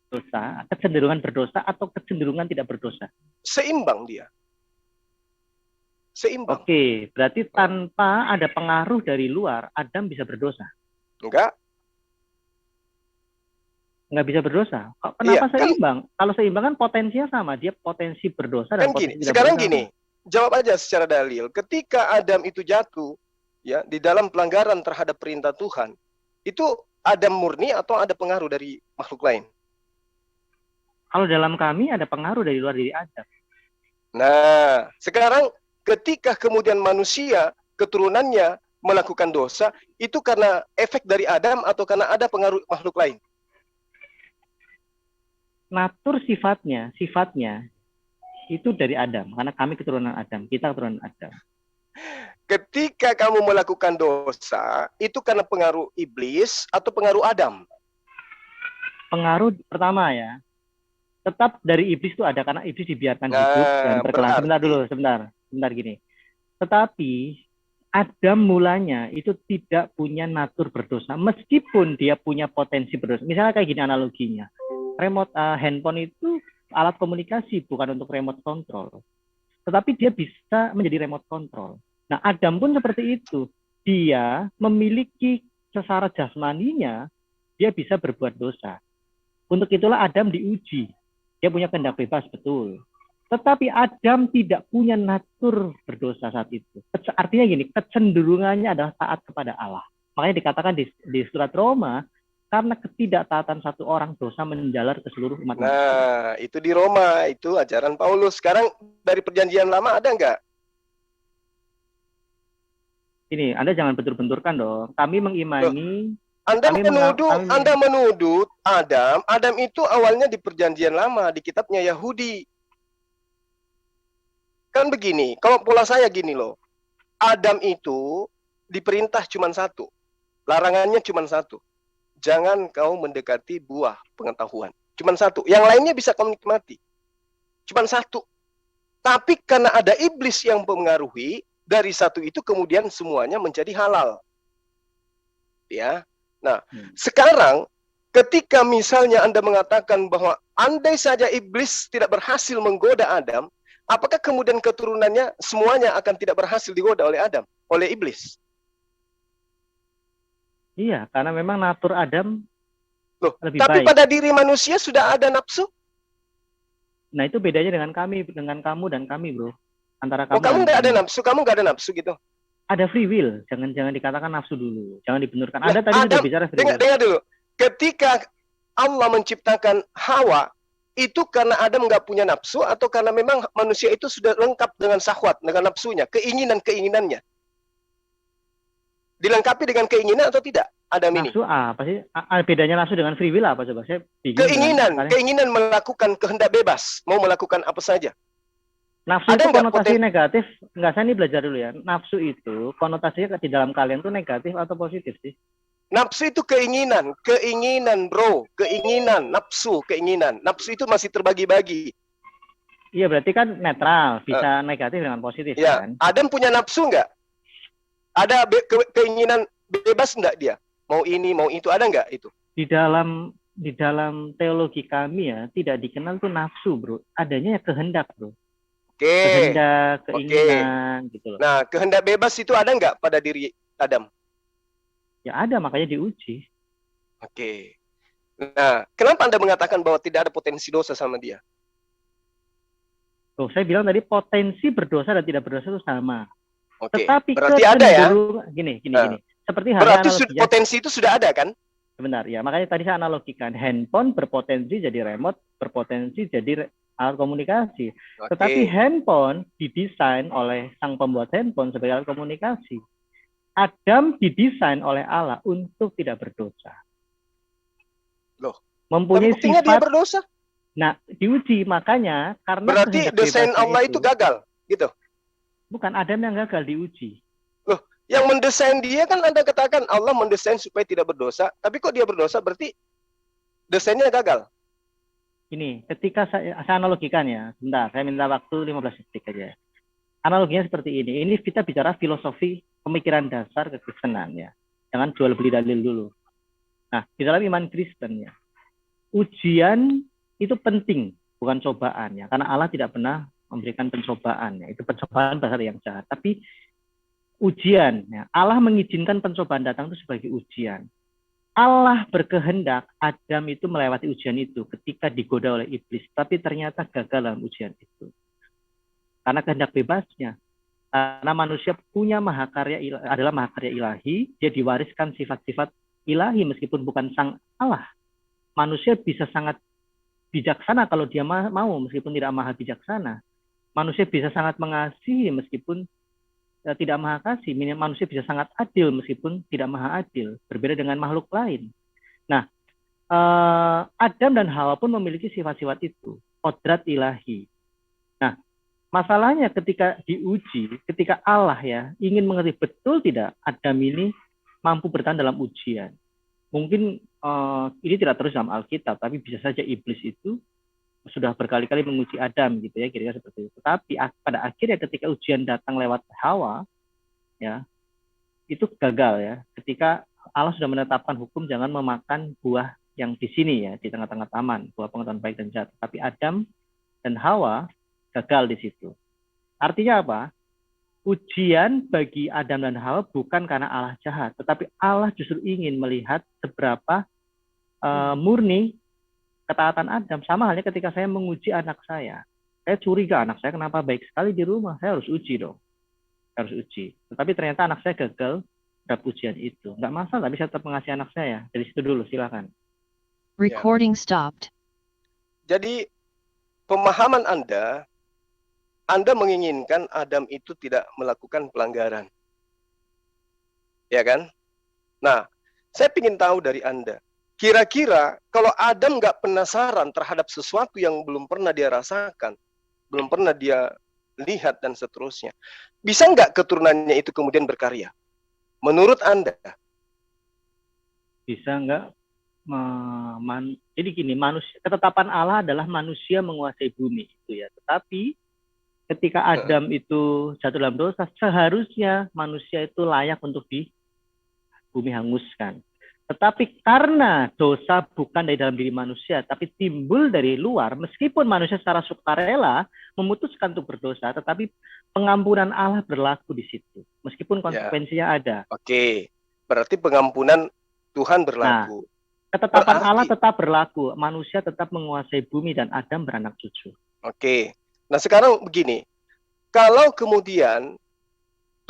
Speaker 7: dosa, kecenderungan berdosa atau kecenderungan tidak berdosa?
Speaker 1: Seimbang dia. Seimbang.
Speaker 7: Oke, berarti tanpa ada pengaruh dari luar, Adam bisa berdosa?
Speaker 1: Enggak.
Speaker 7: Nggak bisa berdosa. Kenapa
Speaker 1: Iya, kan-
Speaker 7: seimbang? Kalau seimbang kan potensinya sama, dia potensi berdosa dan
Speaker 1: Kan
Speaker 7: potensi
Speaker 1: gini,
Speaker 7: tidak
Speaker 1: sekarang
Speaker 7: berdosa.
Speaker 1: gini, jawab aja secara dalil. Ketika Adam itu jatuh, ya, di dalam pelanggaran terhadap perintah Tuhan, itu Adam murni atau ada pengaruh dari makhluk lain?
Speaker 7: Kalau dalam kami ada pengaruh dari luar diri Adam.
Speaker 1: Nah, sekarang ketika kemudian manusia keturunannya melakukan dosa, itu karena efek dari Adam atau karena ada pengaruh makhluk lain?
Speaker 7: Natur sifatnya itu dari Adam, karena kami keturunan Adam, kita keturunan Adam.
Speaker 1: Ketika kamu melakukan dosa, itu karena pengaruh iblis atau pengaruh Adam?
Speaker 7: Pengaruh pertama ya, tetap dari iblis itu ada, karena iblis dibiarkan hidup dan berkelana. Sebentar gini. Tetapi Adam mulanya itu tidak punya natur berdosa, meskipun dia punya potensi berdosa. Misalnya kayak gini analoginya, remote handphone itu alat komunikasi, bukan untuk remote control. Tetapi dia bisa menjadi remote control. Nah, Adam pun seperti itu. Dia memiliki secara jasmaninya, dia bisa berbuat dosa. Untuk itulah Adam diuji. Dia punya kehendak bebas, betul. Tetapi Adam tidak punya natur berdosa saat itu. Artinya gini, kecenderungannya adalah taat kepada Allah. Makanya dikatakan di surat Roma, karena ketidaktaatan satu orang, dosa menjalar ke seluruh umat manusia.
Speaker 1: Nah, itu di Roma, itu ajaran Paulus. Sekarang dari perjanjian lama ada nggak?
Speaker 7: Ini, Anda jangan bentur-benturkan dong. Kami mengimani...
Speaker 1: Anda menuduh Adam itu awalnya di perjanjian lama, di kitabnya Yahudi. Kan begini, kalau pola saya gini loh. Adam itu diperintah cuma satu. Larangannya cuma satu. Jangan kau mendekati buah pengetahuan. Cuma satu. Yang lainnya bisa kau nikmati. Cuma satu. Tapi karena ada iblis yang mempengaruhi, dari satu itu kemudian semuanya menjadi halal. Ya. Nah, sekarang ketika misalnya Anda mengatakan bahwa andai saja iblis tidak berhasil menggoda Adam, apakah kemudian keturunannya semuanya akan tidak berhasil digoda oleh Adam, oleh iblis?
Speaker 7: Iya, karena memang natur Adam lebih
Speaker 1: tapi
Speaker 7: baik.
Speaker 1: pada diri manusia sudah ada nafsu.
Speaker 7: Nah, itu bedanya dengan kami, dengan kamu dan kami, bro. Antara kamu.
Speaker 1: Kamu nggak ada nafsu, kamu nggak ada nafsu gitu.
Speaker 7: Ada free will, jangan dikatakan nafsu dulu, jangan dibenturkan. Anda tadi sudah bicara free will.
Speaker 1: Dengar dulu. Ketika Allah menciptakan Hawa, itu karena Adam nggak punya nafsu atau karena memang manusia itu sudah lengkap dengan syahwat, dengan nafsunya, keinginannya? Dilengkapi dengan keinginan atau tidak? Adam ini.
Speaker 7: Nafsu apa sih? Bedanya nafsu dengan free will apa coba? Saya bingung.
Speaker 1: Keinginan melakukan kehendak bebas, mau melakukan apa saja.
Speaker 7: Nafsu itu konotasi negatif. Enggak, saya ini belajar dulu ya. Nafsu itu konotasinya di dalam kalian itu negatif atau positif sih?
Speaker 1: Nafsu itu keinginan bro, nafsu, keinginan. Nafsu itu masih terbagi-bagi.
Speaker 7: Iya, berarti kan netral, bisa negatif dengan positif
Speaker 1: ya.
Speaker 7: Kan?
Speaker 1: Adam punya nafsu enggak? Ada keinginan bebas enggak dia? Mau ini, mau itu, ada enggak itu?
Speaker 7: Di dalam teologi kami ya, tidak dikenal tuh nafsu, bro. Adanya ya kehendak, bro. Kehendak, keinginan, gitu loh.
Speaker 1: Nah, kehendak bebas itu ada nggak pada diri Adam?
Speaker 7: Ya ada, makanya diuji.
Speaker 1: Oke. Nah, kenapa Anda mengatakan bahwa tidak ada potensi dosa sama dia?
Speaker 7: Tuh, saya bilang tadi potensi berdosa dan tidak berdosa itu sama.
Speaker 1: Oke.
Speaker 7: Tetapi
Speaker 1: berarti ada ya?
Speaker 7: Gini. Seperti
Speaker 1: berarti potensi itu sudah ada kan?
Speaker 7: Sebentar ya, makanya tadi saya analogikan handphone berpotensi jadi remote, berpotensi jadi alat komunikasi. Tetapi handphone didesain oleh sang pembuat handphone sebagai alat komunikasi. Adam didesain oleh Allah untuk tidak berdosa.
Speaker 1: Loh,
Speaker 7: mempunyai
Speaker 1: sifat dia berdosa.
Speaker 7: Nah, diuji makanya karena
Speaker 1: berarti desain Allah itu gagal, gitu.
Speaker 7: Bukan Adam yang gagal, diuji.
Speaker 1: Loh, yang mendesain dia kan Anda katakan Allah mendesain supaya tidak berdosa, tapi kok dia berdosa berarti desainnya gagal.
Speaker 7: Ini, ketika saya analogikan ya, sebentar, saya minta waktu 15 detik aja. Analoginya seperti ini. Ini kita bicara filosofi pemikiran dasar kekristenan ya. Jangan jual beli dalil dulu. Nah, di dalam iman Kristen ya, ujian itu penting, bukan cobaan ya. Karena Allah tidak pernah memberikan pencobaan ya. Itu pencobaan bahasa yang jahat. Tapi ujian ya, Allah mengizinkan pencobaan datang itu sebagai ujian. Allah berkehendak Adam itu melewati ujian itu ketika digoda oleh iblis, tapi ternyata gagal dalam ujian itu. Karena kehendak bebasnya. Karena manusia punya mahakarya adalah mahakarya ilahi, dia diwariskan sifat-sifat ilahi meskipun bukan sang Allah. Manusia bisa sangat bijaksana kalau dia mau meskipun tidak maha bijaksana. Manusia bisa sangat mengasihi meskipun tidak maha kasih. Manusia bisa sangat adil meskipun tidak maha adil. Berbeda dengan makhluk lain. Nah, Adam dan Hawa pun memiliki sifat-sifat itu. Kodrat ilahi. Nah, masalahnya ketika diuji, ketika Allah ya ingin mengerti betul tidak Adam ini mampu bertahan dalam ujian. Mungkin ini tidak terus dalam Alkitab, tapi bisa saja iblis itu sudah berkali-kali menguji Adam gitu ya, kira-kira seperti itu. Tapi pada akhirnya ketika ujian datang lewat Hawa, ya itu gagal ya. Ketika Allah sudah menetapkan hukum jangan memakan buah yang di sini ya, di tengah-tengah taman, buah pengetahuan baik dan jahat. Tapi Adam dan Hawa gagal di situ. Artinya apa? Ujian bagi Adam dan Hawa bukan karena Allah jahat, tetapi Allah justru ingin melihat seberapa murni ketaatan Adam. Sama halnya ketika saya menguji anak saya curiga anak saya kenapa baik sekali di rumah, saya harus uji dong, harus uji. Tetapi ternyata anak saya gagal dalam ujian itu, nggak masalah, tapi saya tetap mengasihi anak saya. Dari situ dulu, silakan.
Speaker 11: Recording stopped.
Speaker 1: Jadi pemahaman Anda menginginkan Adam itu tidak melakukan pelanggaran, ya kan? Nah, saya ingin tahu dari Anda, kira-kira kalau Adam nggak penasaran terhadap sesuatu yang belum pernah dia rasakan, belum pernah dia lihat dan seterusnya, bisa nggak keturunannya itu kemudian berkarya? Menurut Anda?
Speaker 7: Bisa nggak? Jadi gini, ketetapan Allah adalah manusia menguasai bumi itu ya. Tetapi ketika Adam itu jatuh dalam dosa, seharusnya manusia itu layak untuk di bumi hanguskan. Tetapi karena dosa bukan dari dalam diri manusia, tapi timbul dari luar, meskipun manusia secara sukarela memutuskan untuk berdosa, tetapi pengampunan Allah berlaku di situ, meskipun konsekuensinya ada.
Speaker 1: Oke, berarti pengampunan Tuhan berlaku.
Speaker 7: Nah, ketetapan Allah tetap berlaku, manusia tetap menguasai bumi dan Adam beranak cucu.
Speaker 1: Oke, nah sekarang begini, kalau kemudian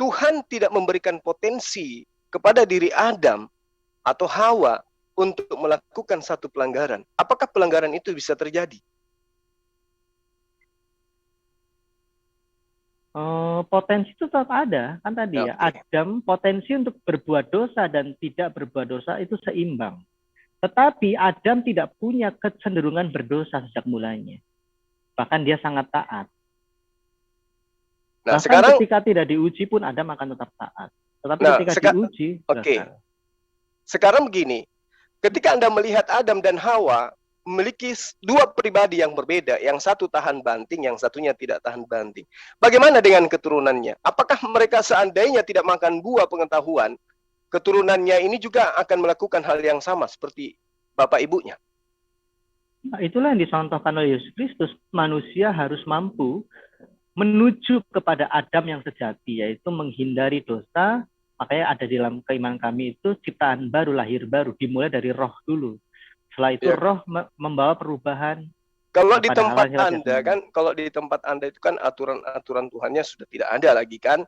Speaker 1: Tuhan tidak memberikan potensi kepada diri Adam atau Hawa untuk melakukan satu pelanggaran, apakah pelanggaran itu bisa terjadi?
Speaker 7: Potensi itu tetap ada, kan tadi ya, Adam potensi untuk berbuat dosa dan tidak berbuat dosa itu seimbang. Tetapi Adam tidak punya kecenderungan berdosa sejak mulanya. Bahkan dia sangat taat.
Speaker 1: Nah,
Speaker 7: bahkan
Speaker 1: sekarang
Speaker 7: ketika tidak diuji pun Adam akan tetap taat. Tetapi ketika diuji, gagal.
Speaker 1: Sekarang begini, ketika Anda melihat Adam dan Hawa memiliki dua pribadi yang berbeda, yang satu tahan banting, yang satunya tidak tahan banting. Bagaimana dengan keturunannya? Apakah mereka seandainya tidak makan buah pengetahuan, keturunannya ini juga akan melakukan hal yang sama seperti bapak ibunya?
Speaker 7: Nah, itulah yang dicontohkan oleh Yesus Kristus. Manusia harus mampu menuju kepada Adam yang sejati, yaitu menghindari dosa. Makanya ada di dalam keimanan kami itu ciptaan baru, lahir baru, dimulai dari roh dulu. Setelah itu roh membawa perubahan.
Speaker 1: Kalau di tempat Anda kan, kalau di tempat Anda itu kan aturan-aturan Tuhannya sudah tidak ada lagi kan,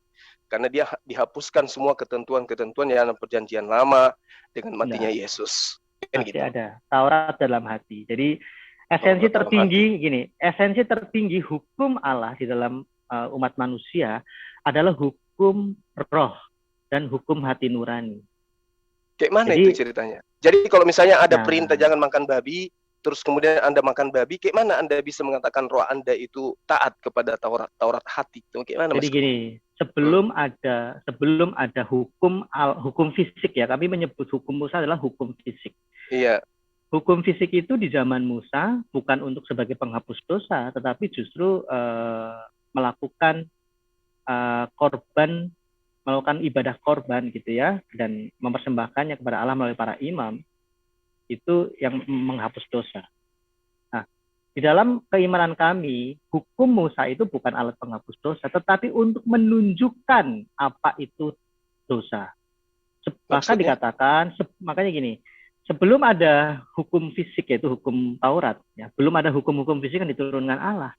Speaker 1: karena dia dihapuskan semua ketentuan-ketentuan yang dalam perjanjian lama dengan matinya Yesus.
Speaker 7: Masih ada Taurat dalam hati. Jadi esensi tertinggi gini, esensi tertinggi hukum Allah di dalam umat manusia adalah hukum roh dan hukum hati nurani.
Speaker 1: Kayak mana itu ceritanya? Jadi kalau misalnya ada perintah jangan makan babi, terus kemudian Anda makan babi, kayak mana Anda bisa mengatakan roh Anda itu taat kepada Taurat hati? Kayak mana?
Speaker 7: Jadi gini, sebelum ada hukum fisik ya, kami menyebut hukum Musa adalah hukum fisik.
Speaker 1: Iya.
Speaker 7: Hukum fisik itu di zaman Musa bukan untuk sebagai penghapus dosa, tetapi justru melakukan korban melakukan ibadah korban gitu ya, dan mempersembahkannya kepada Allah melalui para imam, itu yang menghapus dosa. Nah, di dalam keimanan kami, hukum Musa itu bukan alat penghapus dosa, tetapi untuk menunjukkan apa itu dosa. Bahkan dikatakan, makanya gini, sebelum ada hukum fisik yaitu hukum Taurat, ya, belum ada hukum-hukum fisik yang diturunkan Allah.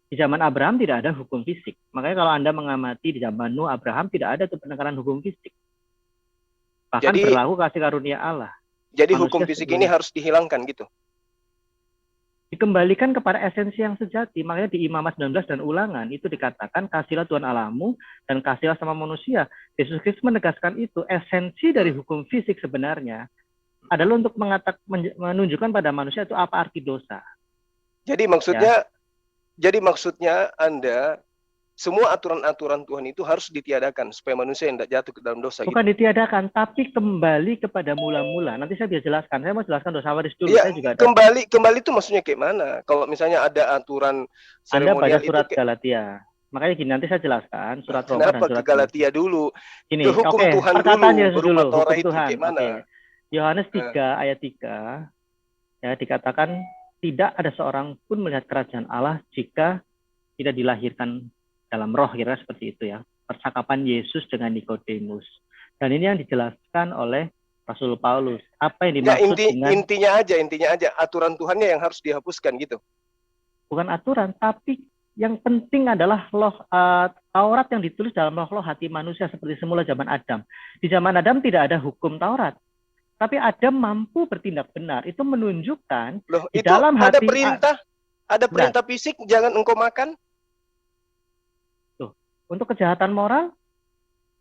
Speaker 7: Di zaman Abraham tidak ada hukum fisik. Makanya kalau Anda mengamati di zaman Nuh, Abraham tidak ada tuh penegakan hukum fisik. Bahkan
Speaker 1: Jadi,
Speaker 7: berlaku kasih karunia Allah.
Speaker 1: Jadi
Speaker 7: Manusia
Speaker 1: hukum fisik
Speaker 7: sebelum-
Speaker 1: ini harus dihilangkan gitu.
Speaker 7: Dikembalikan kepada esensi yang sejati. Makanya di Imamat 19 dan Ulangan itu dikatakan kasihlah Tuhan Allahmu dan kasihlah sama manusia. Yesus Kristus menegaskan itu. Esensi dari hukum fisik sebenarnya adalah untuk menunjukkan pada manusia itu apa arti dosa.
Speaker 1: Jadi maksudnya Anda semua aturan-aturan Tuhan itu harus ditiadakan supaya manusia tidak jatuh ke dalam dosa.
Speaker 7: Bukan
Speaker 1: gitu.
Speaker 7: ditiadakan, tapi kembali kepada mula-mula. Nanti saya bisa jelaskan. Saya mau jelaskan dosa waris dulu.
Speaker 1: Iya,
Speaker 7: Saya juga ada.
Speaker 1: kembali itu maksudnya kayak mana? Kalau misalnya ada aturan
Speaker 7: Anda baca
Speaker 1: seremonial
Speaker 7: surat
Speaker 1: itu
Speaker 7: Galatia. Makanya gini, nanti saya jelaskan surat Roma dan
Speaker 1: kenapa ke
Speaker 7: surat
Speaker 1: Galatia dulu?
Speaker 7: Gini,
Speaker 1: Ke hukum
Speaker 7: oke,
Speaker 1: Tuhan
Speaker 7: perkataan
Speaker 1: dulu,
Speaker 7: Yesus
Speaker 1: berupa
Speaker 7: dulu,
Speaker 1: Torah
Speaker 7: hukum
Speaker 1: itu
Speaker 7: Tuhan.
Speaker 1: kayak mana?
Speaker 7: Oke. Yohanes 3 ayat 3 ya dikatakan tidak ada seorang pun melihat kerajaan Allah jika tidak dilahirkan dalam roh, kira seperti itu ya. Percakapan Yesus dengan Nikodemus. Dan ini yang dijelaskan oleh Rasul Paulus. Apa yang
Speaker 1: Nggak,
Speaker 7: dimaksud dengan
Speaker 1: intinya aja aturan Tuhannya yang harus dihapuskan gitu.
Speaker 7: bukan aturan, tapi yang penting adalah Taurat yang ditulis dalam roh hati manusia seperti semula zaman Adam. Di zaman Adam tidak ada hukum Taurat. Tapi Adam mampu bertindak benar. Itu menunjukkan
Speaker 1: Loh,
Speaker 7: di
Speaker 1: itu
Speaker 7: dalam
Speaker 1: ada
Speaker 7: hati
Speaker 1: perintah fisik jangan engkau makan.
Speaker 7: Tuh, untuk kejahatan moral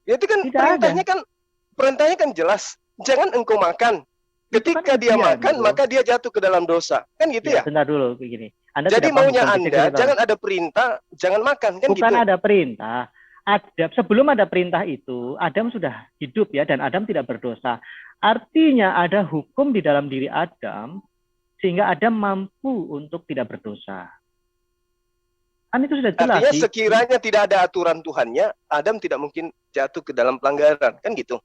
Speaker 1: Ya, itu kan
Speaker 7: tidak
Speaker 1: perintahnya kan jelas. Jangan engkau makan. Ketika dia
Speaker 7: impian,
Speaker 1: makan,
Speaker 7: bro.
Speaker 1: maka dia jatuh ke dalam dosa. Kan gitu ya?
Speaker 7: Bentar dulu begini. Anda
Speaker 1: Jadi
Speaker 7: tidak paham
Speaker 1: maunya
Speaker 7: hukum fisik
Speaker 1: Anda
Speaker 7: sebentar.
Speaker 1: jangan ada perintah, jangan makan kan
Speaker 7: Bukan
Speaker 1: gitu.
Speaker 7: ada perintah. Sebelum ada perintah itu, Adam sudah hidup ya, dan Adam tidak berdosa. Artinya ada hukum di dalam diri Adam, sehingga Adam mampu untuk tidak berdosa. Kan itu sudah jelas.
Speaker 1: Artinya sekiranya tidak ada aturan Tuhannya, Adam tidak mungkin jatuh ke dalam pelanggaran, kan gitu.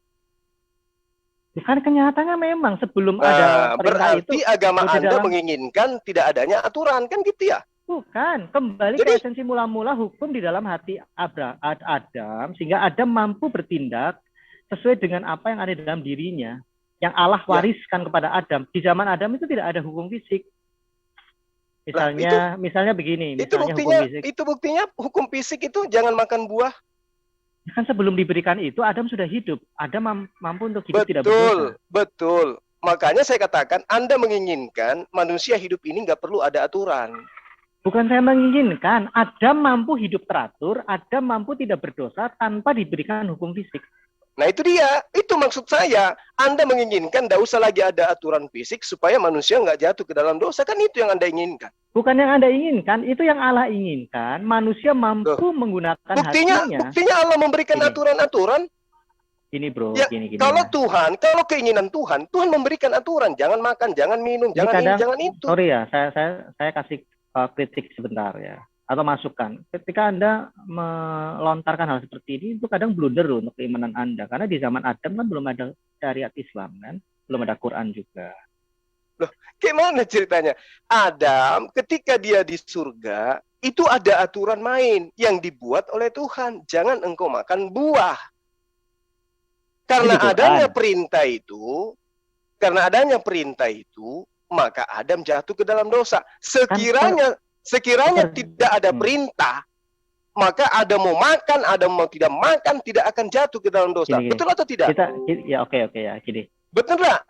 Speaker 7: Kan kenyataannya memang sebelum ada perintah
Speaker 1: berarti
Speaker 7: itu.
Speaker 1: agama
Speaker 7: di
Speaker 1: Anda
Speaker 7: dalam-
Speaker 1: menginginkan tidak adanya aturan, kan gitu ya?
Speaker 7: Bukan, kembali ke esensi mula-mula hukum di dalam hati Adam, sehingga Adam mampu bertindak sesuai dengan apa yang ada dalam dirinya, yang Allah wariskan kepada Adam. Di zaman Adam itu tidak ada hukum fisik. Misalnya begini, misalnya hukum fisik.
Speaker 1: Itu buktinya hukum fisik itu jangan makan buah.
Speaker 7: Kan sebelum diberikan itu Adam sudah hidup. Adam mampu untuk hidup tidak berdosa.
Speaker 1: Betul. Makanya saya katakan Anda menginginkan manusia hidup ini nggak perlu ada aturan.
Speaker 7: Bukan saya menginginkan, Adam mampu hidup teratur, Adam mampu tidak berdosa tanpa diberikan hukum fisik.
Speaker 1: Nah itu dia, itu maksud saya. Anda menginginkan tidak usah lagi ada aturan fisik supaya manusia nggak jatuh ke dalam dosa, kan itu yang Anda inginkan.
Speaker 7: Bukan yang Anda inginkan, itu yang Allah inginkan. Manusia mampu menggunakan hatinya.
Speaker 1: Buktinya Allah memberikan aturan-aturan.
Speaker 7: Gini bro,
Speaker 1: Ya,
Speaker 7: gini.
Speaker 1: kalau keinginan Tuhan memberikan aturan, jangan makan, jangan minum,
Speaker 7: Jadi
Speaker 1: jangan ini, jangan itu.
Speaker 7: Sorry ya, saya kasih kritik sebentar ya, atau masukan. Ketika Anda melontarkan hal seperti ini, itu kadang blunder loh untuk keimanan Anda. Karena di zaman Adam kan belum ada syariat Islam kan, belum ada Quran juga.
Speaker 1: Loh, gimana ceritanya? Adam ketika dia di surga, itu ada aturan main yang dibuat oleh Tuhan. Jangan engkau makan buah. Karena adanya perintah itu, maka Adam jatuh ke dalam dosa. Sekiranya tidak ada perintah, maka Adam mau makan, Adam mau tidak makan, tidak akan jatuh ke dalam dosa.
Speaker 7: Gini.
Speaker 1: Betul atau tidak?
Speaker 7: Oke ya, gini.
Speaker 1: Betul nggak?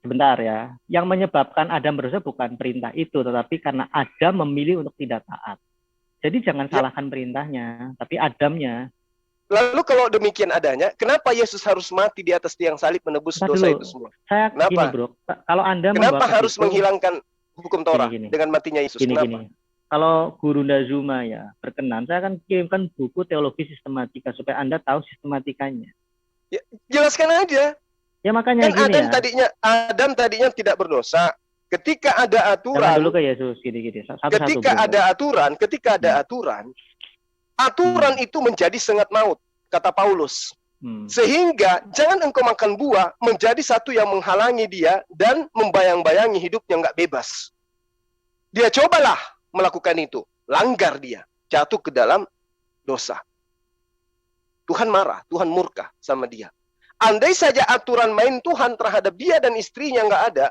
Speaker 7: Sebentar ya. Yang menyebabkan Adam berdosa bukan perintah itu, tetapi karena Adam memilih untuk tidak taat. Jadi jangan salahkan perintahnya, tapi Adamnya.
Speaker 1: Lalu kalau demikian adanya, kenapa Yesus harus mati di atas tiang salib menebus dosa itu semua?
Speaker 7: Kenapa? Gini bro, kalau Anda
Speaker 1: kenapa harus menghilangkan hukum Torah dengan matinya Yesus?
Speaker 7: Gini. Kalau Guru Ndazuma ya berkenan, saya akan kirimkan buku teologi sistematika supaya Anda tahu sistematikanya.
Speaker 1: Ya, jelaskan aja.
Speaker 7: Ya makanya
Speaker 1: kan
Speaker 7: gini
Speaker 1: Adam tadinya tidak berdosa. Ketika ada aturan.
Speaker 7: Jangan dulu ke Yesus gini.
Speaker 1: Ketika ada aturan, aturan itu menjadi sengat maut, kata Paulus. Sehingga jangan engkau makan buah menjadi satu yang menghalangi dia dan membayang-bayangi hidupnya nggak bebas. Dia cobalah melakukan itu, langgar dia, jatuh ke dalam dosa. Tuhan marah, Tuhan murka sama dia. Andai saja aturan main Tuhan terhadap dia dan istrinya nggak ada,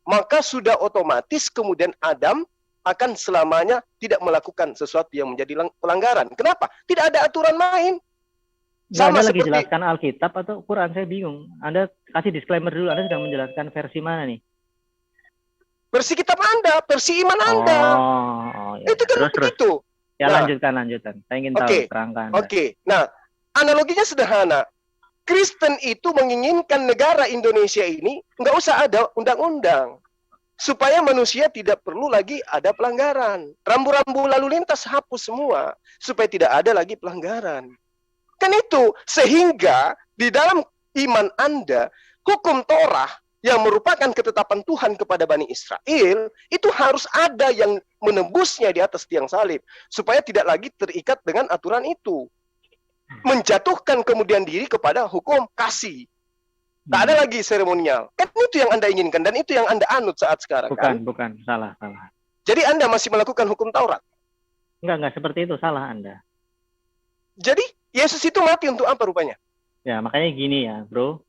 Speaker 1: maka sudah otomatis kemudian Adam akan selamanya tidak melakukan sesuatu yang menjadi pelanggaran. Kenapa? Tidak ada aturan main.
Speaker 7: Sama Anda lagi jelaskan Alkitab atau Quran, saya bingung. Anda kasih disclaimer dulu, Anda sedang menjelaskan versi mana nih?
Speaker 1: Versi kitab Anda, versi iman Anda.
Speaker 7: Ya.
Speaker 1: Itu kan begitu.
Speaker 7: Ya, lanjutkan. Saya ingin tahu, terangkan.
Speaker 1: Nah, analoginya sederhana. Kristen itu menginginkan negara Indonesia ini nggak usah ada undang-undang. Supaya manusia tidak perlu lagi ada pelanggaran. Rambu-rambu lalu lintas hapus semua. Supaya tidak ada lagi pelanggaran. Kan itu. Sehingga di dalam iman Anda, hukum Torah yang merupakan ketetapan Tuhan kepada Bani Israel, itu harus ada yang menembusnya di atas tiang salib. Supaya tidak lagi terikat dengan aturan itu. Menjatuhkan kemudian diri kepada hukum kasih. Tak ada lagi seremonial. Kan itu yang Anda inginkan dan itu yang Anda anut saat sekarang.
Speaker 7: Bukan. Salah.
Speaker 1: Jadi Anda masih melakukan hukum Taurat?
Speaker 7: Enggak seperti itu, salah Anda.
Speaker 1: Jadi Yesus itu mati untuk apa rupanya?
Speaker 7: Ya, makanya gini ya, bro.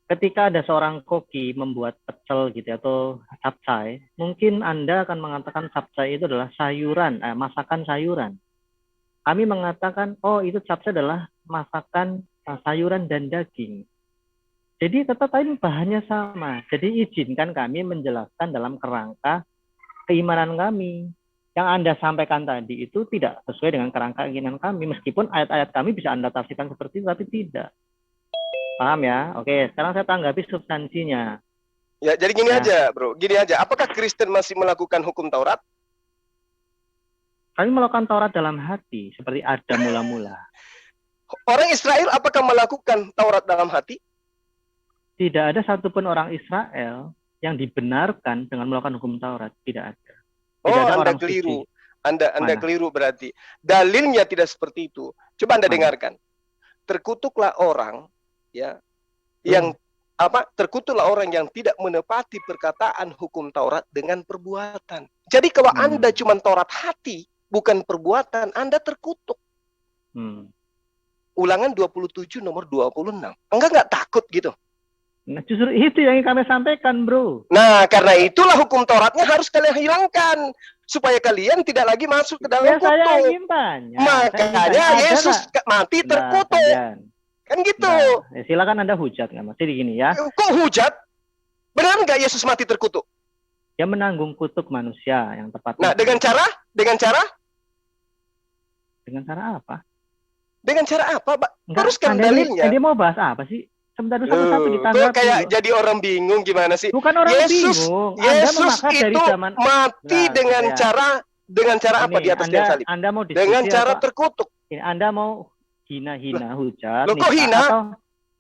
Speaker 7: Ketika ada seorang koki membuat pecel gitu atau capcay, mungkin Anda akan mengatakan capcay itu adalah sayuran, masakan sayuran. Kami mengatakan, oh itu capcay adalah masakan sayuran dan daging. Jadi tetap ini bahannya sama. Jadi izinkan kami menjelaskan dalam kerangka keimanan kami. Yang Anda sampaikan tadi itu tidak sesuai dengan kerangka keinginan kami. Meskipun ayat-ayat kami bisa Anda tafsirkan seperti itu, tapi tidak. Paham ya? Oke, sekarang saya tanggapi substansinya.
Speaker 1: Ya, jadi gini aja, bro. Gini aja. Apakah Kristen masih melakukan hukum Taurat?
Speaker 7: Kami melakukan Taurat dalam hati, seperti Adam mula-mula.
Speaker 1: Orang Israel apakah melakukan Taurat dalam hati?
Speaker 7: Tidak ada satupun orang Israel yang dibenarkan dengan melakukan hukum Taurat. Tidak ada. Tidak ada
Speaker 1: Anda keliru. Anda keliru berarti. Dalilnya tidak seperti itu. Coba Anda dengarkan. Terkutuklah orang ya yang terkutuklah orang yang tidak menepati perkataan hukum Taurat dengan perbuatan. Jadi kalau Anda cuma Taurat hati, bukan perbuatan, Anda terkutuk. Ulangan 27 nomor 26. Enggak nggak takut gitu?
Speaker 7: Nah, justru itu yang kami sampaikan, bro.
Speaker 1: Nah, karena itulah hukum Tauratnya harus kalian hilangkan. Supaya kalian tidak lagi masuk ke dalam kutuk.
Speaker 7: Saya ingin tanya.
Speaker 1: Makanya Yesus mati terkutuk. Kan gitu.
Speaker 7: Ya, silakan Anda hujat. Jadi gini ya.
Speaker 1: Kok hujat? Benar nggak Yesus mati terkutuk?
Speaker 7: Dia menanggung kutuk manusia yang tepat.
Speaker 1: Nah, dengan cara
Speaker 7: apa?
Speaker 1: Dengan cara apa, Pak? Teruskan dalilnya.
Speaker 7: Dia mau bahas apa sih? Sebentar satu ditanggapi.
Speaker 1: Kayak jadi orang bingung gimana sih?
Speaker 7: Bukan orang bingung.
Speaker 1: Yesus itu mati dengan cara apa di atas tiang salib?
Speaker 7: Anda mau
Speaker 1: dengan cara terkutuk.
Speaker 7: Anda mau hina-hina hujat.
Speaker 1: Loh, kok hina?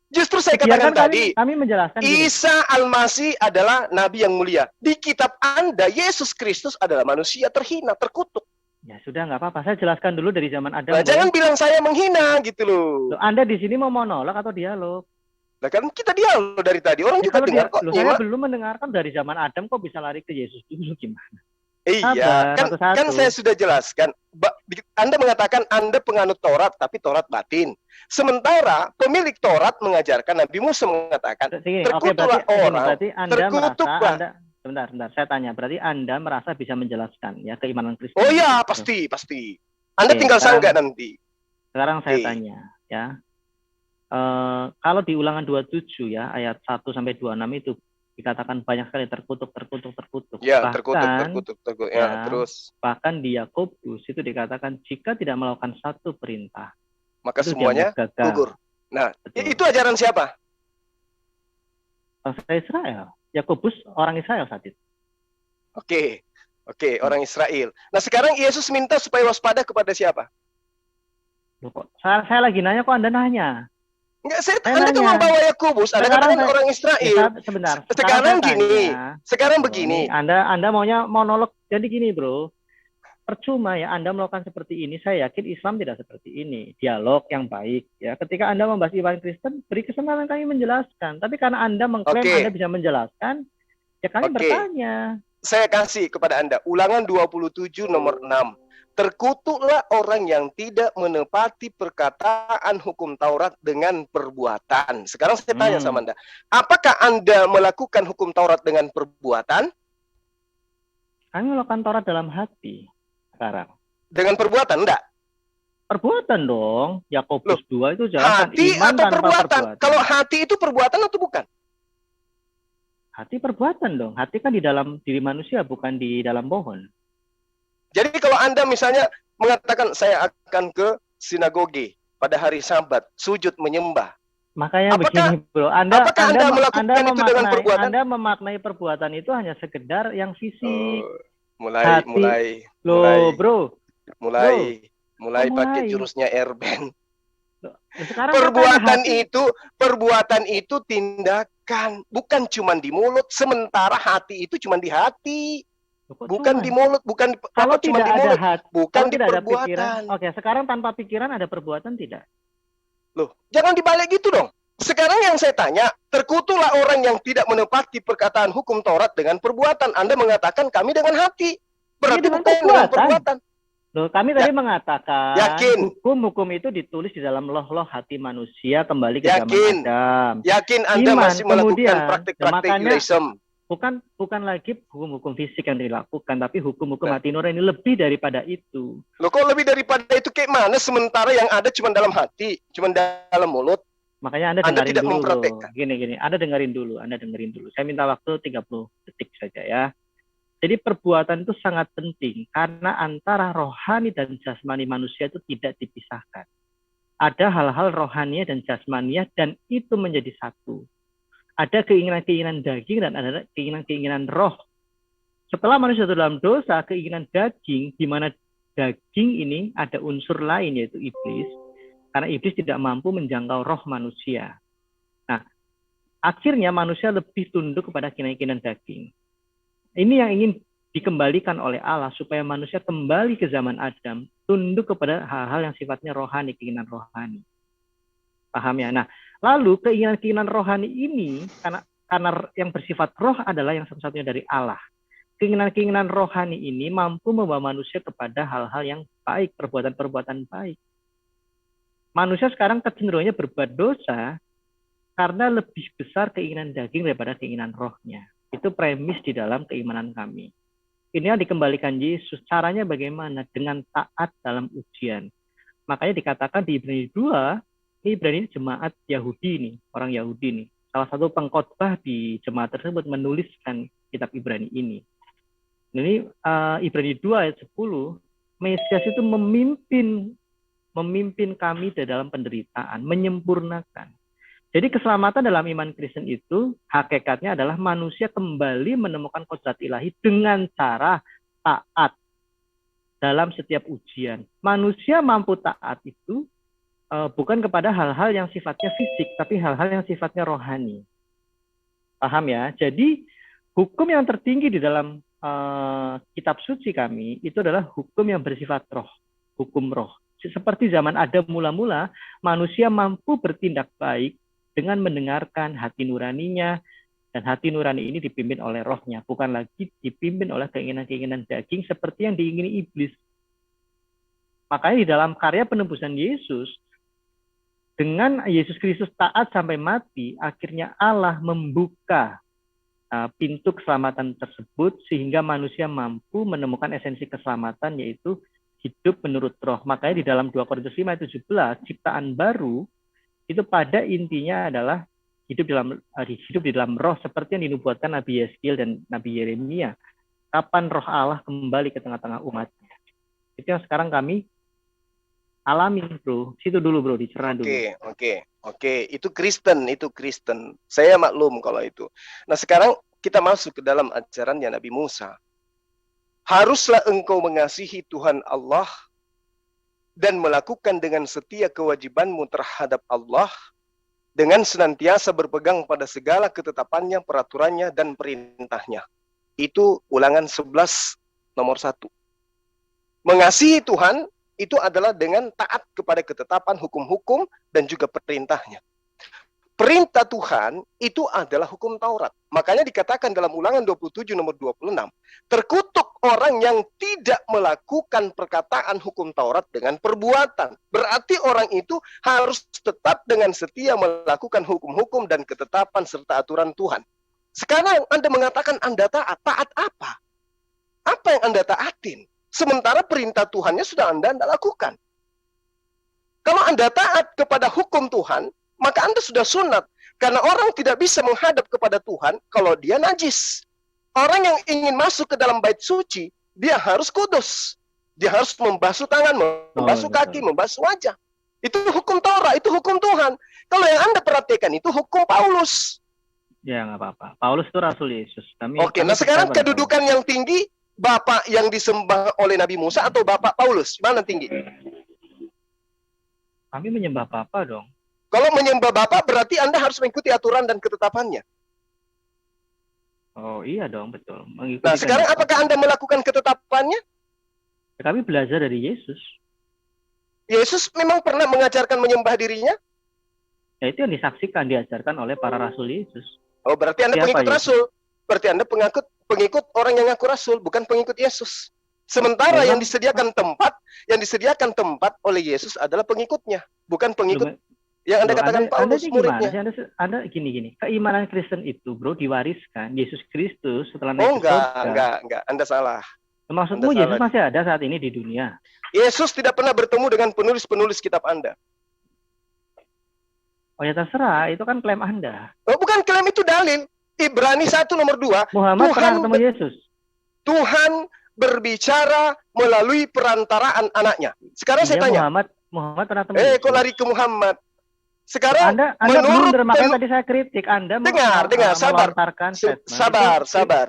Speaker 1: Justru saya katakan tadi,
Speaker 7: kami menjelaskan
Speaker 1: Isa Al-Masih adalah nabi yang mulia. Di kitab Anda, Yesus Kristus adalah manusia terhina, terkutuk.
Speaker 7: Ya sudah, nggak apa-apa. Saya jelaskan dulu dari zaman Adam.
Speaker 1: Nah, jangan bilang saya menghina gitu loh.
Speaker 7: Anda di sini mau monolog atau dialog?
Speaker 1: Nah, kan kita dialog dari tadi. Orang juga dengar kok.
Speaker 7: Saya belum mendengarkan dari zaman Adam kok bisa lari ke Yesus dulu gimana?
Speaker 1: Iya, kan saya sudah jelaskan. Anda mengatakan Anda penganut Taurat, tapi Taurat batin. Sementara pemilik Taurat mengajarkan, Nabi Musa mengatakan, terkutuklah orang, terkutuklah.
Speaker 7: Sebentar, saya tanya. Berarti Anda merasa bisa menjelaskan ya keimanan Kristen?
Speaker 1: Oh ya, pasti. Anda tinggal sanggah nanti.
Speaker 7: Sekarang saya tanya, ya. Kalau di Ulangan 27 ya, ayat 1 sampai 26 itu dikatakan banyak sekali terkutuk.
Speaker 1: Ya, terkutuk. Ya, terus.
Speaker 7: Bahkan di Yakobus itu dikatakan jika tidak melakukan satu perintah,
Speaker 1: maka semuanya gugur. Nah, itu ajaran siapa?
Speaker 7: Bangsa Israel. Yakobus orang Israel saat itu.
Speaker 1: Oke, orang Israel. Nah, sekarang Yesus minta supaya waspada kepada siapa?
Speaker 7: Loh, kok saya lagi nanya kok Anda nanya?
Speaker 1: Enggak, Anda kan membawa Yakobus, Anda katakan orang Israel.
Speaker 7: Sebentar.
Speaker 1: Sekarang begini.
Speaker 7: Anda maunya monolog. Jadi gini, bro. percuma ya Anda melakukan seperti ini. Saya yakin Islam tidak seperti ini. Dialog yang baik ya. Ketika Anda membahas iman Kristen, beri kesempatan kami menjelaskan. Tapi karena Anda mengklaim
Speaker 1: Oke.
Speaker 7: Anda bisa menjelaskan, ya kami
Speaker 1: Oke.
Speaker 7: bertanya.
Speaker 1: Saya kasih kepada Anda Ulangan 27 nomor 6. Terkutuklah orang yang tidak menepati perkataan hukum Taurat dengan perbuatan. Sekarang saya tanya sama Anda, apakah Anda melakukan hukum Taurat dengan perbuatan?
Speaker 7: Kami melakukan Taurat dalam hati sekarang.
Speaker 1: Dengan perbuatan enggak?
Speaker 7: Perbuatan dong. Yakobus 2 itu jelaskan
Speaker 1: Hati
Speaker 7: iman
Speaker 1: atau
Speaker 7: tanpa
Speaker 1: perbuatan?
Speaker 7: perbuatan.
Speaker 1: Kalau hati itu perbuatan atau bukan?
Speaker 7: Hati perbuatan dong. Hati kan di dalam diri manusia, bukan di dalam pohon.
Speaker 1: Jadi kalau Anda misalnya mengatakan saya akan ke sinagoge pada hari Sabat, sujud menyembah.
Speaker 7: Makanya
Speaker 1: Apakah-
Speaker 7: begini, Bro. Anda
Speaker 1: melakukan itu dengan perbuatan?
Speaker 7: Anda memaknai perbuatan itu hanya sekedar yang fisik.
Speaker 1: Mulai
Speaker 7: Hati.
Speaker 1: mulai
Speaker 7: Loh, Bro.
Speaker 1: mulai
Speaker 7: Oh,
Speaker 1: pakai
Speaker 7: mulai.
Speaker 1: jurusnya Erben.
Speaker 7: Sekarang
Speaker 1: Perbuatan itu tindakan, bukan cuma di mulut. Sementara hati itu cuma di hati, bukan di mulut, bukan
Speaker 7: kalau
Speaker 1: cuma
Speaker 7: tidak
Speaker 1: di
Speaker 7: ada
Speaker 1: mulut,
Speaker 7: hati,
Speaker 1: bukan
Speaker 7: kalau
Speaker 1: di
Speaker 7: tidak ada pikiran.
Speaker 1: perbuatan.
Speaker 7: Oke, sekarang tanpa pikiran ada perbuatan tidak?
Speaker 1: Loh, jangan dibalik gitu dong. Sekarang yang saya tanya, terkutuklah orang yang tidak menepati perkataan hukum Taurat dengan perbuatan. Anda mengatakan kami dengan hati. Berarti
Speaker 7: dengan
Speaker 1: bukan dengan perbuatan.
Speaker 7: Loh, kami tadi mengatakan
Speaker 1: Yakin.
Speaker 7: hukum-hukum itu ditulis di dalam loh-loh hati manusia kembali ke zaman
Speaker 1: Yakin.
Speaker 7: Adam.
Speaker 1: Yakin Anda
Speaker 7: Iman,
Speaker 1: masih melakukan
Speaker 7: kemudian,
Speaker 1: praktik-praktik
Speaker 7: makanya
Speaker 1: Judaism.
Speaker 7: bukan lagi hukum-hukum fisik yang dilakukan, tapi hukum-hukum hati nurani lebih daripada itu.
Speaker 1: Loh, kok lebih daripada itu kayak mana? Sementara yang ada cuma dalam hati, cuma dalam mulut.
Speaker 7: Makanya Anda
Speaker 1: Anda
Speaker 7: dengerin
Speaker 1: tidak
Speaker 7: dulu, Bro.
Speaker 1: mempraktekkan.
Speaker 7: Gini. Anda dengerin dulu. Saya minta waktu 30 detik saja ya. Jadi perbuatan itu sangat penting karena antara rohani dan jasmani manusia itu tidak dipisahkan. Ada hal-hal rohania dan jasmania dan itu menjadi satu. Ada keinginan-keinginan daging dan ada keinginan-keinginan roh. Setelah manusia jatuh dalam dosa, keinginan daging, di mana daging ini ada unsur lain yaitu iblis, karena iblis tidak mampu menjangkau roh manusia. Nah, akhirnya manusia lebih tunduk kepada keinginan daging. Ini yang ingin dikembalikan oleh Allah supaya manusia kembali ke zaman Adam, tunduk kepada hal-hal yang sifatnya rohani, keinginan rohani. Paham ya? Nah, lalu keinginan-keinginan rohani ini karena yang bersifat roh adalah yang satu-satunya dari Allah. Keinginan-keinginan rohani ini mampu membawa manusia kepada hal-hal yang baik, perbuatan-perbuatan baik. Manusia sekarang kecenderungannya berbuat dosa karena lebih besar keinginan daging daripada keinginan rohnya. Itu premis di dalam keimanan kami. Ini yang dikembalikan Yesus. Caranya bagaimana? Dengan taat dalam ujian. Makanya dikatakan di Ibrani 2, Ibrani jemaat Yahudi nih, orang Yahudi nih. Salah satu pengkhotbah di jemaat tersebut menuliskan kitab Ibrani ini. Ini Ibrani 2 ayat 10, Mesias itu memimpin kami di dalam penderitaan, menyempurnakan. Jadi keselamatan dalam iman Kristen itu hakikatnya adalah manusia kembali menemukan kodrat ilahi dengan cara taat dalam setiap ujian. Manusia mampu taat itu bukan kepada hal-hal yang sifatnya fisik, tapi hal-hal yang sifatnya rohani. Paham ya? Jadi hukum yang tertinggi di dalam kitab suci kami itu adalah hukum yang bersifat roh, hukum roh. Seperti zaman Adam mula-mula, manusia mampu bertindak baik dengan mendengarkan hati nuraninya, dan hati nurani ini dipimpin oleh rohnya, bukan lagi dipimpin oleh keinginan-keinginan daging seperti yang diingini iblis. Makanya di dalam karya penebusan Yesus, dengan Yesus Kristus taat sampai mati, akhirnya Allah membuka pintu keselamatan tersebut sehingga manusia mampu menemukan esensi keselamatan, yaitu hidup menurut roh. Makanya di dalam 2 Korintus 5 ayat 17, ciptaan baru itu pada intinya adalah hidup di dalam roh seperti yang dinubuatkan Nabi Yeskiel dan Nabi Yeremia. Kapan roh Allah kembali ke tengah-tengah umatnya. Itu yang sekarang kami alami, Bro. Situ dulu, Bro, dicerna dulu.
Speaker 1: Oke. Itu Kristen. Saya maklum kalau itu. Nah, sekarang kita masuk ke dalam ajarannya Nabi Musa. Haruslah engkau mengasihi Tuhan Allah dan melakukan dengan setia kewajibanmu terhadap Allah dengan senantiasa berpegang pada segala ketetapannya, peraturannya, dan perintahnya. Itu Ulangan 11 nomor 1. Mengasihi Tuhan itu adalah dengan taat kepada ketetapan hukum-hukum dan juga perintahnya. Perintah Tuhan itu adalah hukum Taurat. Makanya dikatakan dalam Ulangan 27 nomor 26, terkutuk orang yang tidak melakukan perkataan hukum Taurat dengan perbuatan. Berarti orang itu harus tetap dengan setia melakukan hukum-hukum dan ketetapan serta aturan Tuhan. Sekarang Anda mengatakan Anda taat. Taat apa? Apa yang Anda taatin? Sementara perintah Tuhannya sudah Anda lakukan. Kalau Anda taat kepada hukum Tuhan, maka Anda sudah sunat. Karena orang tidak bisa menghadap kepada Tuhan kalau dia najis. Orang yang ingin masuk ke dalam bait suci, dia harus kudus. Dia harus membasuh tangan, membasuh kaki, membasuh wajah. Itu hukum Taurat, itu hukum Tuhan. Kalau yang Anda perhatikan itu hukum Paulus.
Speaker 7: Ya, nggak apa-apa. Paulus itu Rasul Yesus.
Speaker 1: Oke, nah sekarang kedudukan yang tinggi, Bapak yang disembah oleh Nabi Musa atau Bapak Paulus? Mana tinggi?
Speaker 7: Kami menyembah Bapa dong.
Speaker 1: Kalau menyembah Bapak berarti Anda harus mengikuti aturan dan ketetapannya.
Speaker 7: Oh iya dong, betul. Mengikuti
Speaker 1: Nah sekarang apakah Anda melakukan ketetapannya?
Speaker 7: Kami belajar dari Yesus.
Speaker 1: Yesus memang pernah mengajarkan menyembah dirinya?
Speaker 7: Ya itu yang disaksikan, diajarkan oleh para Rasul Yesus.
Speaker 1: Oh berarti Anda
Speaker 7: Siapa
Speaker 1: pengikut
Speaker 7: Yesus?
Speaker 1: Rasul. Berarti Anda pengikut orang yang ngaku Rasul, bukan pengikut Yesus. Sementara yang disediakan tempat oleh Yesus adalah pengikutnya, bukan pengikut yang Anda katakan Paulus muridnya.
Speaker 7: Anda gini. Keimanan Kristen itu, bro, diwariskan Yesus Kristus setelah naik ke surga.
Speaker 1: Enggak. Anda salah.
Speaker 7: Maksudmu
Speaker 1: Anda
Speaker 7: Yesus
Speaker 1: salah.
Speaker 7: masih ada saat ini di dunia?
Speaker 1: Yesus tidak pernah bertemu dengan penulis-penulis kitab Anda.
Speaker 7: Oh ya terserah, itu kan klaim Anda.
Speaker 1: Oh, bukan klaim, itu dalil. Ibrani 1 nomor 2.
Speaker 7: Muhammad pernah ketemu Yesus.
Speaker 1: Tuhan berbicara melalui perantaraan anaknya. Sekarang saya tanya.
Speaker 7: Muhammad pernah ketemu Yesus.
Speaker 1: Kok lari ke Muhammad? Sekarang
Speaker 7: Anda
Speaker 1: menurut
Speaker 7: blunder, makanya tadi saya kritik Anda.
Speaker 1: Dengar, sabar. Sabar.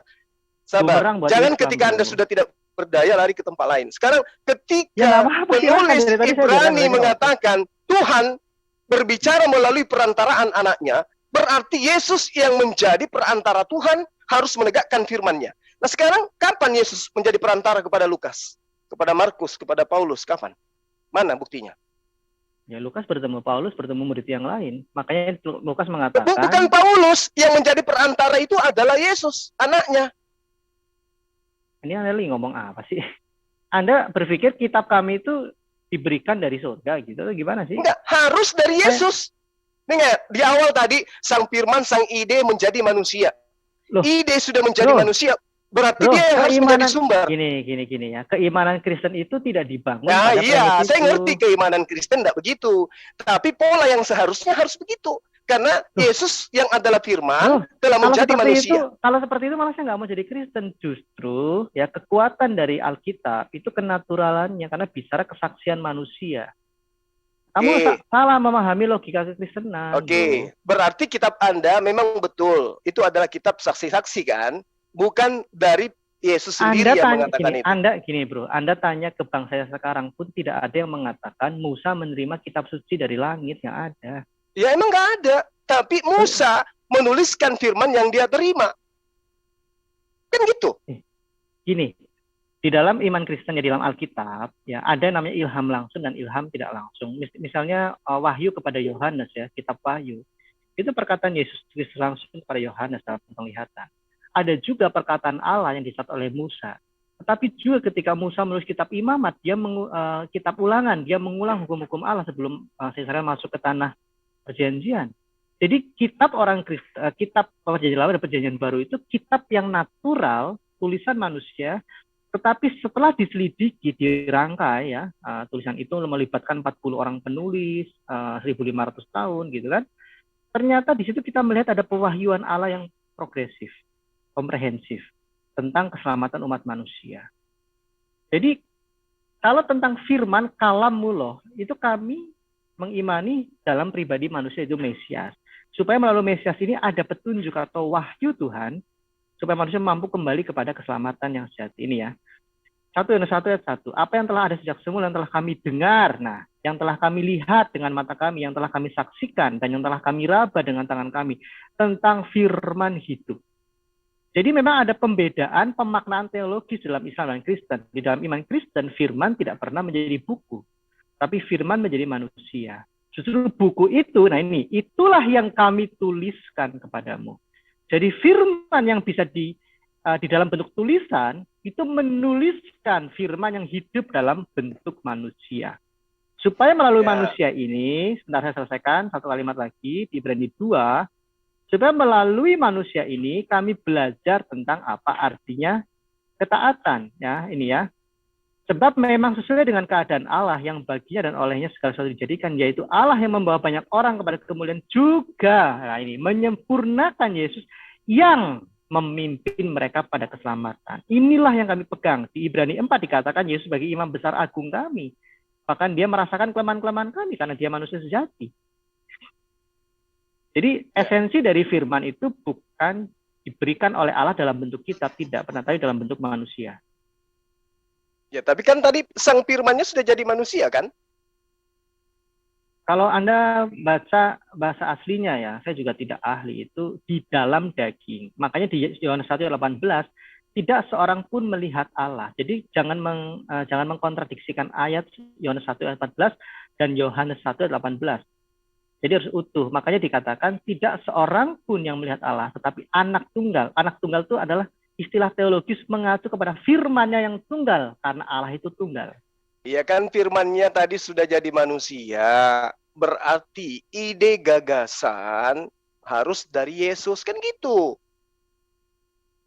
Speaker 1: Jangan ketika Anda sudah tidak berdaya lari ke tempat lain. Sekarang ketika penulis Ibrani mengatakan Tuhan berbicara melalui perantaraan anaknya, berarti Yesus yang menjadi perantara Tuhan harus menegakkan firman-Nya. Nah sekarang kapan Yesus menjadi perantara kepada Lukas, kepada Markus, kepada Paulus? Kapan? Mana buktinya?
Speaker 7: Ya Lukas bertemu Paulus, bertemu murid yang lain. Makanya Lukas mengatakan
Speaker 1: bukan Paulus yang menjadi perantara, itu adalah Yesus, anaknya.
Speaker 7: Ini Anda ngomong apa sih? Anda berpikir kitab kami itu diberikan dari surga gitu atau gimana sih?
Speaker 1: Enggak, harus dari Yesus. Dengar, di awal tadi sang firman, sang ide menjadi manusia. Ide sudah menjadi manusia. Berarti dia yang harus menjadi sumber.
Speaker 7: Gini ya. Keimanan Kristen itu tidak dibangun.
Speaker 1: Nah iya, saya ngerti keimanan Kristen tidak begitu. Tapi pola yang seharusnya harus begitu. Karena Yesus yang adalah firman telah menjadi manusia.
Speaker 7: Kalau seperti itu malah saya nggak mau jadi Kristen. Justru ya kekuatan dari Alkitab itu kenaturalannya karena bicara kesaksian manusia. Kamu salah memahami logika kekristenan.
Speaker 1: Oke, berarti kitab Anda memang betul. Itu adalah kitab saksi-saksi kan? Bukan dari Yesus sendiri yang mengatakan itu.
Speaker 7: Gini bro, Anda tanya ke bangsa sekarang pun tidak ada yang mengatakan Musa menerima kitab suci dari langit, yang ada.
Speaker 1: Ya emang nggak ada. Tapi Musa menuliskan firman yang dia terima. Kan gitu.
Speaker 7: Gini, di dalam iman Kristen ya, di dalam Alkitab ya ada namanya ilham langsung dan ilham tidak langsung. Misalnya Wahyu kepada Yohanes ya, kitab Wahyu itu perkataan Yesus Kristus langsung kepada Yohanes dalam penglihatan. Ada juga perkataan Allah yang dicatat oleh Musa. Tetapi juga ketika Musa menulis kitab Imamat, dia kitab Ulangan, dia mengulang hukum-hukum Allah sebelum Israel masuk ke tanah perjanjian. Jadi kitab orang Kristen, kitab Perjanjian Lama dan Perjanjian Baru itu kitab yang natural, tulisan manusia. Tetapi setelah diselidiki, dirangkai ya, tulisan itu melibatkan 40 orang penulis, 1.500 tahun gitu kan. Ternyata di situ kita melihat ada pewahyuan Allah yang progresif, komprehensif tentang keselamatan umat manusia. Jadi kalau tentang firman kalamullah itu kami mengimani dalam pribadi manusia itu Mesias. Supaya melalui Mesias ini ada petunjuk atau wahyu Tuhan supaya manusia mampu kembali kepada keselamatan yang sejati ini ya. 1 Yohanes 1 ayat 1. Apa yang telah ada sejak semula, yang telah kami dengar, nah, yang telah kami lihat dengan mata kami, yang telah kami saksikan, dan yang telah kami raba dengan tangan kami tentang firman hidup. Jadi memang ada pembedaan pemaknaan teologis dalam Islam dan Kristen. Di dalam iman Kristen, firman tidak pernah menjadi buku, tapi firman menjadi manusia. Justru buku itu, nah ini, itulah yang kami tuliskan kepadamu. Jadi firman yang bisa di dalam bentuk tulisan, itu menuliskan firman yang hidup dalam bentuk manusia. Supaya melalui manusia ini, sebentar saya selesaikan, satu kalimat lagi, di Ibrani 2, supaya melalui manusia ini kami belajar tentang apa artinya ketaatan, ya ini ya. Sebab memang sesuai dengan keadaan Allah yang baginya dan olehnya segala sesuatu dijadikan, yaitu Allah yang membawa banyak orang kepada kemuliaan juga, nah ini menyempurnakan Yesus yang memimpin mereka pada keselamatan. Inilah yang kami pegang. Di Ibrani 4 dikatakan Yesus sebagai imam besar agung kami. Bahkan dia merasakan kelemahan-kelemahan kami karena dia manusia sejati. Jadi esensi dari firman itu bukan diberikan oleh Allah dalam bentuk kitab, tidak pernah, tapi dalam bentuk manusia.
Speaker 1: Ya, tapi kan tadi sang firmannya sudah jadi manusia kan?
Speaker 7: Kalau Anda baca bahasa aslinya ya, saya juga tidak ahli, itu di dalam daging. Makanya di Yohanes 1:18 tidak seorang pun melihat Allah. Jadi jangan mengkontradiksikan ayat Yohanes 1:14 dan Yohanes 1:18. Jadi harus utuh. Makanya dikatakan tidak seorang pun yang melihat Allah, tetapi anak tunggal. Anak tunggal itu adalah istilah teologis mengacu kepada firman-Nya yang tunggal, karena Allah itu tunggal.
Speaker 1: Iya kan, firman-Nya tadi sudah jadi manusia. Berarti ide gagasan harus dari Yesus, kan gitu.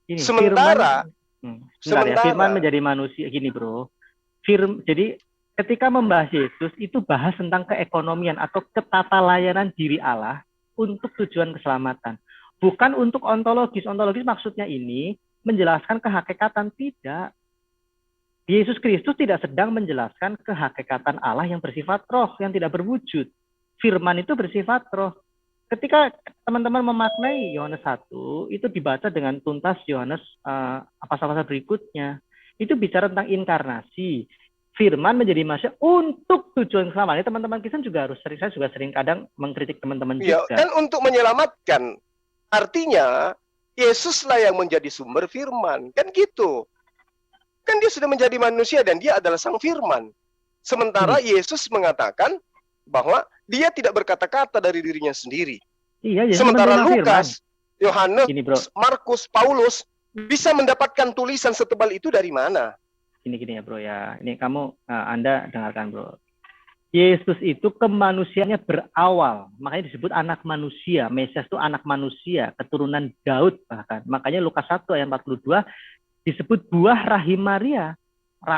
Speaker 7: Gini,
Speaker 1: sementara
Speaker 7: firman menjadi manusia gini, Bro. Jadi ketika membahas Yesus itu bahas tentang keekonomian atau ketata layanan diri Allah untuk tujuan keselamatan. Bukan untuk ontologis. Ontologis maksudnya ini menjelaskan kehakikatan, tidak. Yesus Kristus tidak sedang menjelaskan kehakikatan Allah yang bersifat roh, yang tidak berwujud. Firman itu bersifat roh. Ketika teman-teman memaknai Yohanes 1, itu dibaca dengan tuntas Yohanes pasal-pasal berikutnya. Itu bicara tentang inkarnasi. Firman menjadi manusia untuk tujuan keselamatan. Teman-teman Kristen juga harus sering, saya juga sering kadang mengkritik teman-teman
Speaker 1: ya,
Speaker 7: juga.
Speaker 1: kan untuk menyelamatkan. Artinya Yesuslah yang menjadi sumber firman, kan gitu. Kan dia sudah menjadi manusia dan dia adalah sang firman. Sementara Yesus mengatakan bahwa dia tidak berkata-kata dari dirinya sendiri.
Speaker 7: Iya,
Speaker 1: sementara Lukas, Yohanes, Markus, Paulus bisa mendapatkan tulisan setebal itu dari mana?
Speaker 7: Gini ya, Bro ya. Ini kamu Anda dengarkan, Bro. Yesus itu kemanusiaannya berawal, makanya disebut anak manusia. Mesias itu anak manusia, keturunan Daud bahkan. Makanya Lukas 1 ayat 42 disebut buah rahim Maria.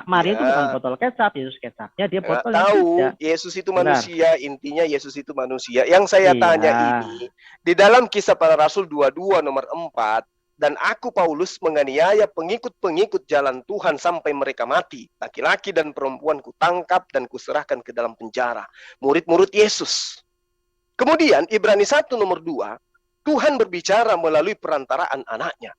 Speaker 7: Maria itu bukan botol kecap, Yesus kecapnya dia botol yang tidak.
Speaker 1: Yesus itu manusia, intinya Yesus itu manusia. Yang saya tanya ini, di dalam Kisah Para Rasul 22 nomor 4, dan aku Paulus menganiaya pengikut-pengikut jalan Tuhan sampai mereka mati. Laki-laki dan perempuan kutangkap dan kuserahkan ke dalam penjara. Murid-murid Yesus. Kemudian Ibrani 1 nomor 2, Tuhan berbicara melalui perantaraan anaknya.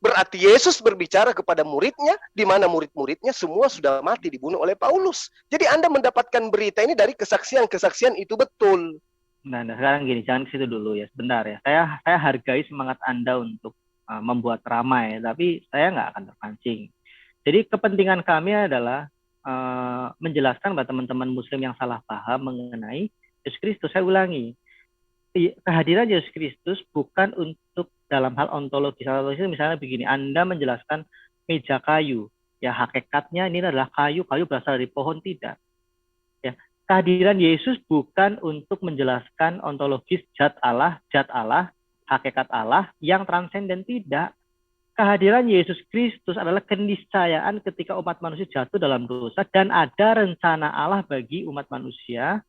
Speaker 1: Berarti Yesus berbicara kepada muridnya, di mana murid-muridnya semua sudah mati dibunuh oleh Paulus. Jadi Anda mendapatkan berita ini dari kesaksian-kesaksian itu betul.
Speaker 7: Nah, sekarang gini, jangan ke situ dulu ya, sebentar ya. Saya hargai semangat Anda untuk membuat ramai, tapi saya nggak akan terpancing. Jadi kepentingan kami adalah menjelaskan buat teman-teman Muslim yang salah paham mengenai Yesus Kristus. Saya ulangi, kehadiran Yesus Kristus bukan untuk dalam hal ontologis. Misalnya begini, Anda menjelaskan meja kayu, ya hakikatnya ini adalah kayu berasal dari pohon, tidak. Ya, kehadiran Yesus bukan untuk menjelaskan ontologis zat Allah, hakikat Allah yang transenden, tidak. Kehadiran Yesus Kristus adalah keniscayaan ketika umat manusia jatuh dalam dosa dan ada rencana Allah bagi umat manusia,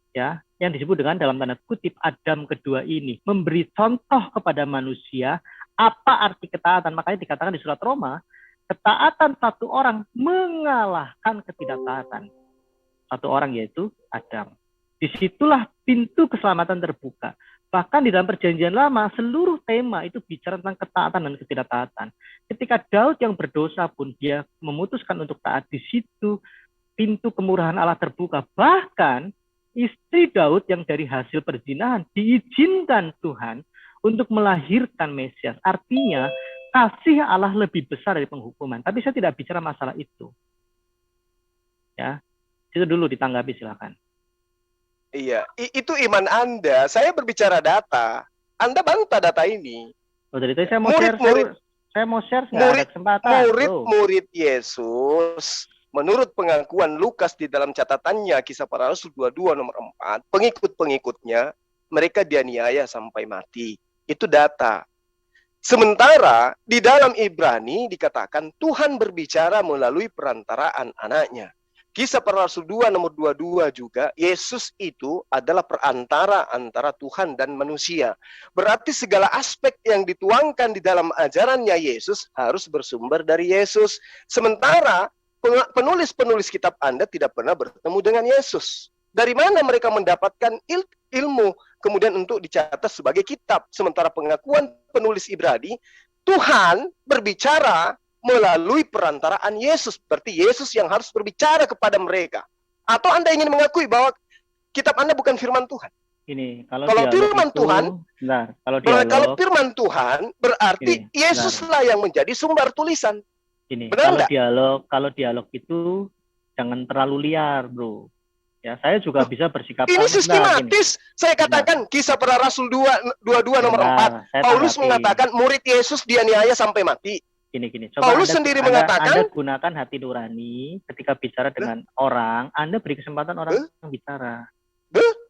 Speaker 7: ya, yang disebut dengan dalam tanda kutip Adam kedua ini, memberi contoh kepada manusia apa arti ketaatan. Makanya dikatakan di surat Roma, ketaatan satu orang mengalahkan ketidaktaatan satu orang, yaitu Adam. Disitulah pintu keselamatan terbuka. Bahkan di dalam perjanjian lama, seluruh tema itu bicara tentang ketaatan dan ketidaktaatan. Ketika Daud yang berdosa pun dia memutuskan untuk taat, di situ pintu kemurahan Allah terbuka. Bahkan istri Daud yang dari hasil perzinahan diizinkan Tuhan untuk melahirkan Mesias. Artinya kasih Allah lebih besar dari penghukuman. Tapi saya tidak bicara masalah itu. Ya, itu dulu ditanggapi silakan.
Speaker 1: Iya, itu iman Anda. Saya berbicara data. Anda bantah data ini.
Speaker 7: Oh, dari tadi saya mau share, saya mau share, nggak ada kesempatan.
Speaker 1: Murid Yesus, menurut pengakuan Lukas di dalam catatannya Kisah Para Rasul 22 nomor 4, pengikut-pengikutnya mereka dianiaya sampai mati. Itu data. Sementara di dalam Ibrani dikatakan Tuhan berbicara melalui perantaraan anaknya. Kisah Para Rasul 2 nomor 22 juga, Yesus itu adalah perantara antara Tuhan dan manusia. Berarti segala aspek yang dituangkan di dalam ajarannya Yesus harus bersumber dari Yesus. Sementara penulis-penulis kitab Anda tidak pernah bertemu dengan Yesus. Dari mana mereka mendapatkan ilmu kemudian untuk dicatat sebagai kitab? Sementara pengakuan penulis Ibrani, Tuhan berbicara melalui perantaraan Yesus. Berarti Yesus yang harus berbicara kepada mereka. Atau Anda ingin mengakui bahwa kitab Anda bukan firman Tuhan?
Speaker 7: Ini kalau
Speaker 1: firman
Speaker 7: itu,
Speaker 1: Tuhan,
Speaker 7: kalau
Speaker 1: firman Tuhan berarti Yesuslah yang menjadi sumber tulisan.
Speaker 7: Benar kalau dialog itu jangan terlalu liar, bro. Ya, saya juga bisa bersikap.
Speaker 1: Ini sistematis. Saya katakan Kisah Para Rasul 22 nomor 4. Paulus mengatakan murid Yesus dianiaya sampai mati.
Speaker 7: Gini.
Speaker 1: Paulus sendiri mengatakan,
Speaker 7: Anda gunakan hati nurani ketika bicara dengan orang, Anda beri kesempatan orang bicara.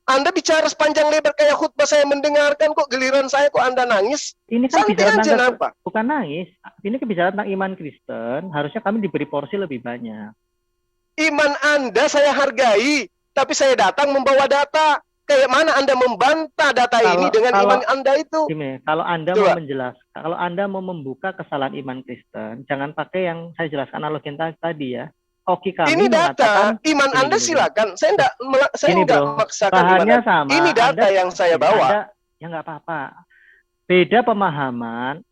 Speaker 1: Anda bicara sepanjang lebar kayak khutbah, saya mendengarkan kok, giliran saya kok Anda nangis.
Speaker 7: Ini kan bicara tentang
Speaker 1: apa?
Speaker 7: Bukan nangis. Ini bicara tentang iman Kristen, harusnya kami diberi porsi lebih banyak.
Speaker 1: Iman Anda saya hargai, tapi saya datang membawa data. Kayak mana Anda membantah data ini dengan iman Anda itu?
Speaker 7: Kalau Anda mau menjelaskan, kalau Anda mau membuka kesalahan iman Kristen, jangan pakai yang saya jelaskan analogi tadi ya. Hoki kami
Speaker 1: ini data, iman Anda silakan. Saya enggak maksakan
Speaker 7: bahannya sama.
Speaker 1: Ini data yang saya bawa.
Speaker 7: Ya nggak apa-apa. Beda pemahaman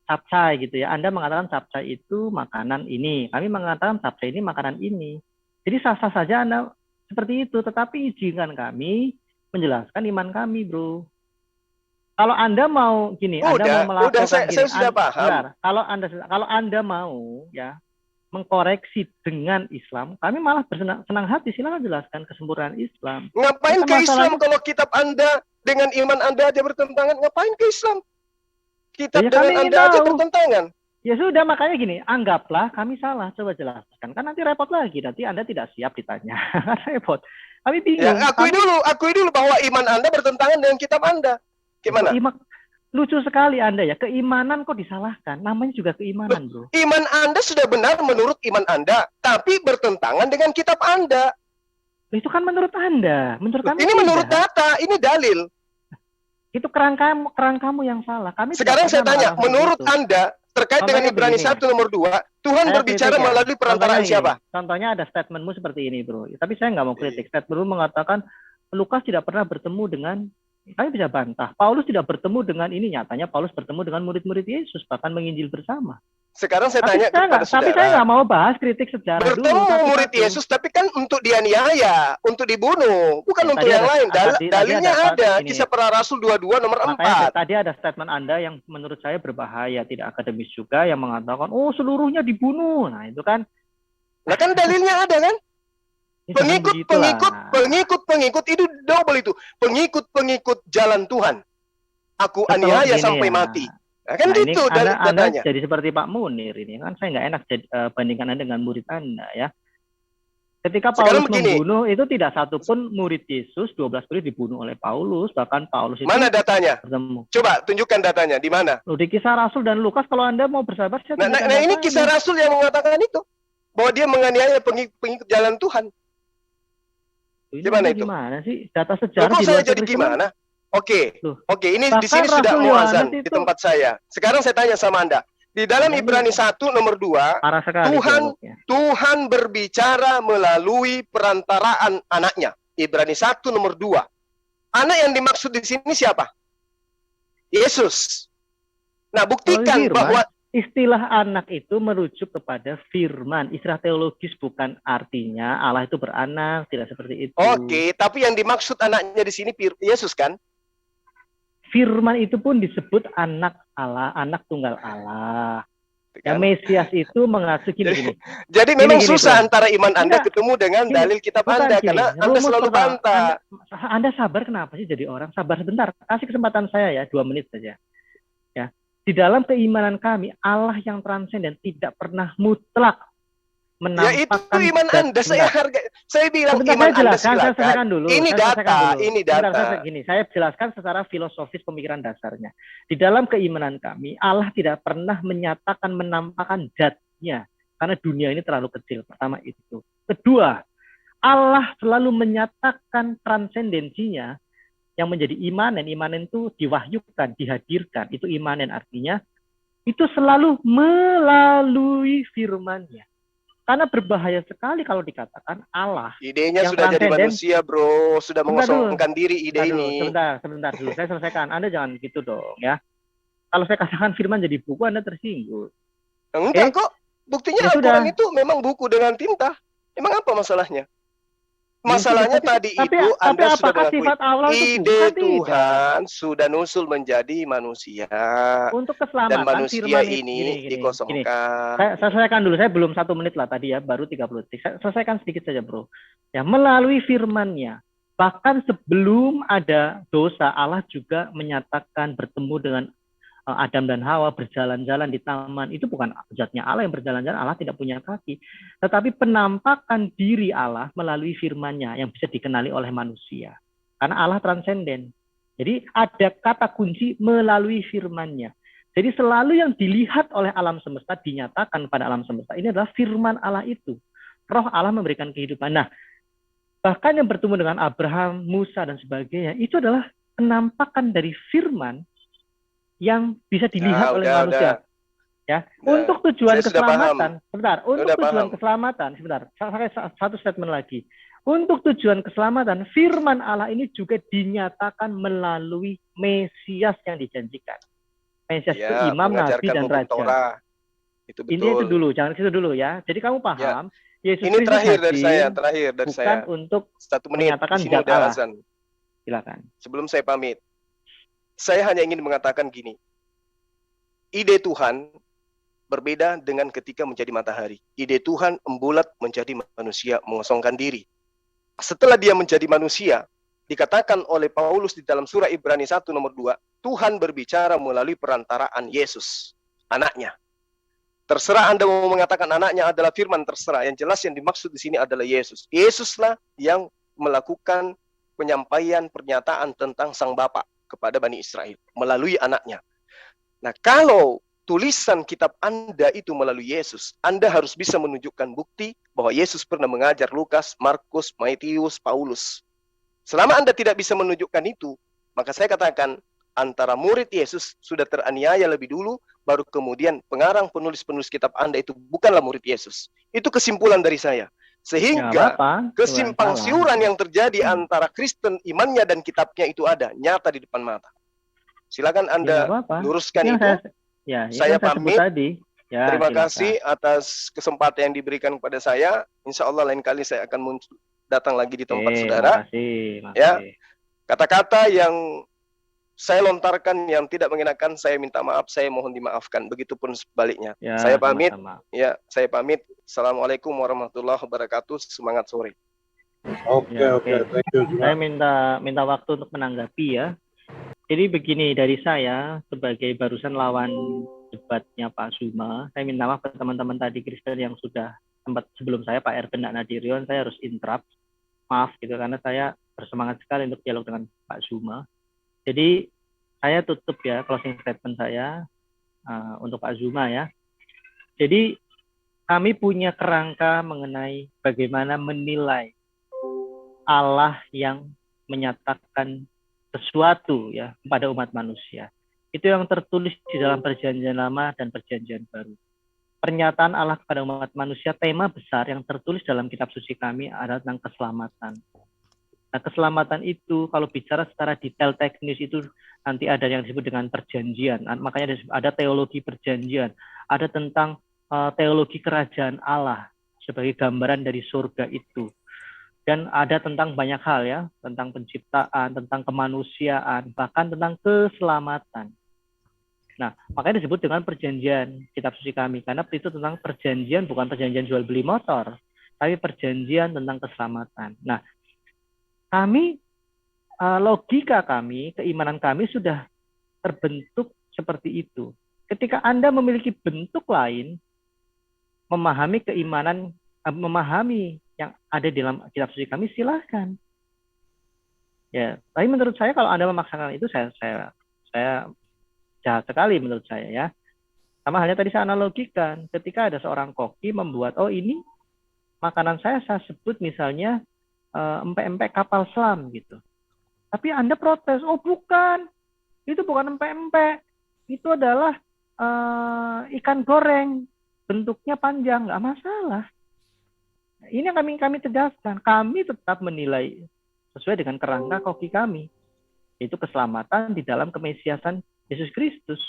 Speaker 7: capcay gitu ya. Anda mengatakan capcay itu makanan ini, kami mengatakan capcay ini makanan ini. Jadi sah-sah saja Anda seperti itu, tetapi izinkan kami menjelaskan iman kami, bro. Kalau Anda mau Anda mau melakukan
Speaker 1: saya sudah paham.
Speaker 7: Kalau Anda mau ya mengkoreksi dengan Islam, kami malah senang hati. Silakan jelaskan kesempurnaan Islam.
Speaker 1: Ngapain ke Islam kalau kitab Anda dengan iman Anda aja bertentangan? Ngapain ke Islam? Kitab dengan Anda aja bertentangan.
Speaker 7: Ya sudah, makanya gini, anggaplah kami salah, coba jelaskan. Kan nanti repot lagi, nanti Anda tidak siap ditanya. Repot. Kami bingung.
Speaker 1: Ya, akui dulu bahwa iman Anda bertentangan dengan kitab Anda. Gimana?
Speaker 7: Lucu sekali Anda ya, keimanan kok disalahkan. Namanya juga keimanan, bro.
Speaker 1: Iman Anda sudah benar menurut iman Anda, tapi bertentangan dengan kitab Anda.
Speaker 7: Itu kan menurut Anda. Menurut kami
Speaker 1: ini menurut data, ini dalil.
Speaker 7: Itu kerangkamu yang salah. Kami
Speaker 1: sekarang saya tanya, menurut Anda terkait dengan Ibrani 1 nomor 2, Tuhan berbicara melalui perantaraan siapa?
Speaker 7: Contohnya ada statementmu seperti ini, bro. Tapi saya nggak mau kritik. Statementmu mengatakan Lukas tidak pernah bertemu dengan, kami bisa bantah. Paulus tidak bertemu dengan ini, nyatanya Paulus bertemu dengan murid-murid Yesus, bahkan menginjil bersama.
Speaker 1: Sekarang saya tanya kepada saudara.
Speaker 7: Tapi saya nggak mau bahas kritik sejarah
Speaker 1: bertemu
Speaker 7: dulu.
Speaker 1: Murid Yesus, tapi kan untuk dianiaya, untuk dibunuh, bukan untuk yang lain. Dalilnya ada, Kisah Para Rasul 22 nomor 4.
Speaker 7: Tadi ada statement Anda yang menurut saya berbahaya, tidak akademis juga, yang mengatakan, oh seluruhnya dibunuh. Nah itu kan.
Speaker 1: Nah kan dalilnya ada kan? Pengikut itu double itu. Pengikut jalan Tuhan. Aku aniaya sampai mati. Nah, kan gitu
Speaker 7: Anda jadi seperti Pak Munir ini kan, saya nggak enak bandingkan Anda dengan murid Anda ya. Ketika Paulus membunuh itu tidak satu pun murid Yesus, 12 murid dibunuh oleh Paulus, bahkan Paulus itu
Speaker 1: mana datanya?
Speaker 7: Bertemu.
Speaker 1: Coba tunjukkan datanya di mana?
Speaker 7: Di Kisah Rasul dan Lukas. Kalau Anda mau bersabar,
Speaker 1: nah ini Kisah Rasul yang mengatakan itu bahwa dia menganiaya pengikut jalan Tuhan. Gimana itu?
Speaker 7: Gimana sih data sejarah?
Speaker 1: Kok saya jadi gimana? Oke, ini di sini sudah muazan di tempat saya. Sekarang saya tanya sama Anda. Di dalam Ibrani 1 nomor 2, Tuhan berbicara melalui perantaraan anaknya. Ibrani 1 nomor 2. Anak yang dimaksud di sini siapa? Yesus. Nah, buktikan bahwa
Speaker 7: istilah anak itu merujuk kepada firman. Istilah teologis, bukan artinya Allah itu beranak, tidak seperti itu.
Speaker 1: Oke, tapi yang dimaksud anaknya di sini Yesus kan?
Speaker 7: Firman itu pun disebut anak Allah, anak tunggal Allah. Ya,
Speaker 1: Kan?
Speaker 7: Mesias itu mengacu gini.
Speaker 1: Jadi memang
Speaker 7: Gini,
Speaker 1: susah
Speaker 7: bro.
Speaker 1: antara iman Anda
Speaker 7: Enggak.
Speaker 1: ketemu dengan
Speaker 7: Gini,
Speaker 1: dalil kitab
Speaker 7: bukan
Speaker 1: Anda
Speaker 7: gini.
Speaker 1: karena Anda
Speaker 7: Rumus
Speaker 1: selalu
Speaker 7: pertama,
Speaker 1: bantah.
Speaker 7: Anda sabar kenapa sih jadi orang? Sabar sebentar. Kasih kesempatan saya ya, 2 menit saja. Ya. Di dalam keimanan kami, Allah yang transenden tidak pernah mutlak
Speaker 1: Ya itu
Speaker 7: menampakkan
Speaker 1: iman Anda. Saya bilang
Speaker 7: sebentar,
Speaker 1: iman
Speaker 7: saya
Speaker 1: Anda
Speaker 7: jelaskan, saya selesaikan
Speaker 1: silakan.
Speaker 7: dulu.
Speaker 1: Ini
Speaker 7: Saya selesaikan
Speaker 1: data,
Speaker 7: dulu.
Speaker 1: ini
Speaker 7: Sebentar,
Speaker 1: data.
Speaker 7: saya jelaskan secara filosofis pemikiran dasarnya. Di dalam keimanan kami, Allah tidak pernah menyatakan, menampakkan zatnya. Karena dunia ini terlalu kecil. Pertama itu. Kedua, Allah selalu menyatakan transendensinya yang menjadi imanen. Imanen itu diwahyukan, dihadirkan. Itu imanen, artinya itu selalu melalui firman-Nya. Karena berbahaya sekali kalau dikatakan Allah
Speaker 1: Idenya
Speaker 7: yang
Speaker 1: sudah jadi
Speaker 7: transenden.
Speaker 1: manusia, bro. Sudah
Speaker 7: Sebentar dulu.
Speaker 1: mengosongkan diri ide ini.
Speaker 7: Sebentar dulu. Saya selesaikan. Anda jangan gitu dong ya. Kalau saya katakan firman jadi buku, Anda tersinggung.
Speaker 1: Enggak kok. Buktinya
Speaker 7: Ya
Speaker 1: Al-Quran
Speaker 7: sudah.
Speaker 1: itu memang buku dengan tinta. Emang apa masalahnya? Masalahnya tadi
Speaker 7: tapi
Speaker 1: itu Anda
Speaker 7: apakah
Speaker 1: sudah mengakui
Speaker 7: sifat Allah itu
Speaker 1: ide
Speaker 7: bukan? Tidak.
Speaker 1: Tuhan sudah nusul menjadi manusia.
Speaker 7: Untuk keselamatan
Speaker 1: Dan manusia
Speaker 7: firman
Speaker 1: ini
Speaker 7: gini.
Speaker 1: dikosongkan.
Speaker 7: Saya selesaikan dulu. Saya belum 1 menit lah tadi ya, baru 30 detik. Saya selesaikan sedikit saja, bro. Ya, melalui firman-Nya. Bahkan sebelum ada dosa, Allah juga menyatakan bertemu dengan Adam dan Hawa berjalan-jalan di taman. Itu bukan zatnya Allah yang berjalan-jalan. Allah tidak punya kaki. Tetapi penampakan diri Allah melalui firman-Nya yang bisa dikenali oleh manusia. Karena Allah transenden. Jadi ada kata kunci melalui firman-Nya. Jadi selalu yang dilihat oleh alam semesta dinyatakan pada alam semesta. Ini adalah firman Allah itu. Roh Allah memberikan kehidupan. Nah, bahkan yang bertemu dengan Abraham, Musa, dan sebagainya, itu adalah penampakan dari firman yang bisa dilihat oleh manusia. Ya, untuk tujuan keselamatan, sebentar, untuk tujuan keselamatan, sebentar, saya satu statement lagi. Untuk tujuan keselamatan, firman Allah ini juga dinyatakan melalui Mesias yang dijanjikan. Mesias itu imam, nabi, dan raja.
Speaker 1: Torah. Itu betul.
Speaker 7: Ini itu dulu, jangan situ dulu ya. Jadi kamu paham, Yesus
Speaker 1: ini
Speaker 7: Kristus
Speaker 1: terakhir dari saya,
Speaker 7: bukan untuk
Speaker 1: 1 menit
Speaker 7: menyatakan
Speaker 1: di sini
Speaker 7: zat
Speaker 1: udah
Speaker 7: Allah.
Speaker 1: azan.
Speaker 7: Silakan.
Speaker 1: Sebelum saya pamit, saya hanya ingin mengatakan gini. Ide Tuhan berbeda dengan ketika menjadi matahari. Ide Tuhan embulat menjadi manusia, mengosongkan diri. Setelah dia menjadi manusia, dikatakan oleh Paulus di dalam surah Ibrani 1 nomor 2, Tuhan berbicara melalui perantaraan Yesus, anaknya. Terserah Anda mau mengatakan anaknya adalah firman, terserah. Yang jelas yang dimaksud di sini adalah Yesus. Yesuslah yang melakukan penyampaian pernyataan tentang Sang Bapa kepada Bani Israel melalui anaknya. Nah, kalau tulisan kitab Anda itu melalui Yesus, Anda harus bisa menunjukkan bukti bahwa Yesus pernah mengajar Lukas, Markus, Matius, Paulus. Selama Anda tidak bisa menunjukkan itu, maka saya katakan antara murid Yesus sudah teraniaya lebih dulu, baru kemudian pengarang penulis-penulis kitab Anda itu bukanlah murid Yesus. Itu kesimpulan dari saya. Sehingga kesimpang siuran yang terjadi antara Kristen imannya dan kitabnya itu ada, nyata di depan mata. Silakan Anda luruskan itu. Saya pamit. Terima kasih atas kesempatan yang diberikan kepada saya. Insya Allah lain kali saya akan datang lagi di tempat saudara. Ya, kata-kata yang saya lontarkan yang tidak mengenakan, saya minta maaf, saya mohon dimaafkan. Begitupun sebaliknya. Saya pamit. Ya, saya pamit. Assalamualaikum warahmatullahi wabarakatuh. Semangat sore.
Speaker 2: Oke. Thank you.
Speaker 7: Saya minta waktu untuk menanggapi ya. Jadi begini dari saya sebagai barusan lawan debatnya Pak Zuma, saya minta maaf ke teman-teman tadi Kristen yang sudah sempat sebelum saya Pak Erben Nadirion, saya harus interrupt. Maaf gitu karena saya bersemangat sekali untuk dialog dengan Pak Zuma. Jadi saya tutup ya closing statement saya untuk Pak Zuma ya. Jadi kami punya kerangka mengenai bagaimana menilai Allah yang menyatakan sesuatu ya kepada umat manusia. Itu yang tertulis di dalam Perjanjian Lama dan Perjanjian Baru. Pernyataan Allah kepada umat manusia, tema besar yang tertulis dalam kitab suci kami adalah tentang keselamatan. Nah, keselamatan itu kalau bicara secara detail teknis itu nanti ada yang disebut dengan perjanjian. Makanya ada teologi perjanjian, ada tentang teologi kerajaan Allah sebagai gambaran dari surga itu. Dan ada tentang banyak hal ya, tentang penciptaan, tentang kemanusiaan, bahkan tentang keselamatan. Nah, makanya disebut dengan perjanjian kitab suci kami, karena itu tentang perjanjian, bukan perjanjian jual beli motor, tapi perjanjian tentang keselamatan. Nah, kami, logika kami, keimanan kami sudah terbentuk seperti itu. Ketika Anda memiliki bentuk lain, memahami keimanan, memahami yang ada di dalam kitab suci kami, silahkan. Ya, tapi menurut saya kalau Anda memaksakan itu, saya jahat sekali menurut saya ya. Sama halnya tadi saya analogikan, ketika ada seorang koki membuat, oh ini makanan saya sebut misalnya empek-empek kapal selam gitu. Tapi Anda protes, oh bukan, itu bukan empek-empek, itu adalah ikan goreng, bentuknya panjang, nggak masalah. Ini yang kami tegaskan, kami tetap menilai sesuai dengan kerangka koki kami, yaitu keselamatan di dalam kemesiasan Yesus Kristus.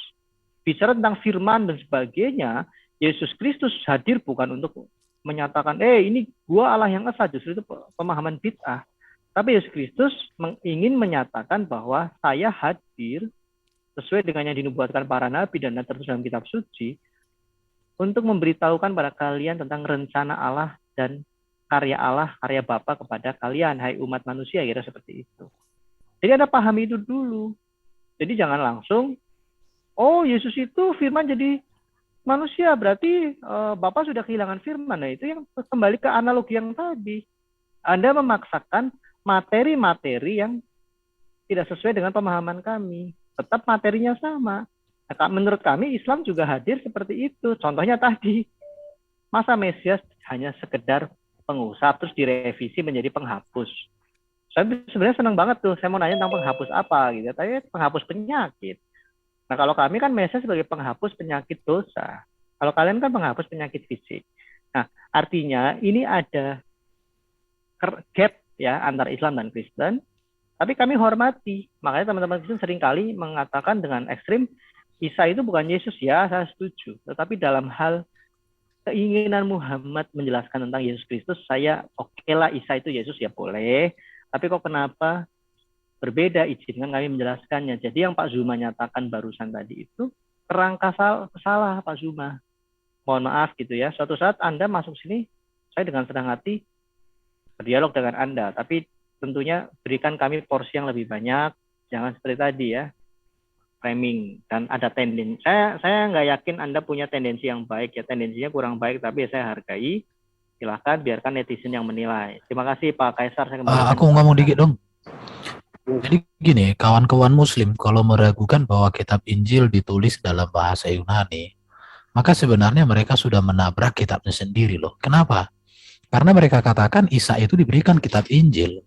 Speaker 7: Bicara tentang firman dan sebagainya, Yesus Kristus hadir bukan untuk menyatakan, ini gua Allah yang esa, justru itu pemahaman bid'ah. Tapi Yesus Kristus ingin menyatakan bahwa saya hadir sesuai dengan yang dinubuatkan para nabi dan tertulis dalam kitab suci, untuk memberitahukan pada kalian tentang rencana Allah dan karya Allah, karya Bapa kepada kalian, hai umat manusia, kira seperti itu. Jadi Anda pahami itu dulu. Jadi jangan langsung, oh Yesus itu firman jadi manusia, berarti Bapa sudah kehilangan firman. Nah itu yang kembali ke analogi yang tadi. Anda memaksakan materi-materi yang tidak sesuai dengan pemahaman kami. Tetap materinya sama. Nah, menurut kami Islam juga hadir seperti itu. Contohnya tadi, masa Mesias hanya sekedar pengusap terus direvisi menjadi penghapus. Saya sebenarnya senang banget tuh, saya mau nanya tentang penghapus apa gitu, tapi penghapus penyakit. Nah kalau kami kan Mesias sebagai penghapus penyakit dosa, kalau kalian kan penghapus penyakit fisik. Nah artinya ini ada gap ya antara Islam dan Kristen, tapi kami hormati. Makanya teman-teman Kristen seringkali mengatakan dengan ekstrim, Isa itu bukan Yesus, ya saya setuju. Tetapi dalam hal keinginan Muhammad menjelaskan tentang Yesus Kristus, saya oke lah Isa itu Yesus ya boleh, tapi kok kenapa berbeda, izinkan kami menjelaskannya. Jadi yang Pak Zuma nyatakan barusan tadi itu kerangka salah Pak Zuma. Mohon maaf gitu ya, suatu saat Anda masuk sini, saya dengan senang hati berdialog dengan Anda, tapi tentunya berikan kami porsi yang lebih banyak, jangan seperti tadi ya, framing dan ada tendensi. Saya nggak yakin Anda punya tendensi yang baik ya, tendensinya kurang baik, tapi saya hargai. Silahkan biarkan netizen yang menilai. Terima kasih Pak Kaisar. Saya
Speaker 3: aku ngomong dikit dong. Jadi gini, kawan-kawan Muslim kalau meragukan bahwa kitab Injil ditulis dalam bahasa Yunani, maka sebenarnya mereka sudah menabrak kitabnya sendiri loh. Kenapa? Karena mereka katakan Isa itu diberikan kitab Injil,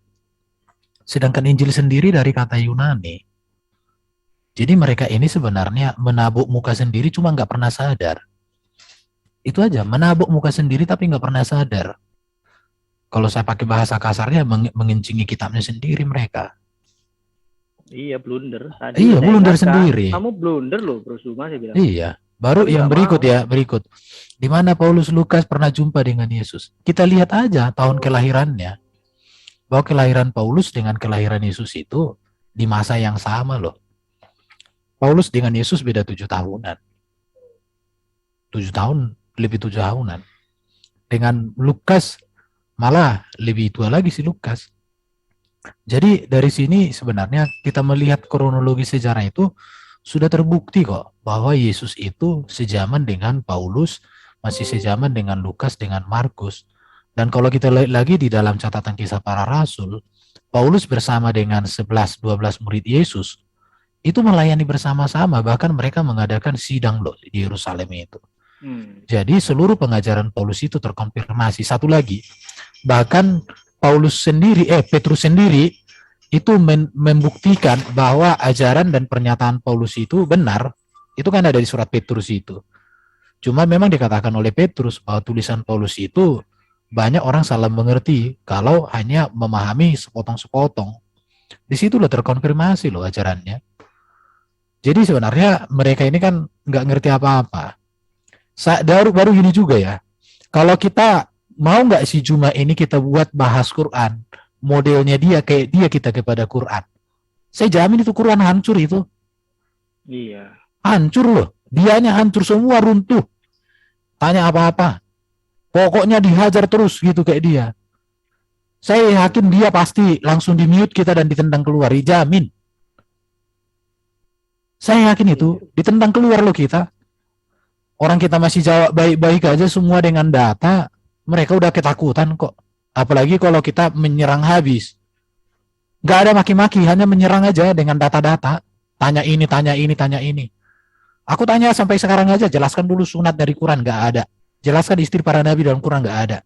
Speaker 3: sedangkan Injil sendiri dari kata Yunani. Jadi mereka ini sebenarnya menabuk muka sendiri, cuma nggak pernah sadar. Itu aja, menabuk muka sendiri tapi nggak pernah sadar. Kalau saya pakai bahasa kasarnya, mengencingi kitabnya sendiri mereka.
Speaker 7: Iya, blunder.
Speaker 3: Iya, blunder sendiri.
Speaker 7: Kamu blunder loh, Bro Suma, saya bilang.
Speaker 3: Iya, baru yang berikut ya, berikut. Di mana Paulus Lukas pernah jumpa dengan Yesus. Kita lihat aja tahun kelahirannya. Bahwa kelahiran Paulus dengan kelahiran Yesus itu di masa yang sama loh. Paulus dengan Yesus beda 7 tahunan. 7 tahun, lebih 7 tahunan. Dengan Lukas malah lebih tua lagi si Lukas. Jadi dari sini sebenarnya kita melihat kronologi sejarah itu sudah terbukti kok bahwa Yesus itu sejaman dengan Paulus, masih sejaman dengan Lukas, dengan Markus. Dan kalau kita lihat lagi di dalam catatan kisah para rasul, Paulus bersama dengan 11-12 murid Yesus itu melayani bersama-sama, bahkan mereka mengadakan sidang loh di Yerusalem itu. Jadi seluruh pengajaran Paulus itu terkonfirmasi. Satu lagi, bahkan Petrus sendiri itu membuktikan bahwa ajaran dan pernyataan Paulus itu benar. Itu kan ada di surat Petrus itu. Cuma memang dikatakan oleh Petrus bahwa tulisan Paulus itu banyak orang salah mengerti kalau hanya memahami sepotong-sepotong. Di situ loh terkonfirmasi loh ajarannya. Jadi sebenarnya mereka ini kan nggak ngerti apa-apa. Baru gini juga ya. Kalau kita mau nggak si Juma ini kita buat bahas Quran, modelnya dia kayak dia kita kepada Quran. Saya jamin itu Quran hancur itu.
Speaker 7: Iya.
Speaker 3: Hancur loh. Dianya hancur semua, runtuh. Tanya apa-apa. Pokoknya dihajar terus gitu kayak dia. Saya yakin dia pasti langsung di-mute kita dan ditendang keluar. Dijamin. Saya yakin itu. Ditendang keluar loh kita. Orang kita masih jawab baik-baik aja semua dengan data. Mereka udah ketakutan kok. Apalagi kalau kita menyerang habis. Nggak ada maki-maki, hanya menyerang aja dengan data-data. Tanya ini, tanya ini, tanya ini. Aku tanya sampai sekarang aja, jelaskan dulu sunat dari Quran, nggak ada. Jelaskan istri para nabi dalam Quran, nggak ada.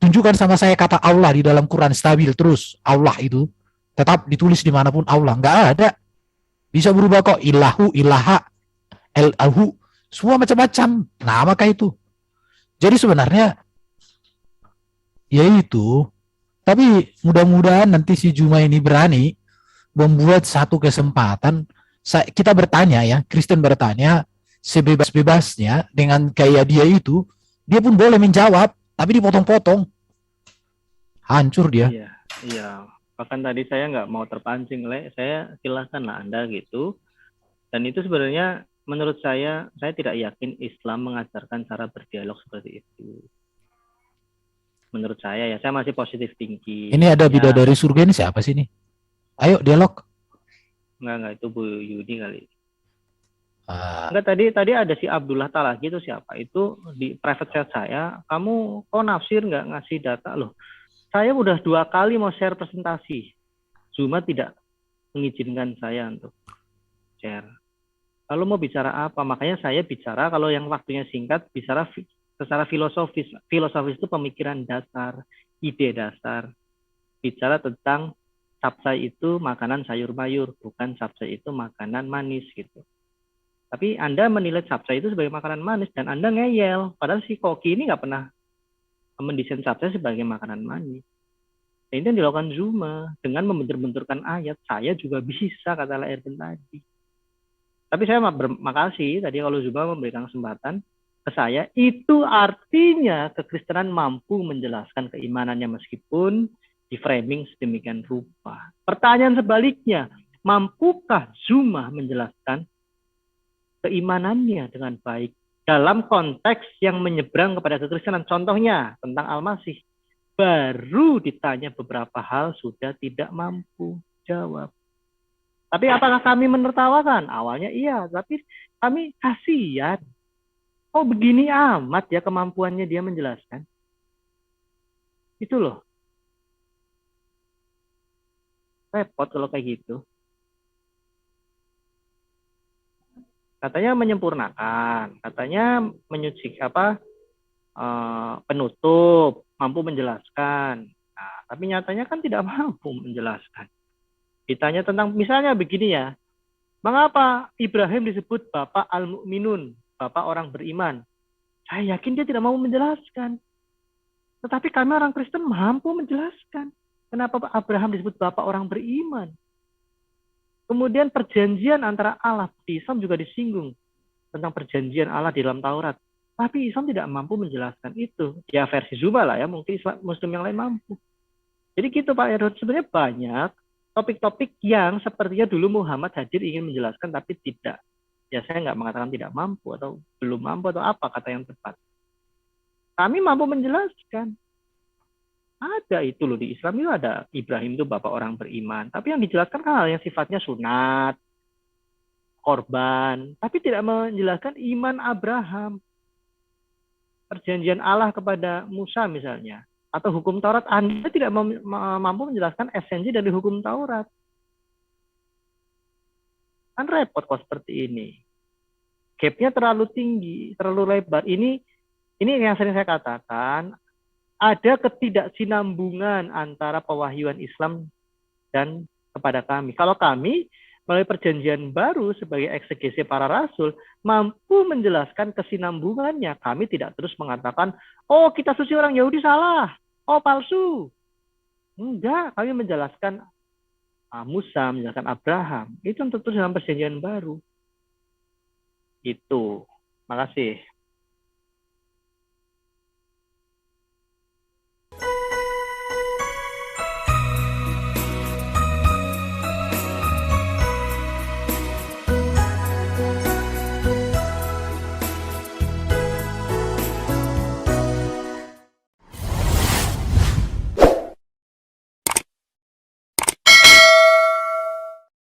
Speaker 3: Tunjukkan sama saya kata Allah di dalam Quran stabil terus. Allah itu tetap ditulis dimanapun Allah, nggak ada. Bisa berubah kok, ilahu, ilaha, el-alhu, semua macam-macam. Nah, maka itu. Jadi sebenarnya, yaitu, tapi mudah-mudahan nanti si Juma ini berani membuat satu kesempatan. Kita bertanya ya, Kristen bertanya sebebas-bebasnya dengan kayak dia itu, dia pun boleh menjawab, tapi dipotong-potong. Hancur dia.
Speaker 7: Iya, iya. Bahkan tadi saya nggak mau terpancing, saya silahkan lah Anda gitu. Dan itu sebenarnya menurut saya tidak yakin Islam mengajarkan cara berdialog seperti itu. Menurut saya ya, saya masih positif thinking.
Speaker 3: Ini ada bidadari surga ini siapa sih ini? Ayo dialog.
Speaker 7: Enggak, itu Bu Yudi kali. Enggak, tadi ada si Abdullah Talagi itu siapa? Itu di private chat saya, kamu kok nafsir nggak ngasih data loh. Saya udah 2 kali mau share presentasi. Zuma tidak mengizinkan saya untuk share. Lalu mau bicara apa? Makanya saya bicara kalau yang waktunya singkat, bicara secara filosofis. Filosofis itu pemikiran dasar, ide dasar. Bicara tentang capcay itu makanan sayur mayur, bukan capcay itu makanan manis gitu. Tapi Anda menilai capcay itu sebagai makanan manis dan Anda ngeyel. Padahal si Koki ini nggak pernah mendesain capcay sebagai makanan manis. Dan itu yang dilakukan Zuma dengan membentur-benturkan ayat. Saya juga bisa, kata Erben tadi. Tapi saya makasih tadi kalau Zuma memberikan kesempatan ke saya. Itu artinya kekristenan mampu menjelaskan keimanannya meskipun di framing sedemikian rupa. Pertanyaan sebaliknya, mampukah Zuma menjelaskan keimanannya dengan baik dalam konteks yang menyeberang kepada kekristenan? Contohnya tentang Al-Masih. Baru ditanya beberapa hal sudah tidak mampu jawab. Tapi apakah kami menertawakan? Awalnya iya, tapi kami kasihan. Oh begini amat ya kemampuannya dia menjelaskan. Itu loh. Repot kalau kayak gitu. Katanya menyempurnakan, katanya menyucikan penutup, mampu menjelaskan. Nah, tapi nyatanya kan tidak mampu menjelaskan. Ditanya tentang misalnya begini ya, mengapa Ibrahim disebut Bapak Al-Mu'minun, Bapak orang beriman? Saya yakin dia tidak mau menjelaskan. Tetapi kami orang Kristen mampu menjelaskan. Kenapa Abraham disebut Bapak orang beriman? Kemudian perjanjian antara Allah, di Islam juga disinggung tentang perjanjian Allah di dalam Taurat. Tapi Islam tidak mampu menjelaskan itu. Ya versi Zuma lah ya, mungkin Islam, Muslim yang lain mampu. Jadi gitu Pak Erod, sebenarnya banyak topik-topik yang sepertinya dulu Muhammad hadir ingin menjelaskan tapi tidak. Ya saya nggak mengatakan tidak mampu atau belum mampu atau apa kata yang tepat. Kami mampu menjelaskan. Ada itu loh di Islam itu ada Ibrahim itu bapak orang beriman. Tapi yang dijelaskan kan hal yang sifatnya sunat, korban. Tapi tidak menjelaskan iman Abraham. Perjanjian Allah kepada Musa misalnya. Atau hukum Taurat. Anda tidak mampu menjelaskan esensi dari hukum Taurat. Kan repot kok seperti ini. Gap-nya terlalu tinggi, terlalu lebar. Ini yang sering saya katakan. Ada ketidaksinambungan antara pewahyuan Islam dan kepada kami. Kalau kami melalui perjanjian baru sebagai eksegesi para rasul mampu menjelaskan kesinambungannya. Kami tidak terus mengatakan, oh kita suci orang Yahudi salah, oh palsu. Enggak, kami menjelaskan Musa, menjelaskan Abraham. Itu tentu dalam perjanjian baru. Itu. Makasih.